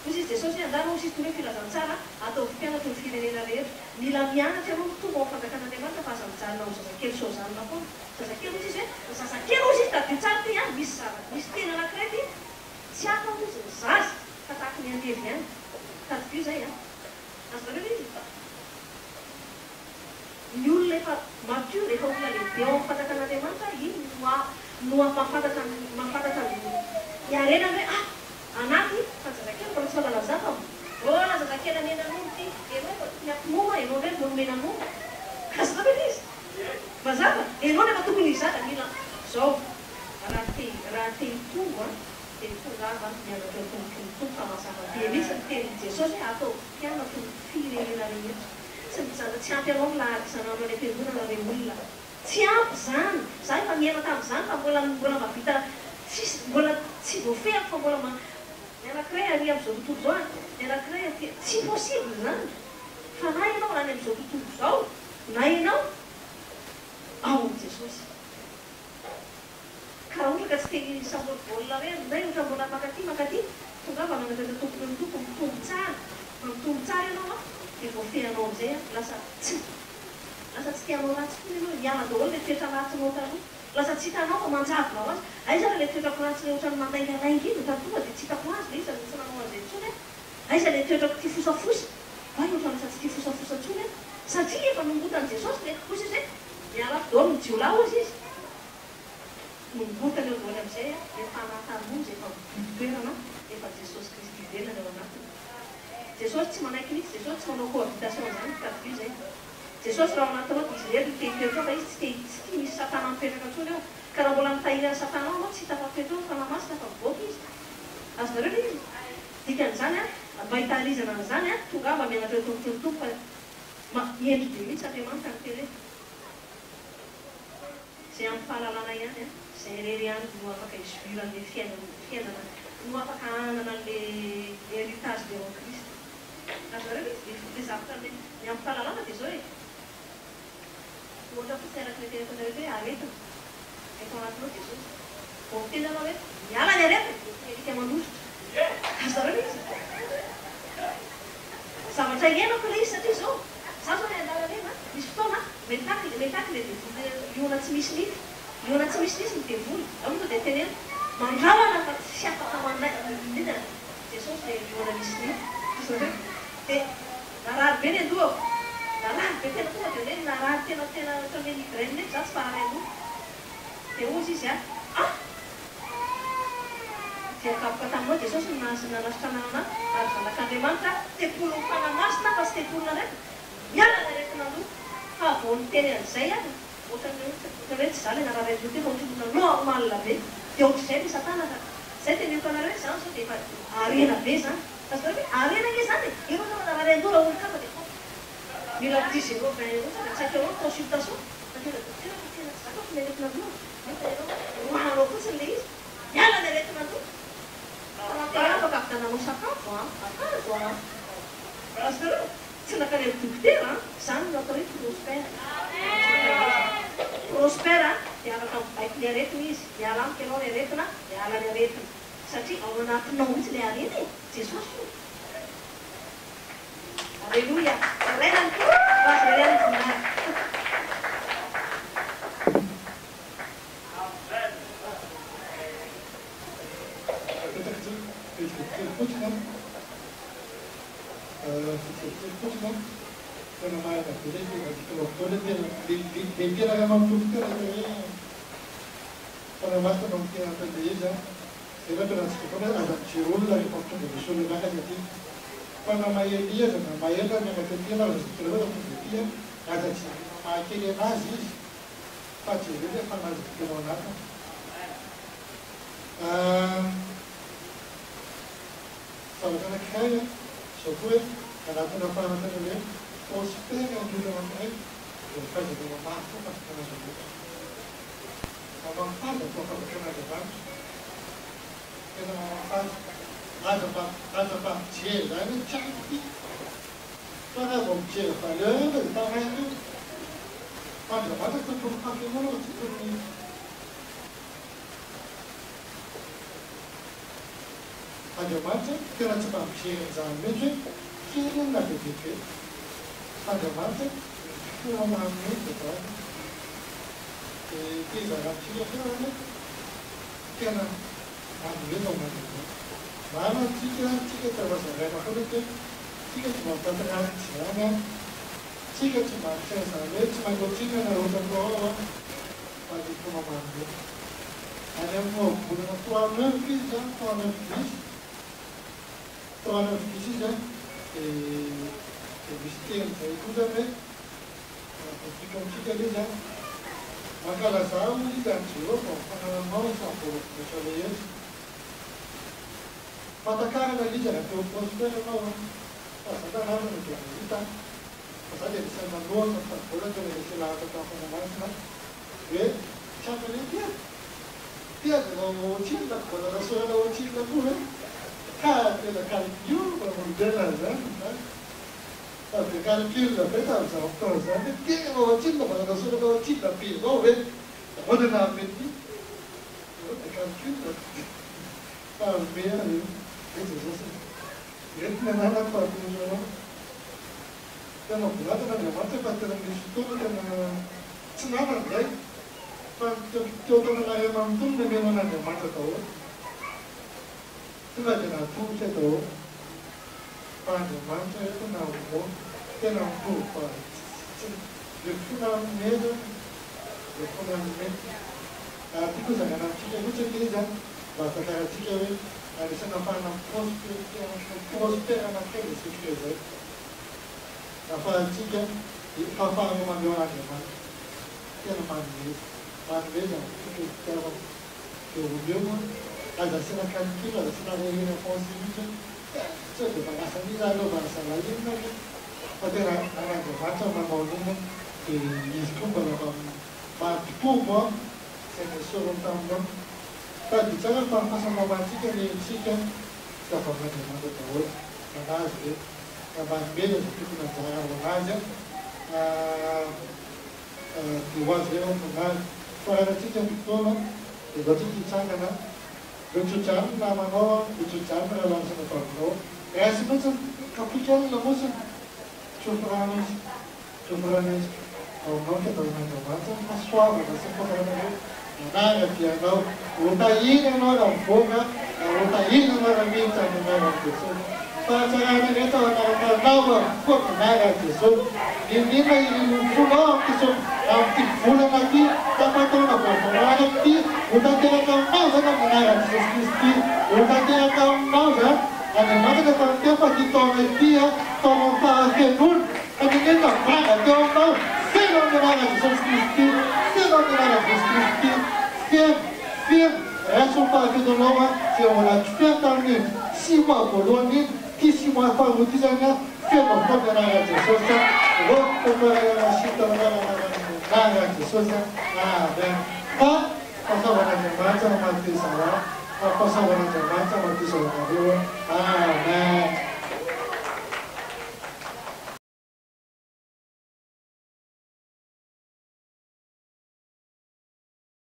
hozy izy Jesosy hoe andana hozy izy tonga hoe filazantsara atao mpianatra ny firenena rehetra mila mianatra ianao tonga ao fanjakan'Andriamanitra fa aza mijanona ao zazakely sozanina foana zazakely hozy izy hoe zazakely hozy izy tadio tsara ty a misy tena anankiray ty tsy hafa hozy ny zaza fa tahaky ny andevy ihany tadio zay a azareo izy ny olona efa mature efa olona lehibe ao amin'ny fanjakan'Andriamanitra iny no mahafantatra ny arenany hoe anaty fa zazakely mbola tsy fanalaza fa mbola zazakely amenan'olo ty enao miampinoma enao ndray mbola menanoma azareo izy mazava enao nefa tokony izara mila zao raha te hitombo a dia tongava mianatra tomboky ny tombo fa mazava be mihitsy ny tenin'i Jesosy hoe atao mpianatra ny firenena rehetra tsy mijana tsy ampy anao milahatra sananao any am-piangonana re olona tsy ampy zany za efa miaina tamin'izany fa mbola mavita mbola tsy voafehako fa mbola ny anankiray ary amin'izao tontolo zao ny anankiray tsy possible zany fa na ianao rany amin'izao tontolo zao na ianao ao amin'i Jesosy ka raha ohatra ka tsy te samboly baolina hoe nay ohatra mbola makaty tongava manatatra tompony ny tompo mitombo tsara ianao a dia voafehanao amin'izay a lasa tsy tianao ratsy foana ianao hiala daholo le toetra ratsinao taloha lasa tsy hitanao fa manjavona ho azy aiza raha le toetrako ratsy le ohatra ny mandainganainga iny tatonga dia tsy hitako azy le izy tsy nanao an'izay intsony aiza le toetrako ty fosafosa va ohatra lasa tsy ty fosafosa intsony satria efa nombotany Jesosy le kosa izy hoe miala daholo mijiola ozy izy nombotany eo daholo amin'izay a efa anatanozy efa toerana efa Jesosy Kristy ivelana eo anatiny Jesosy tsy manaiky mihitsy Jesosy tsy manao cohabitation zany tadio zay Jesosy raha anatinao dia izy rehetra mitehitoetra fa izy tsy tia misy satana mipetraka intsony eo ka raha mbola mitahirany satana ao anao tsy hita fafetra eo fa namasina fa mivoaka izy azonareo le izy dikan'izany a mahitarizana an'izany a tongava mianatra eo tomboky ny tompo fa endry be mihitsy Andriamanitra ny teny zay amin'ny fahalalana ihany a zay rery ihany no afaka izoviran'le fiainana no afaka anana le héritage de en Christ azonareo izy le zavatra ny amin'ny fahalalana dia zao ohatra fotsy araka le tenefanareo hoe aretina efa anatinao Jesosy vao miteny anao hoe miala ny aretina erika manositra azareo izy zavatra iainako le izy satria zao za zao le andalana misy fotoana metaky le liona tsy misy nify liona tsy misy nisy ny devoly aoto dia tenena mandrawana fa tsy afaka manina Jesosy le liona misy nify dia narary be ny andohako narary be tena tonga dia hoe narary tena ohatran'le migraine nefy za tsy faharay andoha dia ozy izy dia akapoka taminao Jesosy nanasitrana ary zanak'Andriamanitra tepolo fanamasina fa sy tepolona raiky miala ny aretina aloha fa vao niteny an'izay a ohatran'ny hoe tsy za le nararay andoha teo fa ohatrany normal be dia ohatr'izay le satana fa zay teneniko anareo zany zao dia efa arena be zany azonareo hoe arena nge zany ero zao nararay andoha raha olo kafa dia mila 10 € 20 € fa tsy haiko consultation tena tena tsy zakako ny aretina andoha nefa ero rohanao fotsiny le izy miala ny aretina andoha tena afaka avidananao sakafo akanjo azonareo tsy nakany amin'ny dokotera zany no atao hoe prospère dia afaka mibaiko ny aretina izy miala amiko ianao ny aretina miala ny aretina satria ao anatinao mihitsy le arena e Jesosy Alleluia. Renan azy rery any voninahitra Dia nama bukti lagi. Pada masa mungkin apa dia, saya pernah sekolah ada cirul lagi waktu di sekolah nak jadi. Pada maya dia dan maya dan yang ketiga lalu sekolah waktu dia ada cirul. Akhirnya nazis, pasti dia pada nazis kemana? Saudara kaya, sokue, kalau tu nampak macam ni, ospek yang juga nampak. Faz de uma marca para ficar na janela. A bancada toca pequena de baixo. Faz a partir, aí não tinha que. Para a bombeira falhando, ele está vendo. Olha, olha que eu estou com a câmera aqui. A demanda, que ela te partir exatamente, que não dá para ver. A demanda, não há muito, tá? E diz a gatinha que ela a mesma maneira. Mas a tia estava sabendo que tia te monta para a tia, tia te marcha essa vez, mas eu tinha na outra prova, mas de como manda. Aí eu vou por uma tua não fiz já, tua não fiz já, e vestir aí tudo bem. Fica chica ali já. Aquela sala de gatilho, a mão só por deixa eu ver isso. Bota a cara ali já, eu posso ver a mão. Passa da nada no que é, tá? Passa de ser na nossa, tá? Por onde ele se lava tá com mais, né? E chama ali dia no time da coisa, da sua no time da pura. Cara, pela cara de para mudar, né? Cara, filho da peta, sabe? Quem é o time da coisa, da sua no time da filho, não vê? Onde na mente? Cara, filho da ah, bem ali. Isso é assim. Não é nada para tu, não. Tem uma coisa na minha mão, tem para ter um estudo que não nada, né? Para que eu estou na minha mão, tudo na minha mão, tá? Tu vai ter na tua, você tá? Para minha mão, eu tô na rua, tem na rua, para. Eu fui na mesa, eu fui na mesa. Tipo, já na tia, eu tinha que já, basta que a tia veio. Aí você não faz na prospera naquele se fez. Na fazia e papá me mandou lá de mano. Que não faz isso. Mas veja, que eu viu, mas assim na cantina, assim na rua na consciência, se eu para essa vida não vai ser lá de novo. Pode ir na mata uma maldita e desculpa não mas pouco se me soube tão bom. Tadi jangan pernah sama baca ni siapa siapa macam mana tahu, mana sih, kapan bela seperti mana cara aja, dibuat dia mana, kalau cincin itu mana, dibuat cincin kan, cincin nama orang, cincin orang langsung tahu. Sebenarnya kapital lemus, cumranis, orang kita macam suara, seperti nada que não o taí não era foga o taí não era minta não era pessoa para chegar na neta não fogo nada pessoa e nem vai fulano pessoa que fulano aqui tá matando a pessoa aqui o taí não não nada pessoa o taí não a demanda de para tempo aqui toma dia toma para que não a ninguém não paga não se não nada pessoa se não nada pessoa Fir, raison par que de l'homme, c'est on l'a fait dans les 6 mois pour l'année, qui 6 mois par le designer, fait mon propre narratif social, recommencer la chute de la narratif social, pas, parce qu'on a des maths, on a des salaires, pas parce qu'on a des maths, on a des salaires,